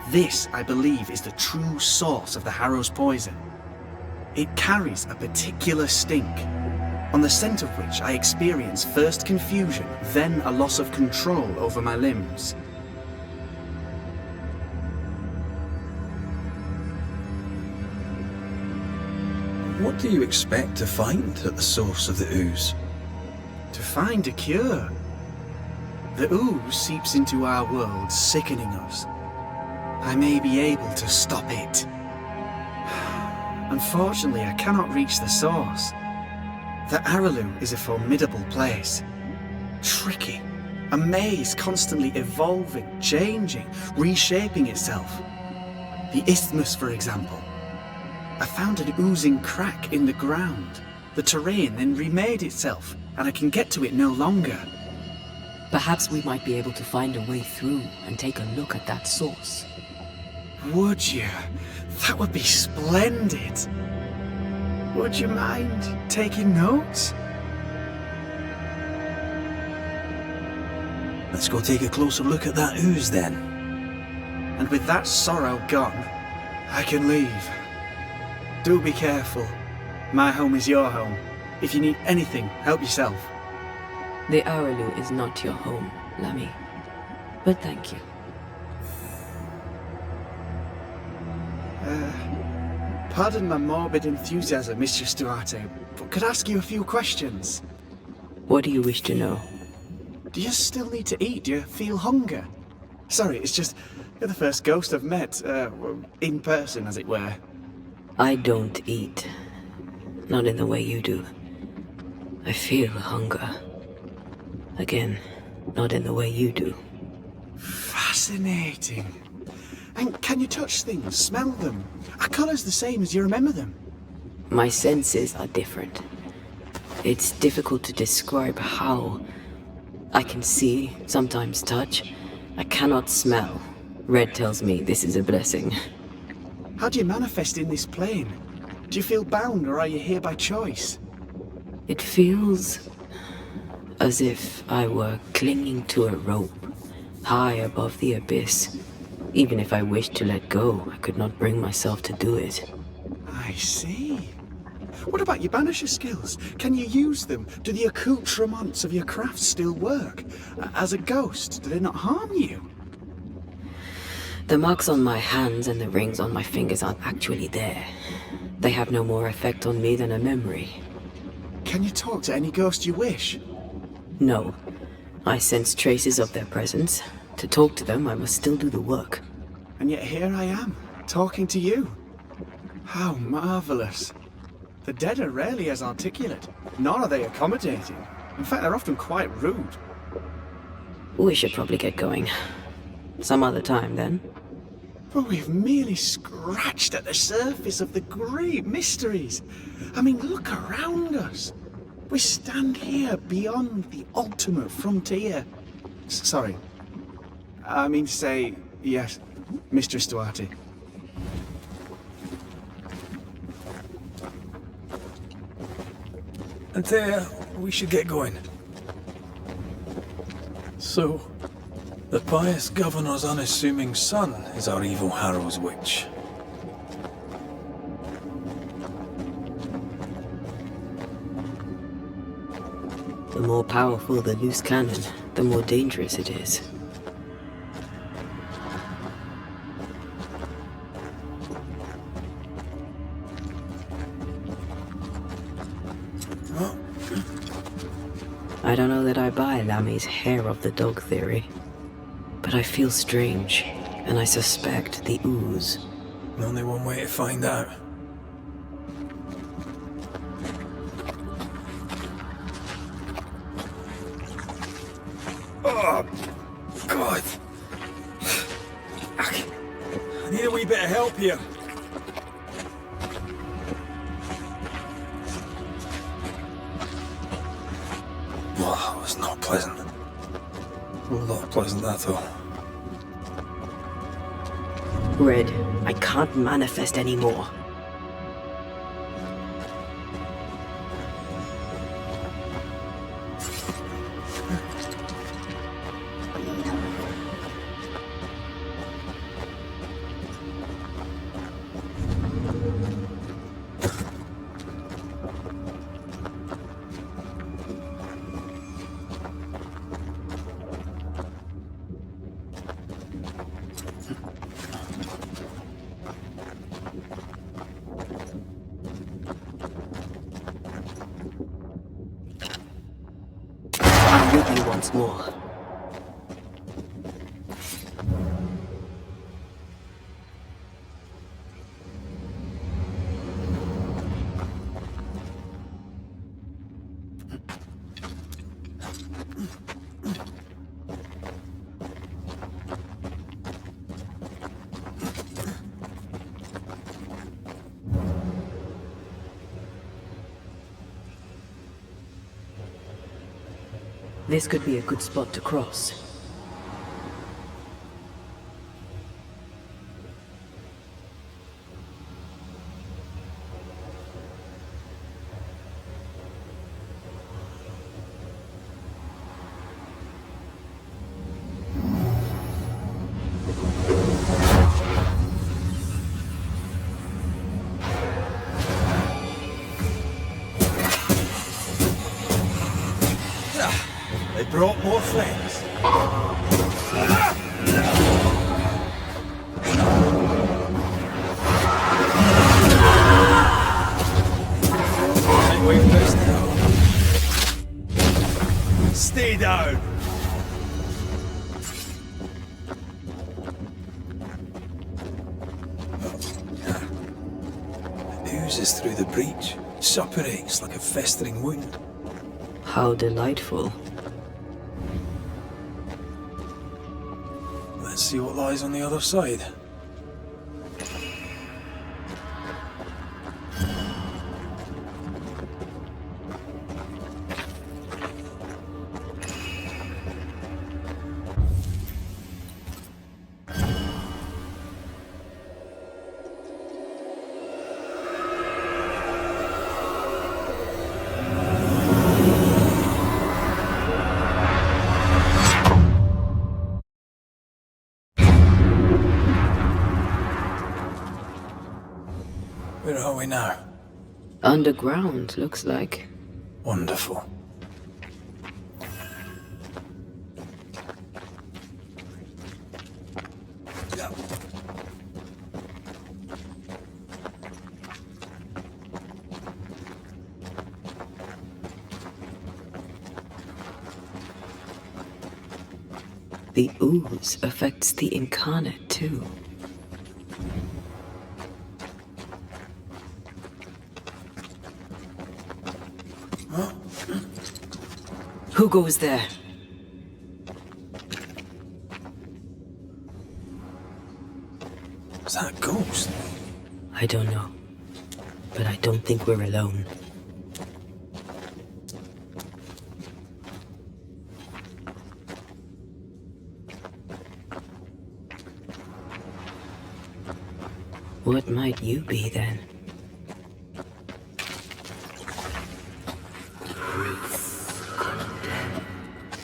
This, I believe, is the true source of the Harrow's poison. It carries a particular stink, on the scent of which I experience first confusion, then a loss of control over my limbs. What do you expect to find at the source of the ooze? To find a cure. The ooze seeps into our world, sickening us. I may be able to stop it. Unfortunately, I cannot reach the source. The Araloo is a formidable place. Tricky. A maze constantly evolving, changing, reshaping itself. The isthmus, for example. I found an oozing crack in the ground. The terrain then remade itself, and I can get to it no longer. Perhaps we might be able to find a way through and take a look at that source. Would you? That would be splendid. Would you mind taking notes? Let's go take a closer look at that ooze then. And with that sorrow gone, I can leave. Do be careful. My home is your home. If you need anything, help yourself. The Aralu is not your home, Lammy. But thank you. Pardon my morbid enthusiasm, Mistress Duarte, but could I ask you a few questions? What do you wish to know? Do you still need to eat? Do you feel hunger? Sorry, it's just, you're the first ghost I've met, in person, as it were. I don't eat. Not in the way you do. I feel hunger. Again, not in the way you do. Fascinating. And can you touch things, smell them? Are colours the same as you remember them? My senses are different. It's difficult to describe how. I can see, sometimes touch. I cannot smell. Red tells me this is a blessing. How do you manifest in this plane? Do you feel bound, or are you here by choice? It feels as if I were clinging to a rope, high above the abyss. Even if I wished to let go, I could not bring myself to do it. I see. What about your Banisher skills? Can you use them? Do the accoutrements of your craft still work? As a ghost, do they not harm you? The marks on my hands and the rings on my fingers aren't actually there. They have no more effect on me than a memory. Can you talk to any ghost you wish? No. I sense traces of their presence. To talk to them, I must still do the work. And yet here I am, talking to you. How marvellous. The dead are rarely as articulate, nor are they accommodating. In fact, they're often quite rude. We should probably get going. Some other time, then. But we've merely scratched at the surface of the great mysteries. I mean, look around us. We stand here beyond the ultimate frontier. Sorry. I mean to say, yes, Mistress Duarte. Antea, we should get going. So, the pious governor's unassuming son is our evil Harrow's witch. The more powerful the loose cannon, the more dangerous it is. I don't know that I buy Lammy's hair of the dog theory, but I feel strange, and I suspect the ooze. Only one way to find out. Oh, God. I need a wee bit of help here. Well, that was not pleasant. A lot pleasant, that though. Red, I can't manifest anymore. I'm with you once more. This could be a good spot to cross. brought more friends. Right, wait first now. Stay down. It oozes through the breach, suppurates like a festering wound. How delightful. Let's see what lies on the other side. Where are we now? Underground, looks like. Wonderful. The ooze affects the incarnate too. Who goes there? Is that a ghost? I don't know. But I don't think we're alone. What might you be then?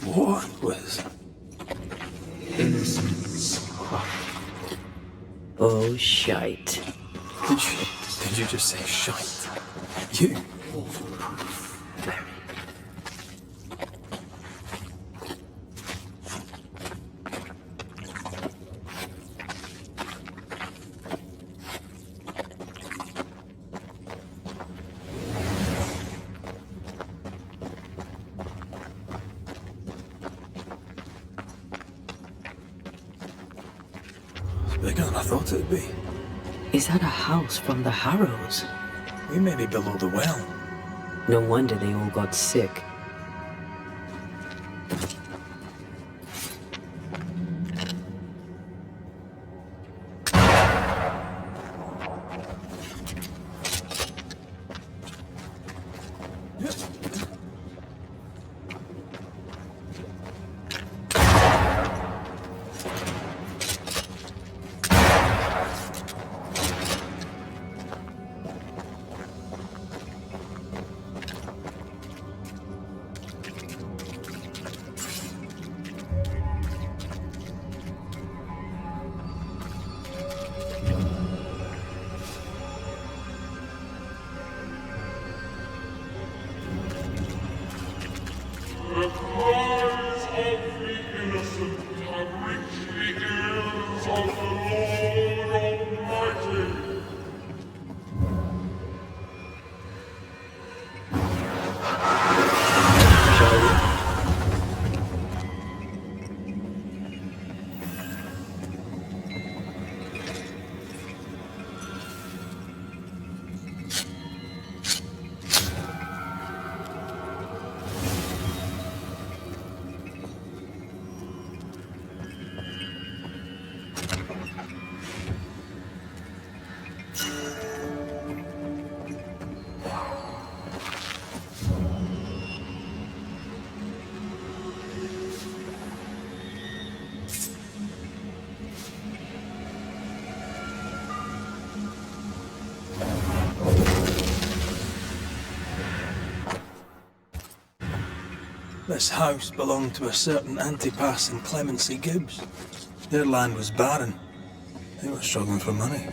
What was... Innocence. Oh, shite. Did you just say shite? You? Bigger than I thought it'd be. Is that a house from the Harrows? We may be below the well. No wonder they all got sick. The cries of the innocent have reached the ears of the Lord Almighty. This house belonged to a certain Antipas and Clemency Gibbs. Their land was barren. They were struggling for money.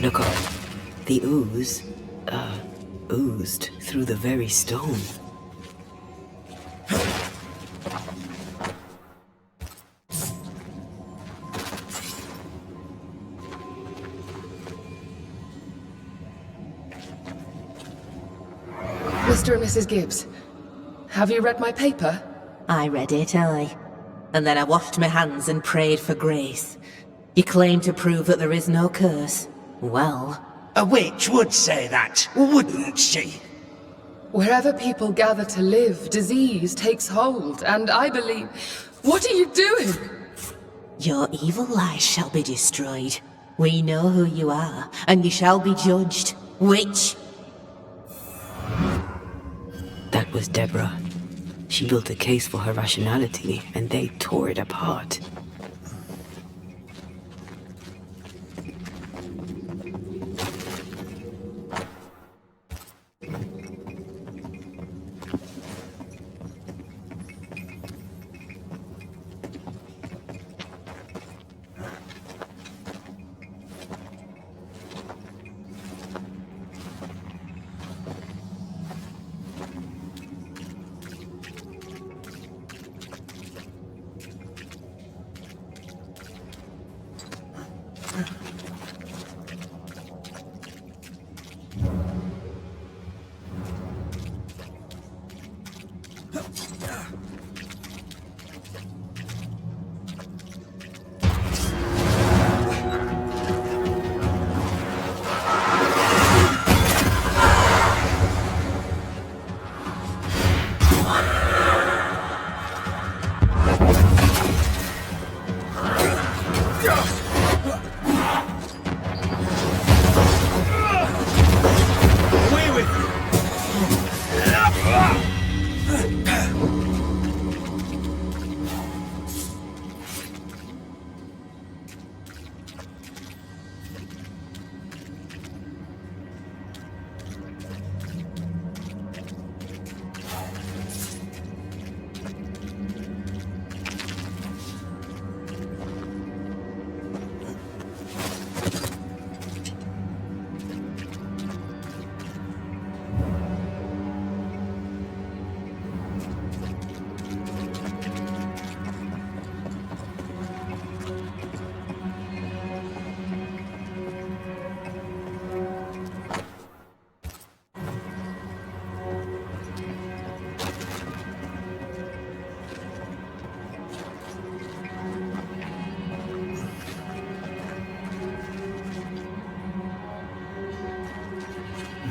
Look up. The ooze, oozed through the very stone. Mr. and Mrs. Gibbs, have you read my paper? I read it, aye. And then I washed my hands and prayed for grace. You claim to prove that there is no curse. Well... A witch would say that, wouldn't she? Wherever people gather to live, disease takes hold, and I believe... What are you doing? Your evil lies shall be destroyed. We know who you are, and you shall be judged. Witch! That was Deborah. She built a case for her rationality, and they tore it apart.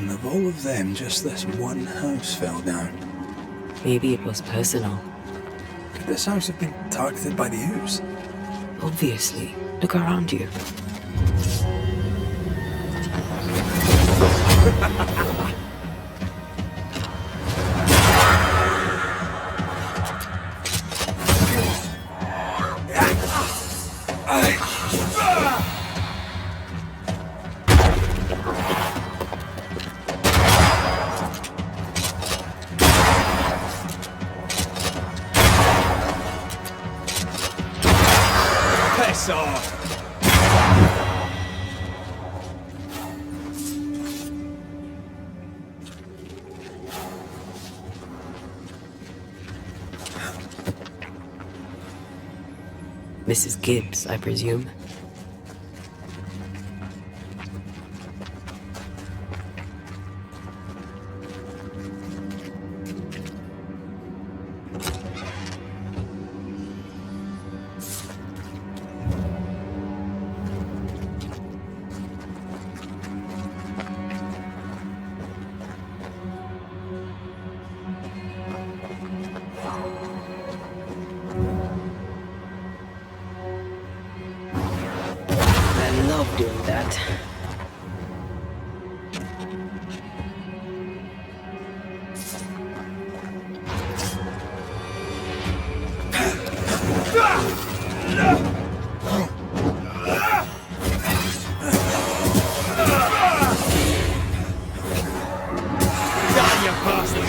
And of all of them, just this one house fell down. Maybe it was personal. Could this house have been targeted by the ooze? Obviously. Look around you. Piss off! Mrs. Gibbs, I presume. I love doing that. Die, you bastard!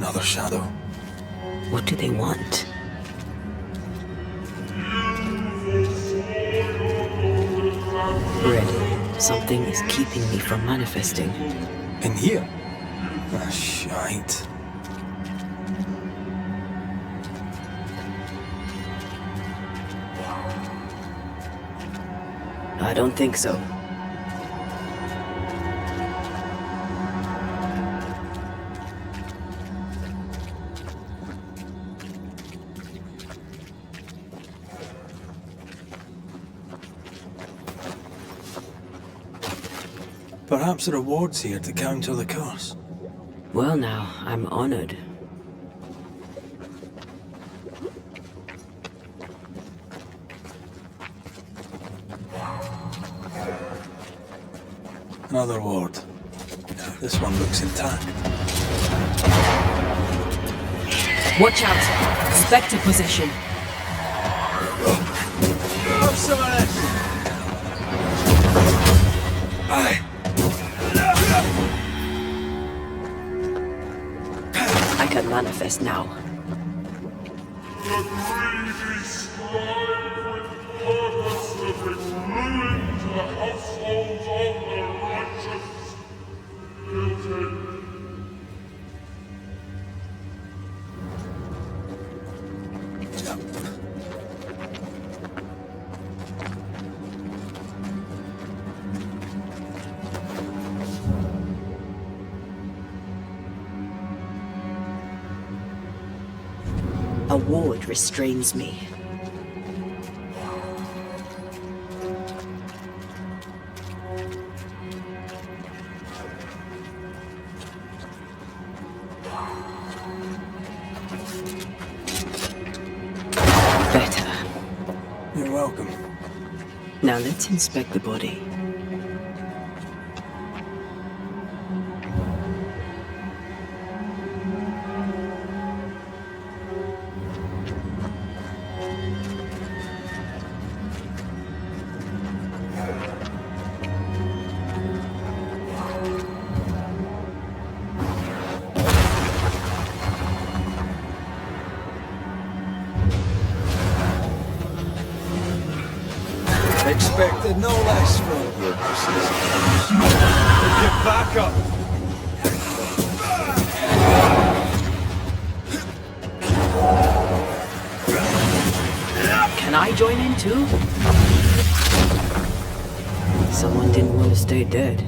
another shadow. What do they want? Red, something is keeping me from manifesting. In here? Ah, shite. I don't think so. Perhaps a reward's here to counter the curse. Well now, I'm honored. Another ward. This one looks intact. Watch out! Spectre possession. Have some of this! Aye! I can manifest now. The greedy strive with purpose that brings ruin to the households of the righteous. Guilty. A ward restrains me. Better. You're welcome. Now let's inspect the body. Expected no less from you. Get back up! Can I join in too? Someone didn't want to stay dead.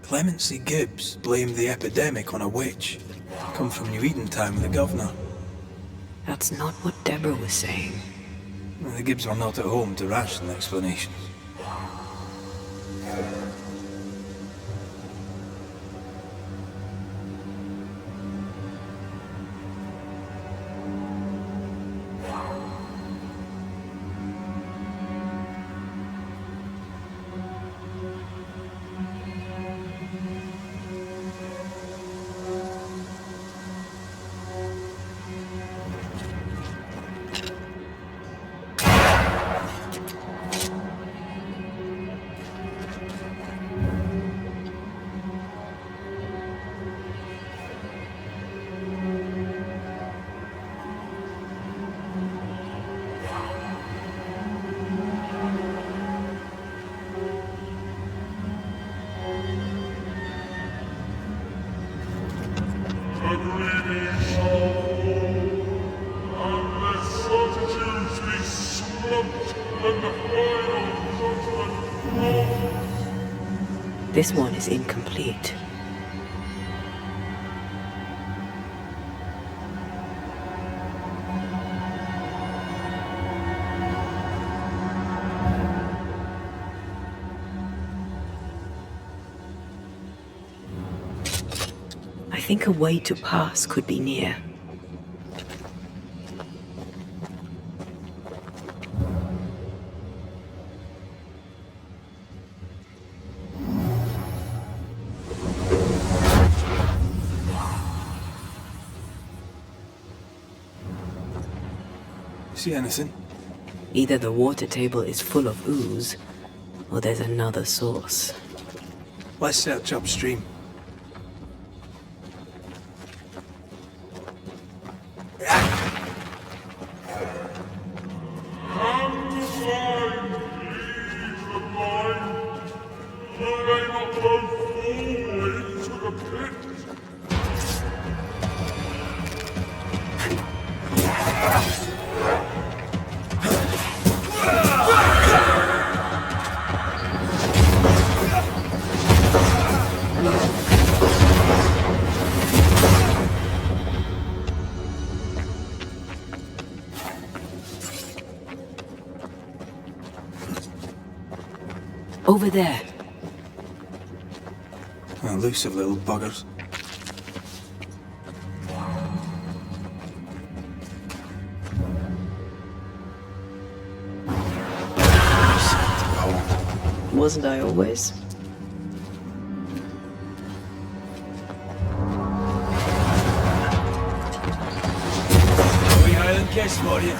Clemency Gibbs blamed the epidemic on a witch. Come from New Eden Town with the governor. That's not what Deborah was saying. The Gibbs were not at home to rational explanations. The greedy shall fall, and their certitudes be swamped when the final judgment comes. This one is incomplete. I think a way to pass could be near. See anything? Either the water table is full of ooze, or there's another source. Let's search upstream. Over there. Elusive little buggers. Wasn't I always? We Highland kiss for you.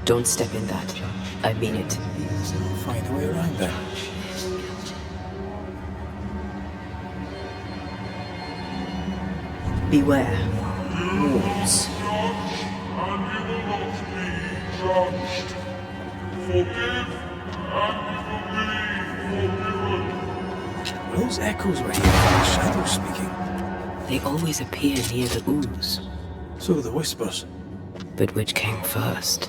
Don't step in that. I mean it. Find a way around then. Beware. Wolves. And you will not be judged. Forgive, and you will be forgiven. Those echoes were here from the shadows speaking. They always appear near the ooze. So do the whispers. But which came first?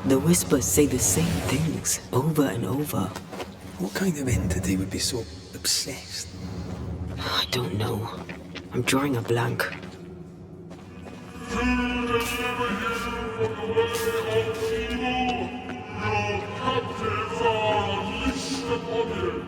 The whispers say the same things over and over. What kind of entity would be so obsessed? I don't know. I'm drawing a blank. To deliver you from the way of evil, your captives are unleashed upon you.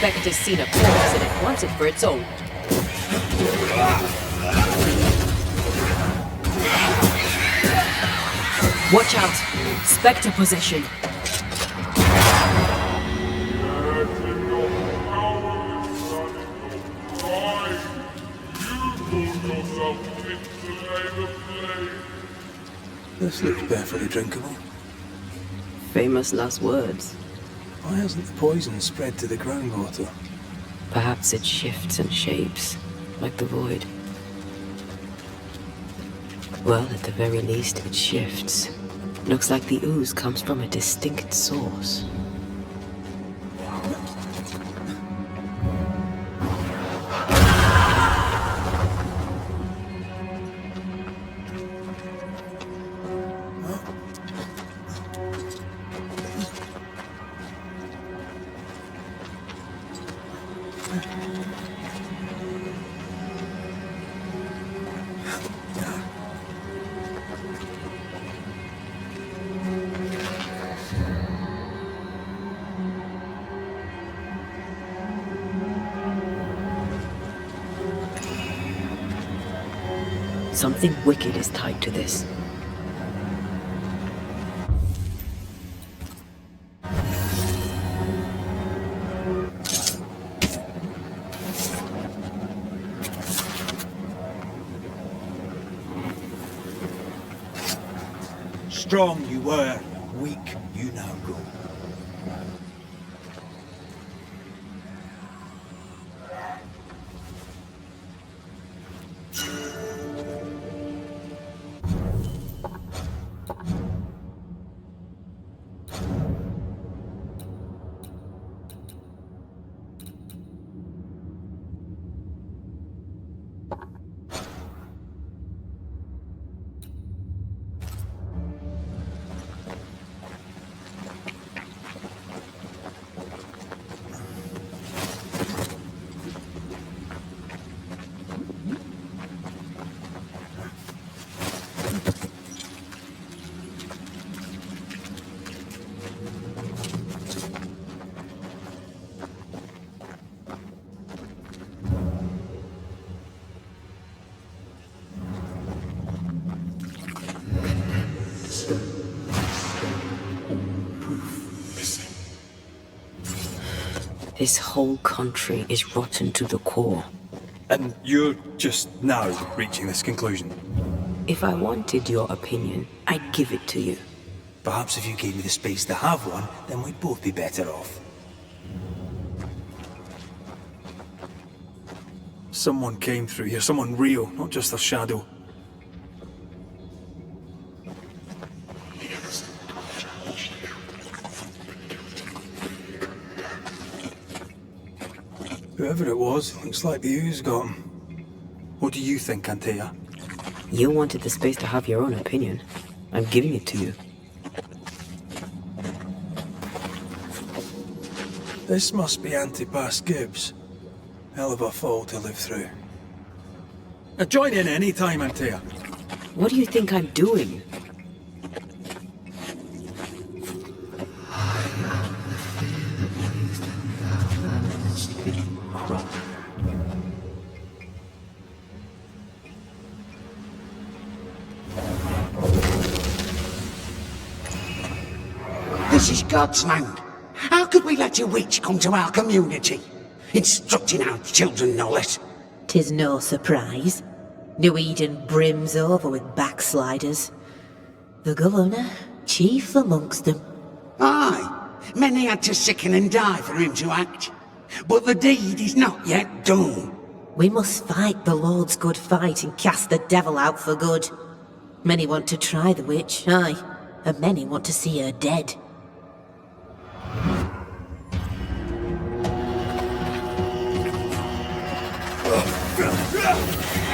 Spectre's seen a corpse and it wants it for its own. Watch out! Spectre possession! This looks perfectly drinkable. Famous last words. Why hasn't the poison spread to the groundwater? Perhaps it shifts and shapes, like the void. Well, at the very least, it shifts. Looks like the ooze comes from a distinct source. Something wicked is tied to this. Strong you were, weak you now go. This whole country is rotten to the core. And you're just now reaching this conclusion? If I wanted your opinion, I'd give it to you. Perhaps if you gave me the space to have one, then we'd both be better off. Someone came through here, someone real, not just a shadow. Whoever it was, looks like the ooze got him. What do you think, Antea? You wanted the space to have your own opinion. I'm giving it to you. This must be Antipas Gibbs. Hell of a fall to live through. Join in any time, Antea. What do you think I'm doing? This is God's land. How could we let a witch come to our community? Instructing our children, no less. 'Tis no surprise. New Eden brims over with backsliders. The governor, chief amongst them. Aye, many had to sicken and die for him to act. But the deed is not yet done. We must fight the Lord's good fight and cast the devil out for good. Many want to try the witch, aye, and many want to see her dead.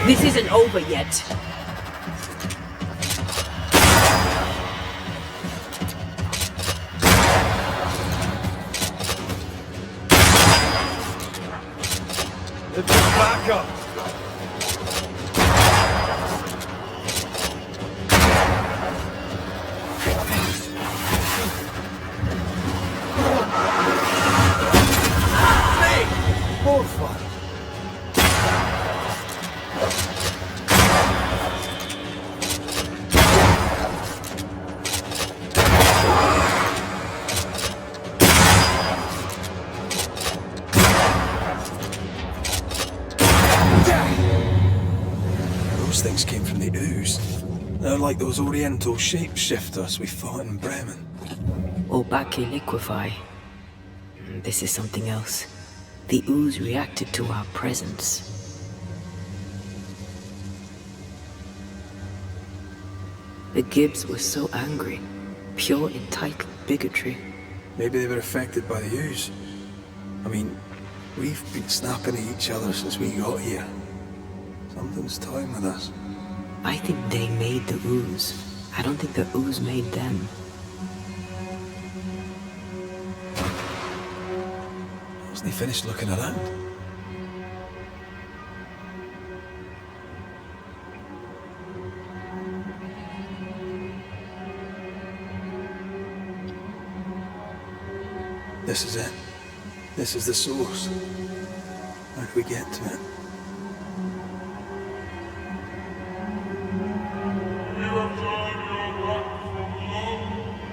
This isn't over yet. Let's back up. Bonfire. Those things came from the ooze. They're like those oriental shapeshifters we fought in Bremen. Obake liquefy. This is something else. The ooze reacted to our presence. The Gibbs were so angry. Pure entitled bigotry. Maybe they were affected by the ooze. I mean, we've been snapping at each other since we got here. Something's toying with us. I think they made the ooze. I don't think the ooze made them. Wasn't he finished looking around? This is it. This is the source. How do we get to it? You have done your work from long.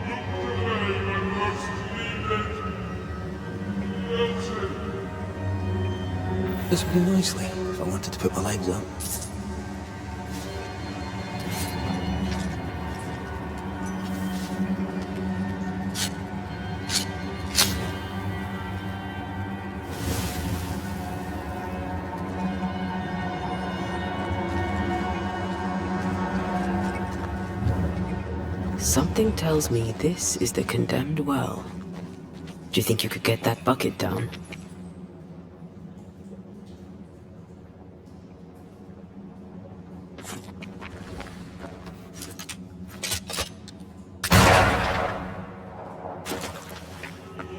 Look today when most needed. Guilty. This would be nicely if I wanted to put my legs up. Something tells me this is the condemned well. Do you think you could get that bucket down?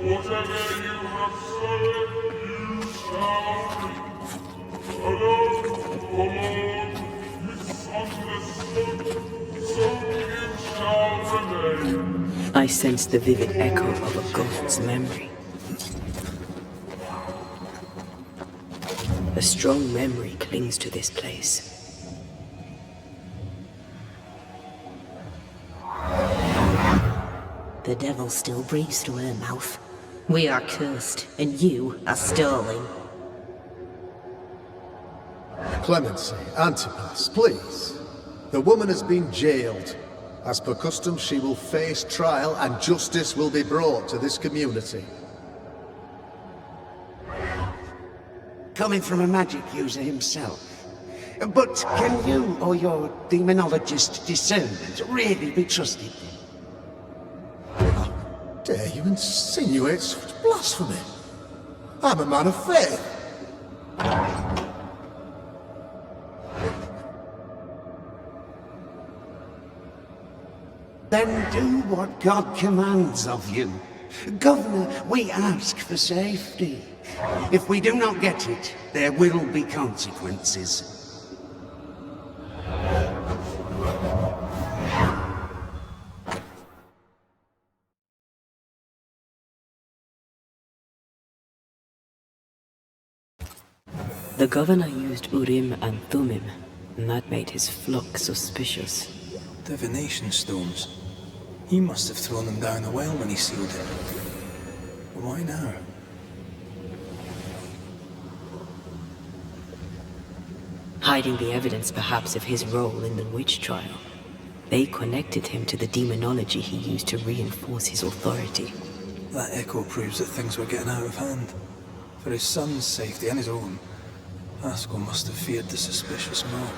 Whatever you have sown, you shall reap. Alone, forlorn, misunderstood, so you shall remain. I sense the vivid echo of a ghost's memory. A strong memory clings to this place. The devil still breathes through her mouth. We are cursed, and you are stolen. Clemency, Antipas, please. The woman has been jailed. As per custom, she will face trial and justice will be brought to this community. Coming from a magic user himself. But can you or your demonologist discernment really be trusted? How dare you insinuate such blasphemy? I'm a man of faith. Then do what God commands of you. Governor, we ask for safety. If we do not get it, there will be consequences. The governor used Urim and Thummim, and that made his flock suspicious. Divination stones. He must have thrown them down the well when he sealed it. But why now? Hiding the evidence perhaps of his role in the witch trial. They connected him to the demonology he used to reinforce his authority. That echo proves that things were getting out of hand. For his son's safety and his own, Haskell must have feared the suspicious mob.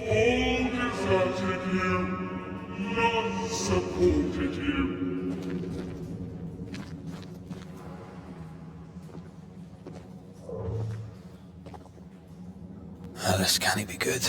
All deserted you. None supported you. This can't be good.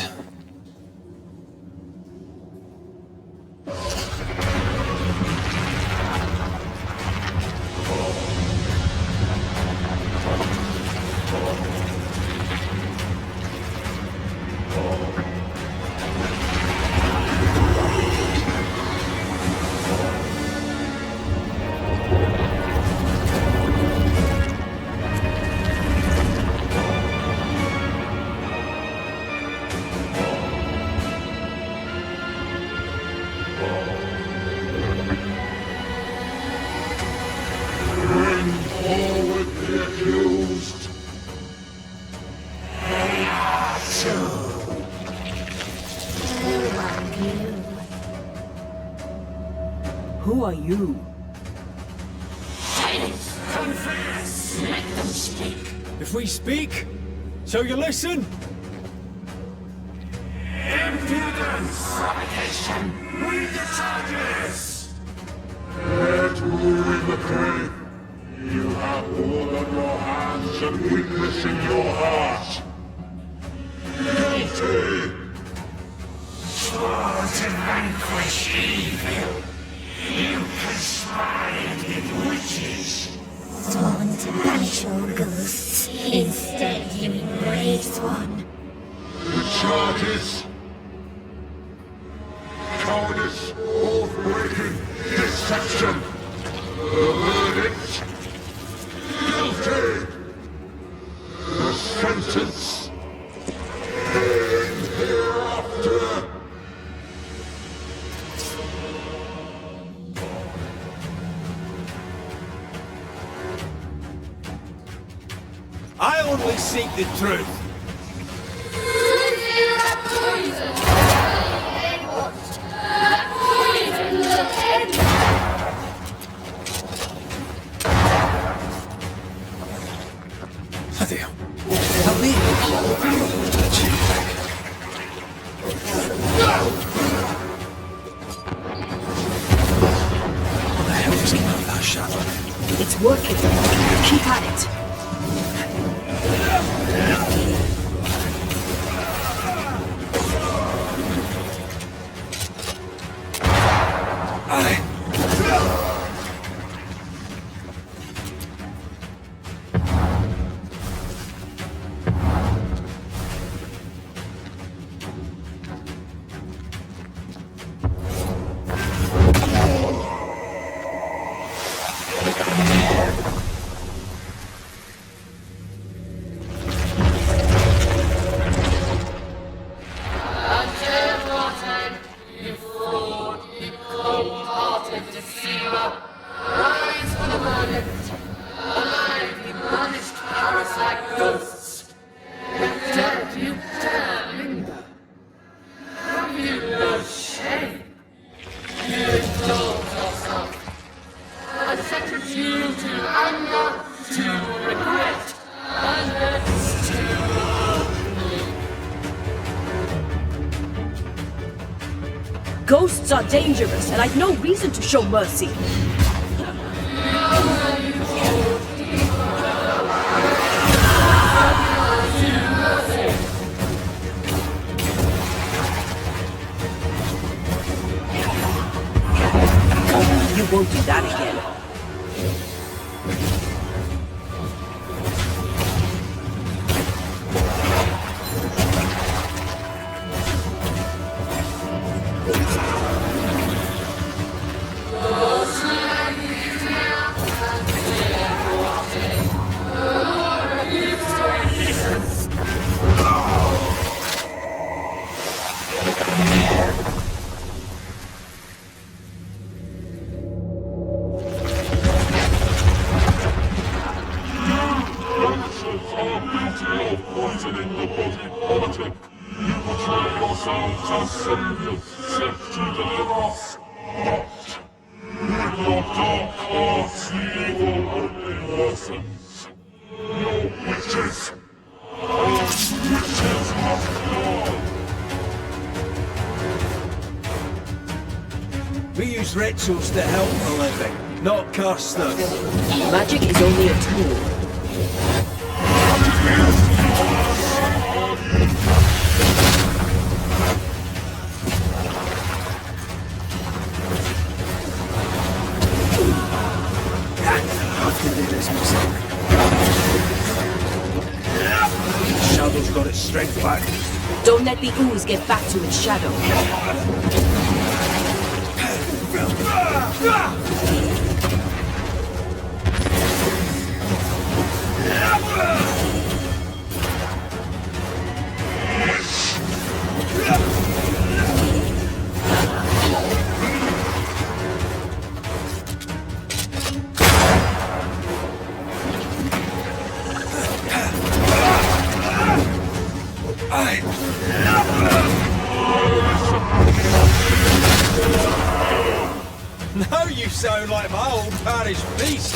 Bring forward the accused. They are two. Who are you? Silence! Confess! Let them speak. If we speak, shall you listen? Impudence! Provocation! Read the charges! Edward McCrae, you have blood on your hands and weakness in your heart. Guilty! Sworn to vanquish evil. You conspired with witches. Sworn to banish all ghosts. Instead, you embraced one. The charges. Cowardice, oath-breaking, deception. The verdict. Guilty. The sentence. And hereafter. I only seek the truth. Bloody hell. Help me. What the hell is coming out of that shadow? It's working. Keep at it. Ghosts are dangerous, and I've no reason to show mercy. You won't do that again. We use rituals to help the living, not curse them. Magic is only a tool. I can do this myself. Shadow's got its strength back. Don't let the ooze get back to its shadow. Now you sound like my old parish priest.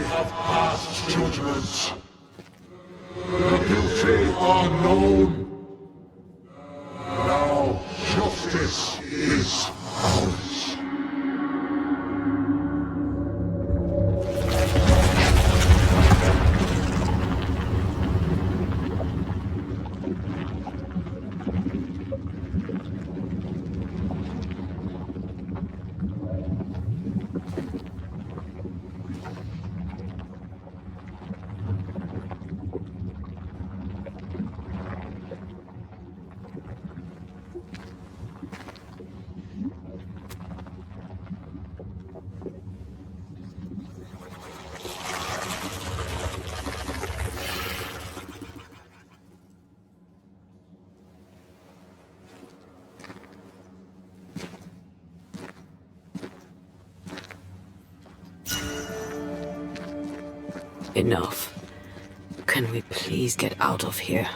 Have passed judgment. The guilty are known. Now justice is ours. Enough. Can we please get out of here?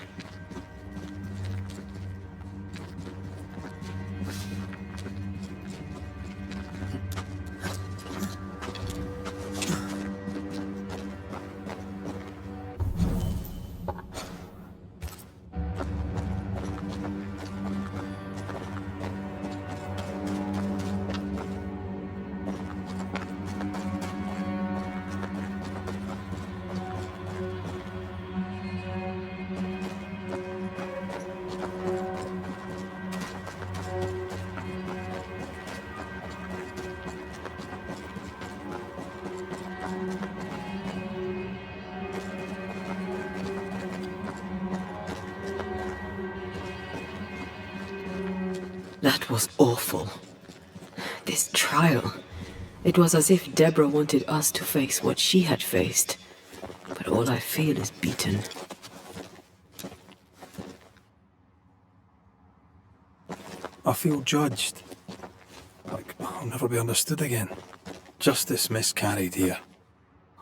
That was awful. This trial. It was as if Deborah wanted us to face what she had faced. But all I feel is beaten. I feel judged. Like I'll never be understood again. Justice miscarried here.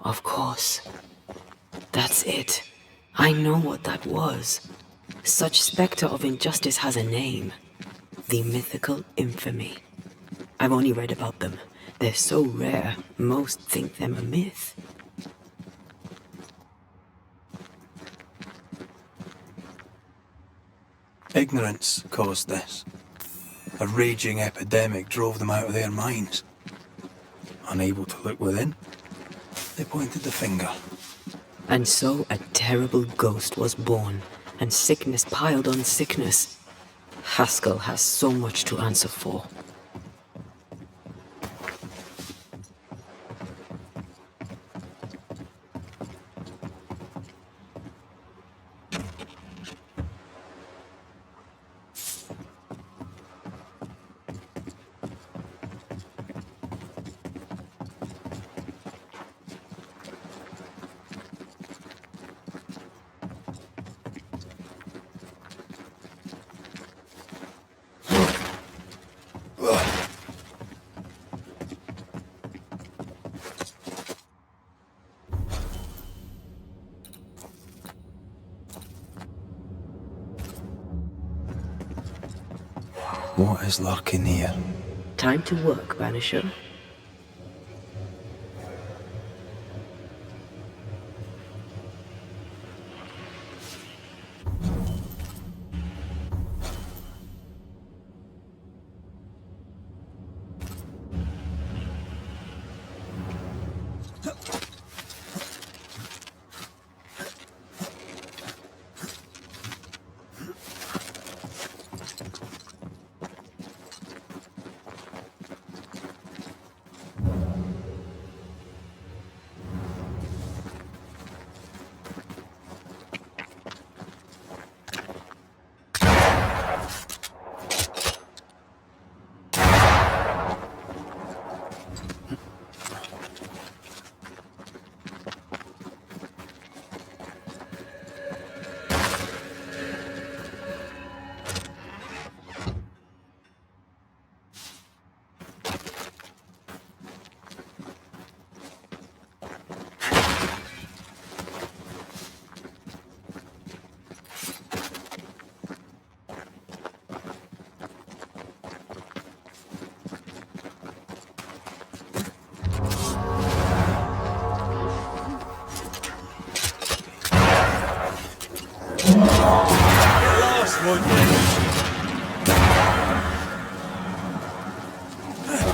Of course. That's it. I know what that was. Such spectre of injustice has a name. The mythical infamy. I've only read about them. They're so rare, most think them a myth. Ignorance caused this. A raging epidemic drove them out of their minds. Unable to look within, they pointed the finger. And so a terrible ghost was born, and sickness piled on sickness. Haskell has so much to answer for. What is lurking here? Time to work, Banisher.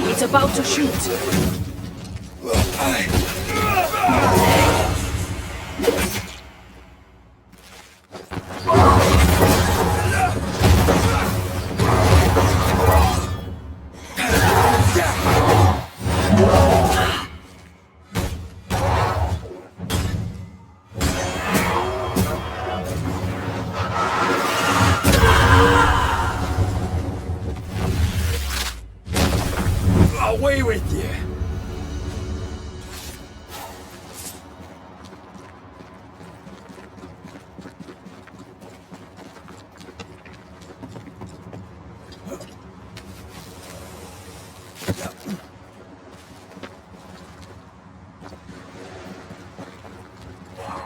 It's about to shoot. Away with you!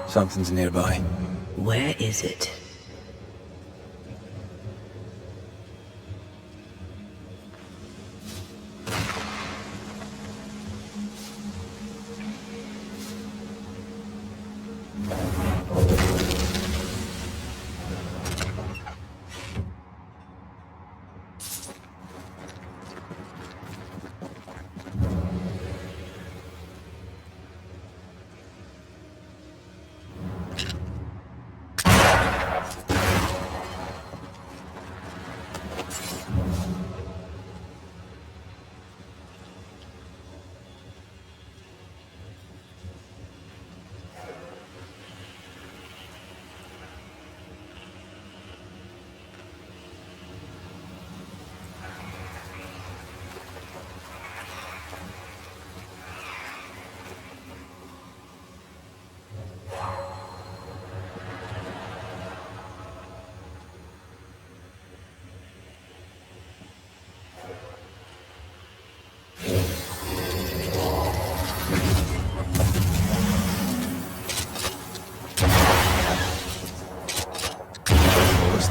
Something's nearby. Where is it?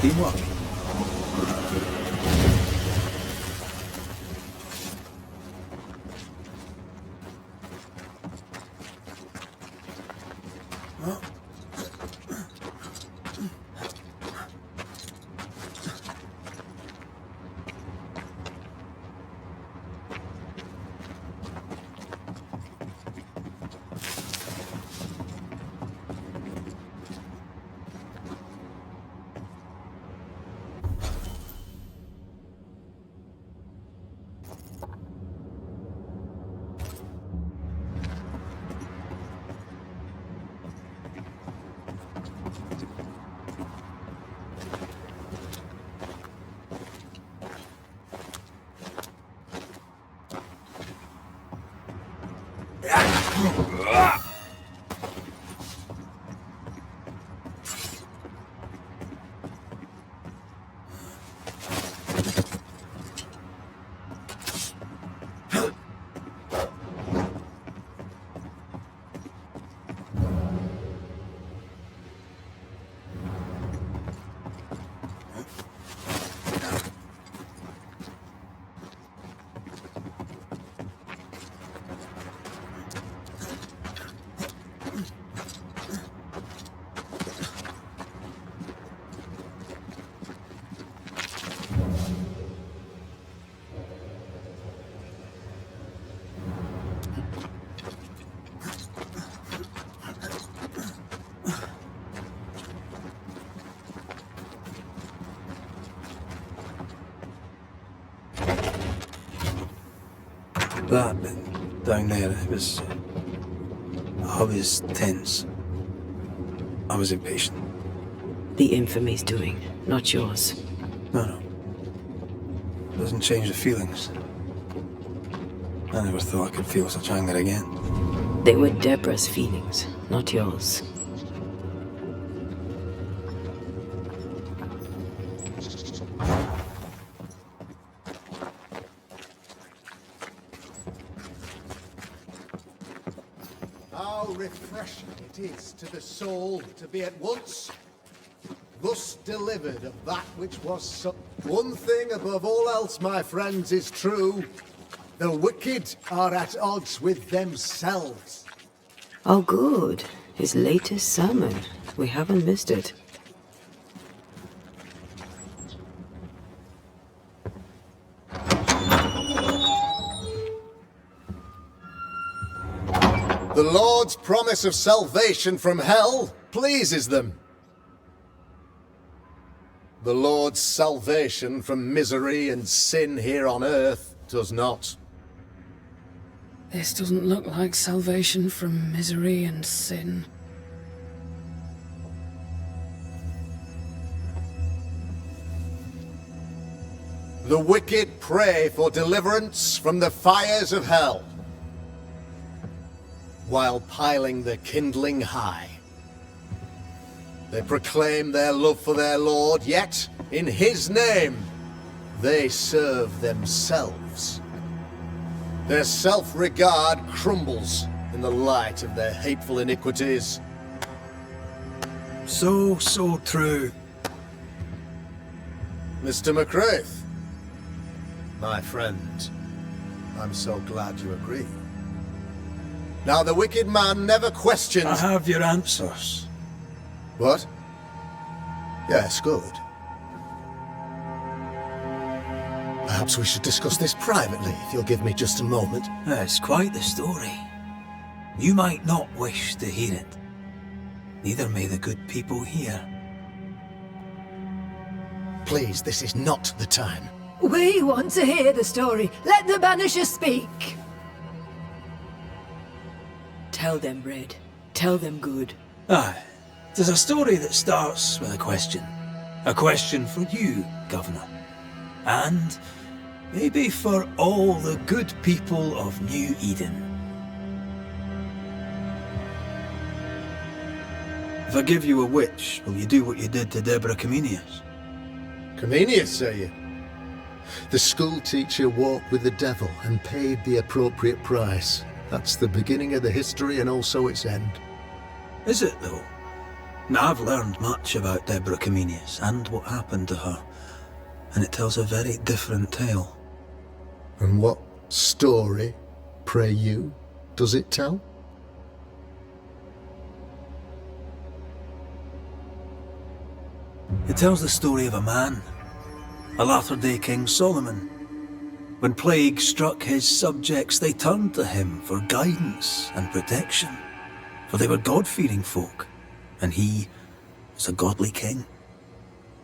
Teamwork. That down there, it was... I was tense. I was impatient. The infamy's doing, not yours. No. Doesn't change the feelings. I never thought I could feel such anger again. They were Deborah's feelings, not yours. How refreshing it is to the soul to be at once thus delivered of that which was so... One thing above all else, my friends, is true. The wicked are at odds with themselves. Oh, good. His latest sermon. We haven't missed it. The Lord's promise of salvation from hell pleases them. The Lord's salvation from misery and sin here on earth does not. This doesn't look like salvation from misery and sin. The wicked pray for deliverance from the fires of hell, while piling the kindling high. They proclaim their love for their Lord, yet, in His name, they serve themselves. Their self-regard crumbles in the light of their hateful iniquities. So true. Mr. McCraith, my friend, I'm so glad you agree. Now, the wicked man never questions... I have your answers. What? Yes, good. Perhaps we should discuss this privately, if you'll give me just a moment. It's quite the story. You might not wish to hear it. Neither may the good people here. Please, this is not the time. We want to hear the story. Let the Banishers speak. Tell them, Red. Tell them good. Aye. There's a story that starts with a question. A question for you, Governor. And maybe for all the good people of New Eden. If I give you a witch, will you do what you did to Deborah Comenius? Comenius, say you? The school teacher walked with the devil and paid the appropriate price. That's the beginning of the history and also its end. Is it, though? Now, I've learned much about Deborah Comenius and what happened to her, and it tells a very different tale. And what story, pray you, does it tell? It tells the story of a man, a latter-day King Solomon. When plague struck his subjects, they turned to him for guidance and protection, for they were God-fearing folk, and he was a godly king.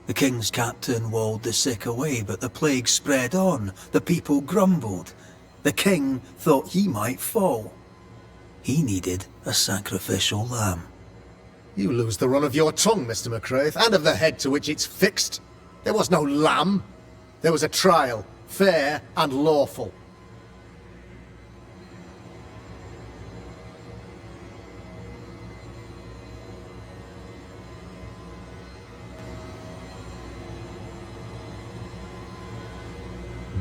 The king's captain walled the sick away, but the plague spread on. The people grumbled. The king thought he might fall. He needed a sacrificial lamb. You lose the run of your tongue, Mr. McCraith, and of the head to which it's fixed. There was no lamb. There was a trial, fair and lawful.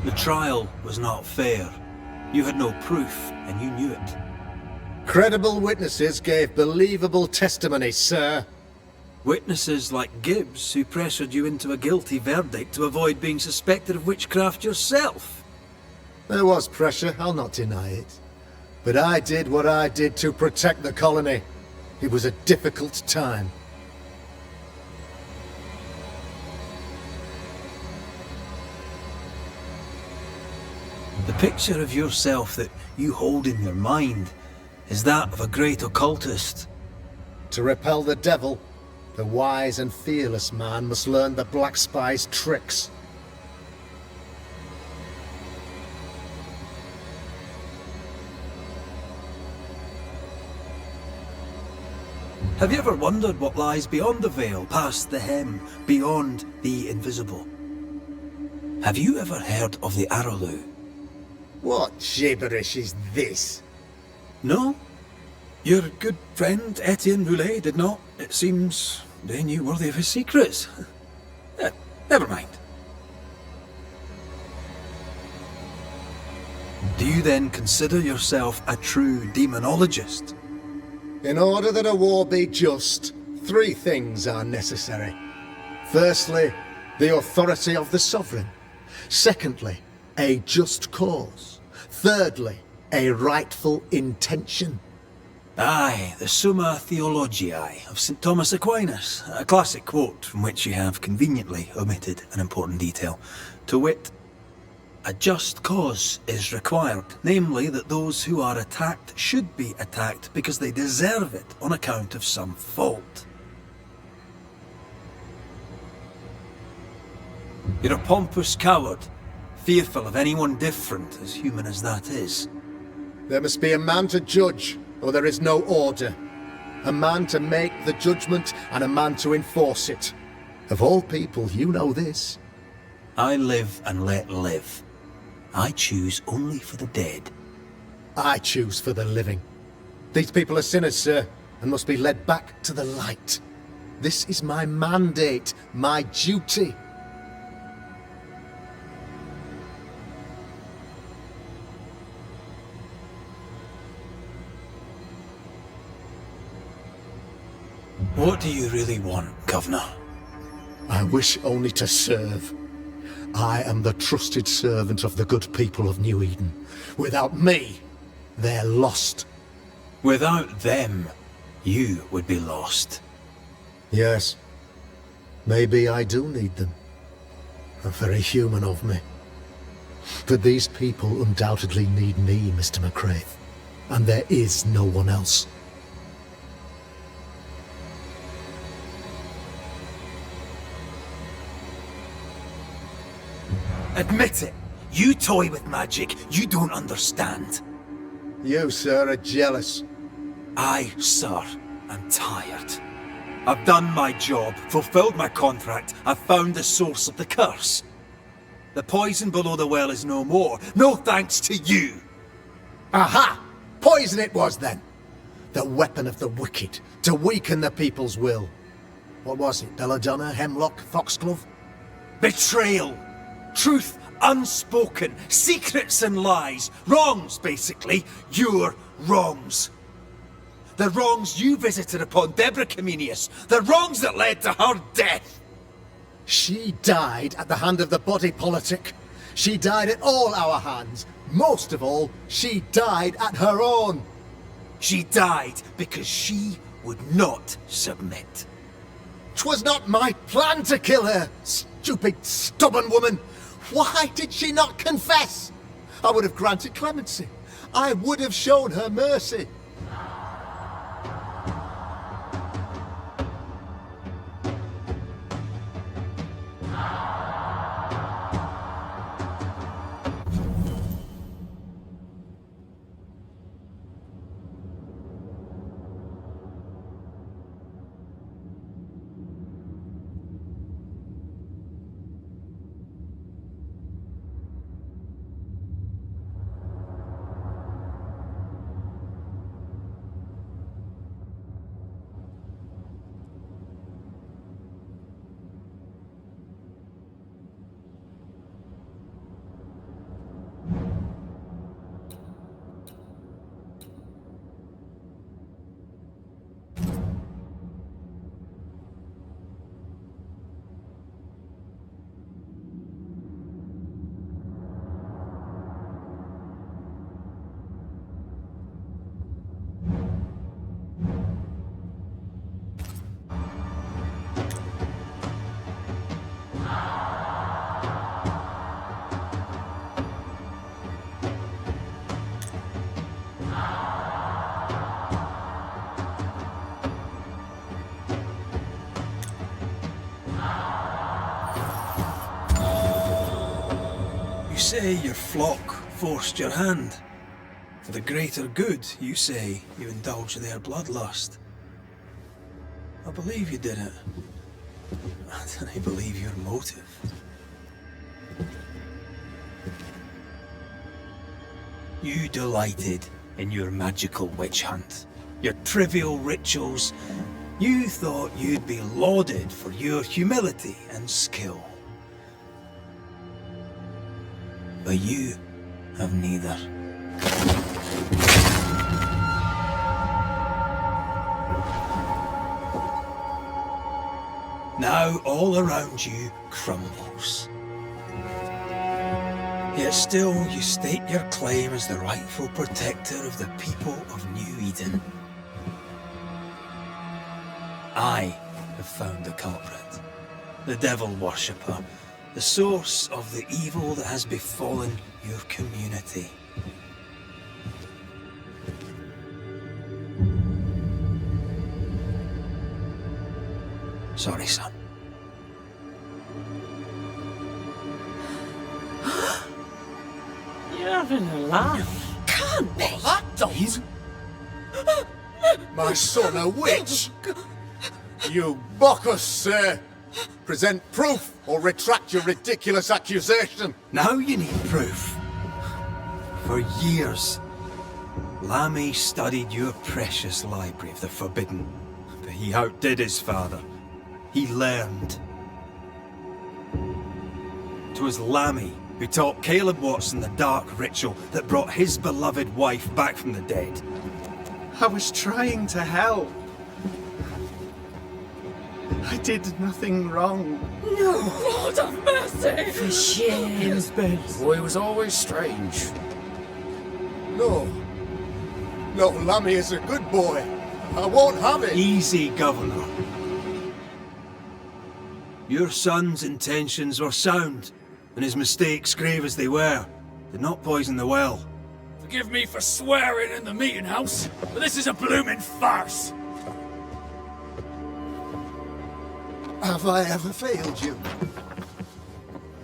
The trial was not fair. You had no proof, and you knew it. Credible witnesses gave believable testimony, sir. Witnesses like Gibbs, who pressured you into a guilty verdict to avoid being suspected of witchcraft yourself. There was pressure, I'll not deny it. But I did what I did to protect the colony. It was a difficult time. The picture of yourself that you hold in your mind is that of a great occultist. To repel the devil, the wise and fearless man must learn the Black Spy's tricks. Have you ever wondered what lies beyond the veil, past the hem, beyond the invisible? Have you ever heard of the Araloo? What gibberish is this? No? Your good friend Etienne Roulet did not. It seems they knew worthy of his secrets. Never mind. Do you then consider yourself a true demonologist? In order that a war be just, 3 things are necessary. Firstly, the authority of the sovereign. Secondly, a just cause. Thirdly, a rightful intention. Aye, the Summa Theologiae of St. Thomas Aquinas, a classic quote from which you have conveniently omitted an important detail, to wit, a just cause is required, namely that those who are attacked should be attacked because they deserve it on account of some fault. You're a pompous coward, fearful of anyone different, as human as that is. There must be a man to judge, or there is no order. A man to make the judgment, and a man to enforce it. Of all people, you know this. I live and let live. I choose only for the dead. I choose for the living. These people are sinners, sir, and must be led back to the light. This is my mandate, my duty. What do you really want, Governor? I wish only to serve. I am the trusted servant of the good people of New Eden. Without me, they're lost. Without them, you would be lost. Yes. Maybe I do need them. Very human of me. But these people undoubtedly need me, Mr. McCraith. And there is no one else. Admit it! You toy with magic you don't understand. You, sir, are jealous. I, sir, am tired. I've done my job, fulfilled my contract, I've found the source of the curse. The poison below the well is no more, no thanks to you! Aha! Poison it was then! The weapon of the wicked, to weaken the people's will. What was it, belladonna, hemlock, foxglove? Betrayal! Truth unspoken, secrets and lies, wrongs basically, your wrongs. The wrongs you visited upon Deborah Comenius, the wrongs that led to her death. She died at the hand of the body politic. She died at all our hands. Most of all, she died at her own. She died because she would not submit. 'Twas not my plan to kill her, stupid, stubborn woman. Why did she not confess? I would have granted clemency. I would have shown her mercy. You say your flock forced your hand. For the greater good, you say, you indulge their bloodlust. I believe you did it. I don't believe your motive. You delighted in your magical witch hunt, your trivial rituals. You thought you'd be lauded for your humility and skill. But you have neither. Now all around you crumbles. Yet still you state your claim as the rightful protector of the people of New Eden. I have found the culprit, the devil worshipper, the source of the evil that has befallen your community. Sorry, son. You're having a laugh. Can't be. That don't! My son, a witch! You mock us, sir! Present proof or retract your ridiculous accusation! Now you need proof. For years, Lammy studied your precious library of the Forbidden, but he outdid his father. He learned. 'Twas Lammy who taught Caleb Watson the dark ritual that brought his beloved wife back from the dead. I was trying to help. I did nothing wrong. No! Lord of mercy! For shame. The boy was always strange. No. No, Lammy is a good boy. I won't have it. Easy, Governor. Your son's intentions were sound, and his mistakes, grave as they were, did not poison the well. Forgive me for swearing in the meeting house, but this is a blooming farce. Have I ever failed you?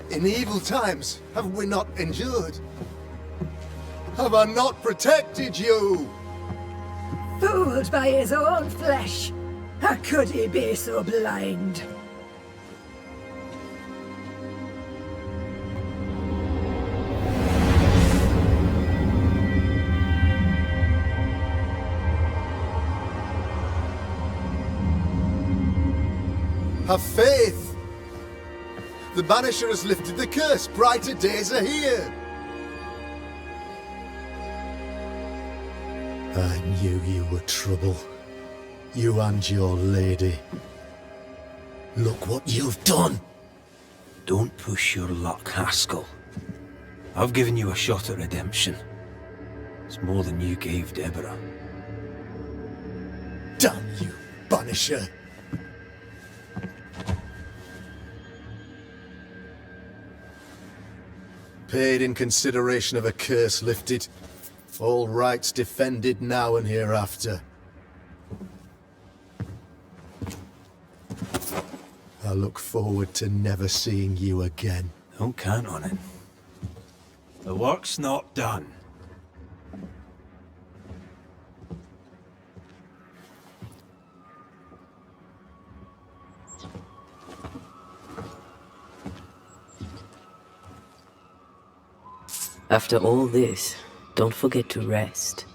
In evil times, have we not endured? Have I not protected you? Fooled by his own flesh. How could he be so blind? Have faith! The Banisher has lifted the curse. Brighter days are here. I knew you were trouble. You and your lady. Look what you've done! Don't push your luck, Haskell. I've given you a shot at redemption. It's more than you gave Deborah. Damn you, Banisher! Paid in consideration of a curse lifted. All rights defended now and hereafter. I look forward to never seeing you again. Don't count on it. The work's not done. After all this, don't forget to rest.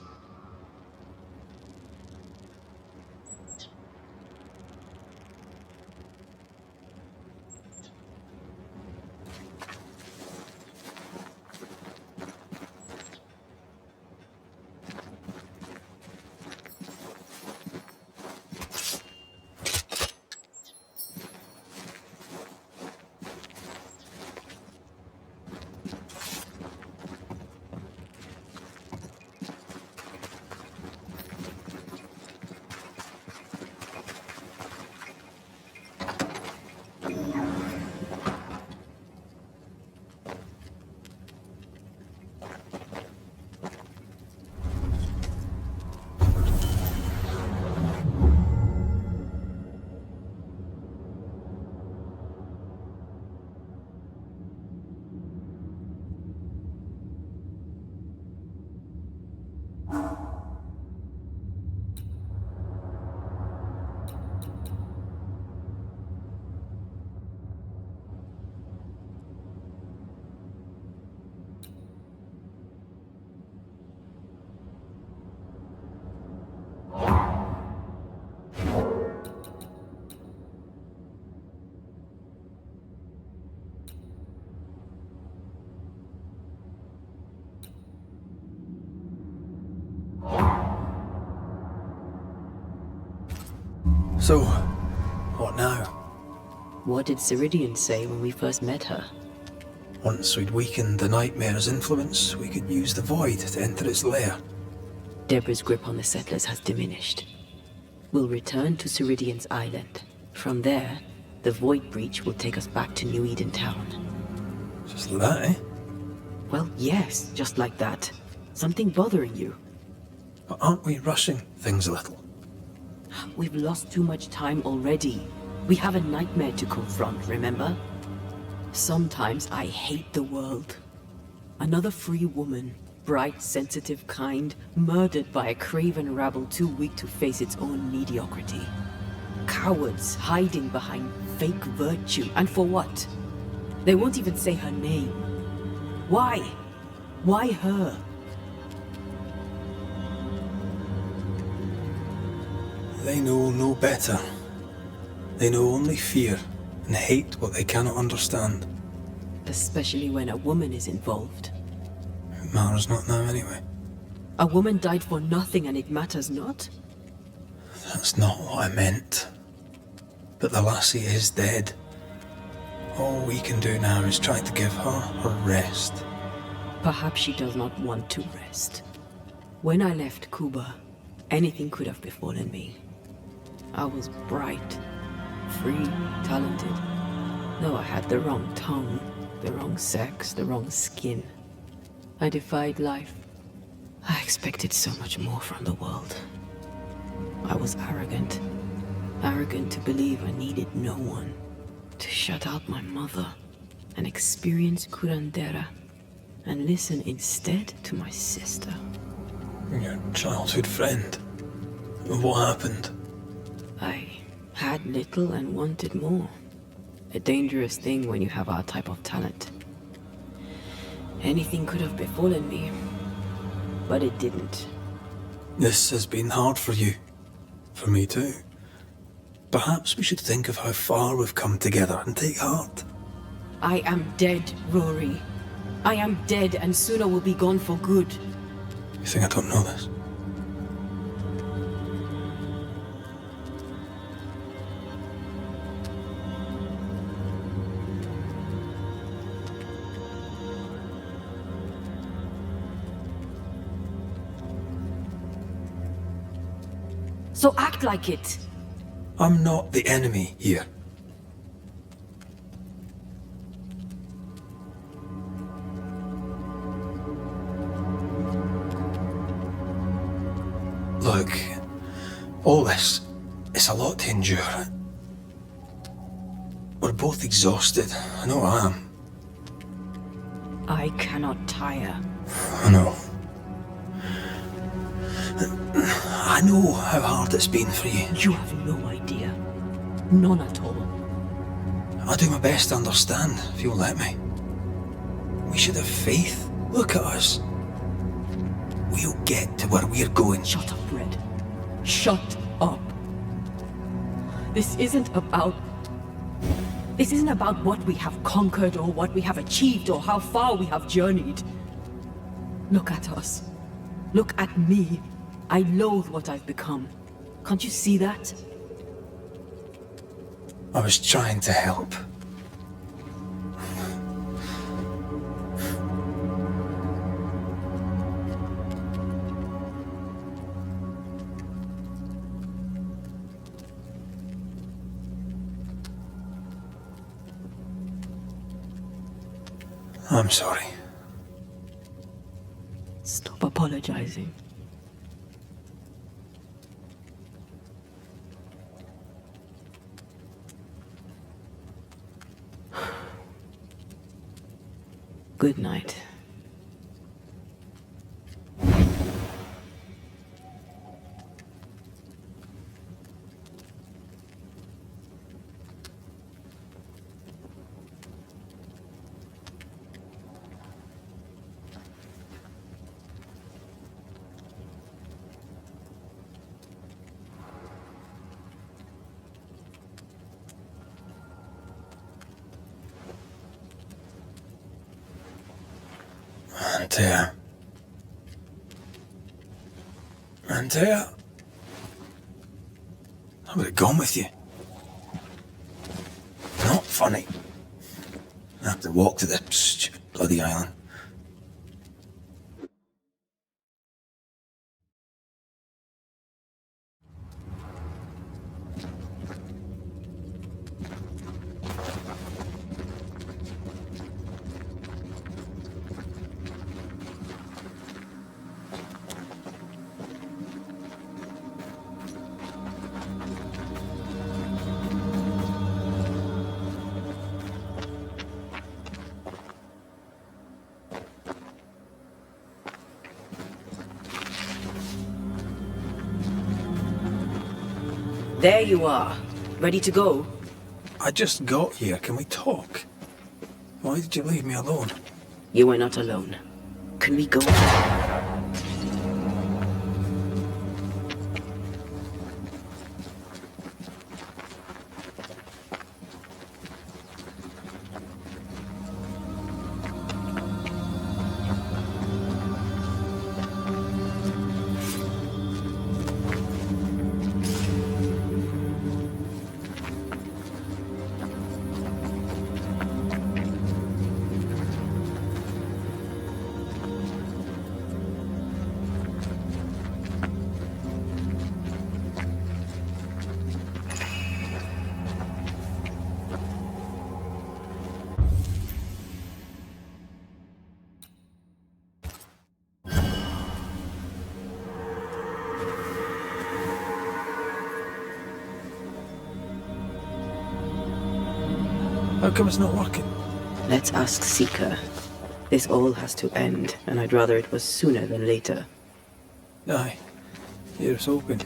So, what now? What did Ceridian say when we first met her? Once we'd weakened the Nightmare's influence, we could use the Void to enter its lair. Deborah's grip on the settlers has diminished. We'll return to Ceridian's island. From there, the Void Breach will take us back to New Eden Town. Just like that, eh? Well, yes, just like that. Something bothering you. But aren't we rushing things a little? We've lost too much time already. We have a nightmare to confront, remember? Sometimes I hate the world. Another free woman, bright, sensitive, kind, murdered by a craven rabble too weak to face its own mediocrity. Cowards hiding behind fake virtue, and for what? They won't even say her name. Why? Why her? They know no better. They know only fear and hate what they cannot understand. Especially when a woman is involved. It matters not now anyway. A woman died for nothing and it matters not? That's not what I meant. But the lassie is dead. All we can do now is try to give her her rest. Perhaps she does not want to rest. When I left Cuba, anything could have befallen me. I was bright, free, talented. Though I had the wrong tongue, the wrong sex, the wrong skin. I defied life. I expected so much more from the world. I was arrogant. Arrogant to believe I needed no one. To shut out my mother and experience curandera. And listen instead to my sister. Your childhood friend. What happened? I had little and wanted more. A dangerous thing when you have our type of talent. Anything could have befallen me, but it didn't. This has been hard for you. For me too. Perhaps we should think of how far we've come together and take heart. I am dead, Rory. I am dead, and sooner will be gone for good. You think I don't know this? So act like it. I'm not the enemy here. Look, all this, it's a lot to endure. We're both exhausted. I know I am. I cannot tire. I know. I know how hard it's been for you. You have no idea. None at all. I'll do my best to understand, if you'll let me. We should have faith. Look at us. We'll get to where we're going. Shut up, Red. Shut up. This isn't about what we have conquered or what we have achieved or how far we have journeyed. Look at us. Look at me. I loathe what I've become. Can't you see that? I was trying to help. I'm sorry. Stop apologizing. Good night. Antea. I would have gone with you. Not funny. I have to walk to the stupid bloody island. There you are. Ready to go? I just got here. Can we talk? Why did you leave me alone? You are not alone. Can we go? How come it's not working? Let's ask Seeker. This all has to end, and I'd rather it was sooner than later. Aye. Here's hoping.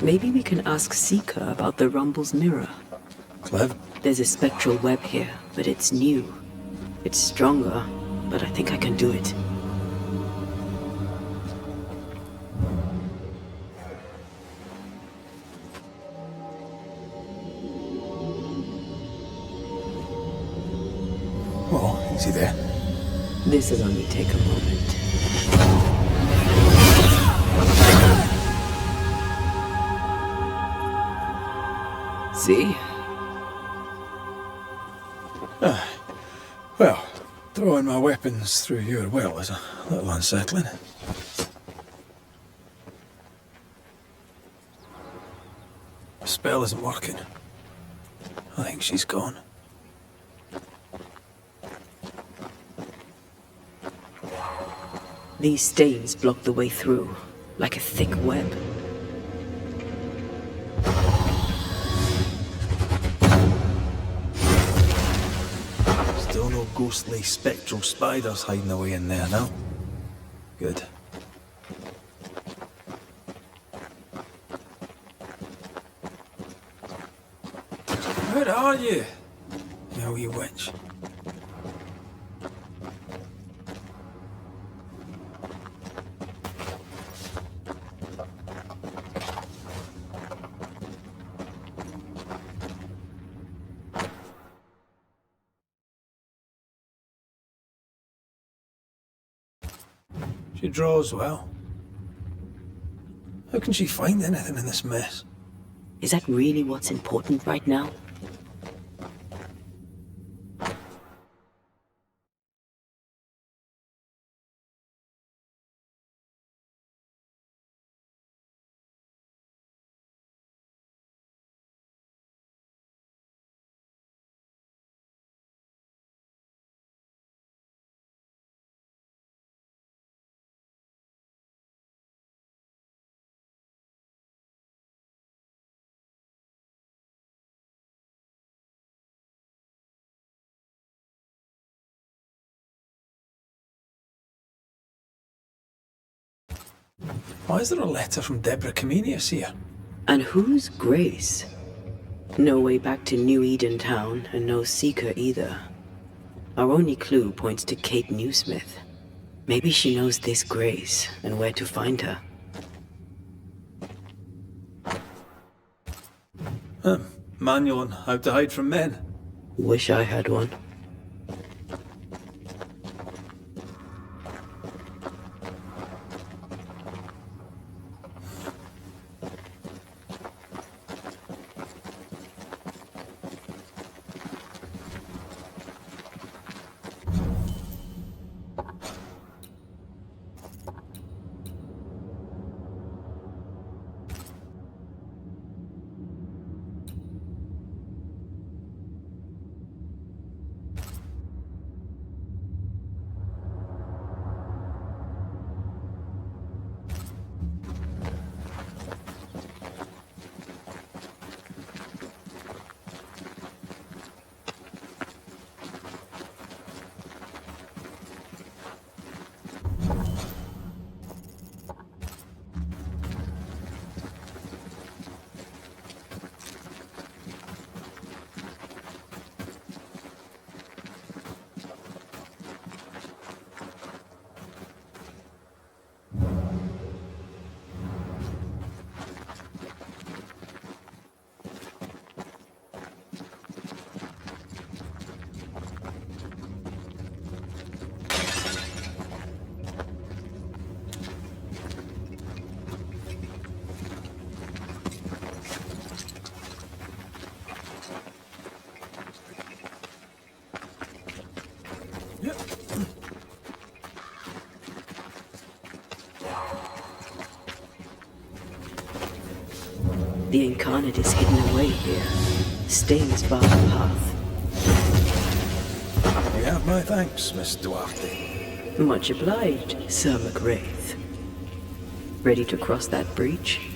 Maybe we can ask Seeker about the Rumble's mirror. Clever. There's a spectral web here, but it's new. It's stronger, but I think I can do it. Oh, is he there? This'll only take a moment. See? Well, throwing my weapons through your well is a little unsettling. The spell isn't working. I think she's gone. These stains block the way through, like a thick web. Still no ghostly spectral spiders hiding away in there, no? Good. Where are you, you wee witch? She draws well. How can she find anything in this mess? Is that really what's important right now? Why is there a letter from Deborah Comenius here? And who's Grace? No way back to New Eden Town, and no Seeker either. Our only clue points to Kate Newsmith. Maybe she knows this Grace, and where to find her. Manual on how to hide from men. Wish I had one. The incarnate is hidden away here. Stains bar the path. You have my thanks, Miss Duarte. Much obliged, Sir McWraith. Ready to cross that breach?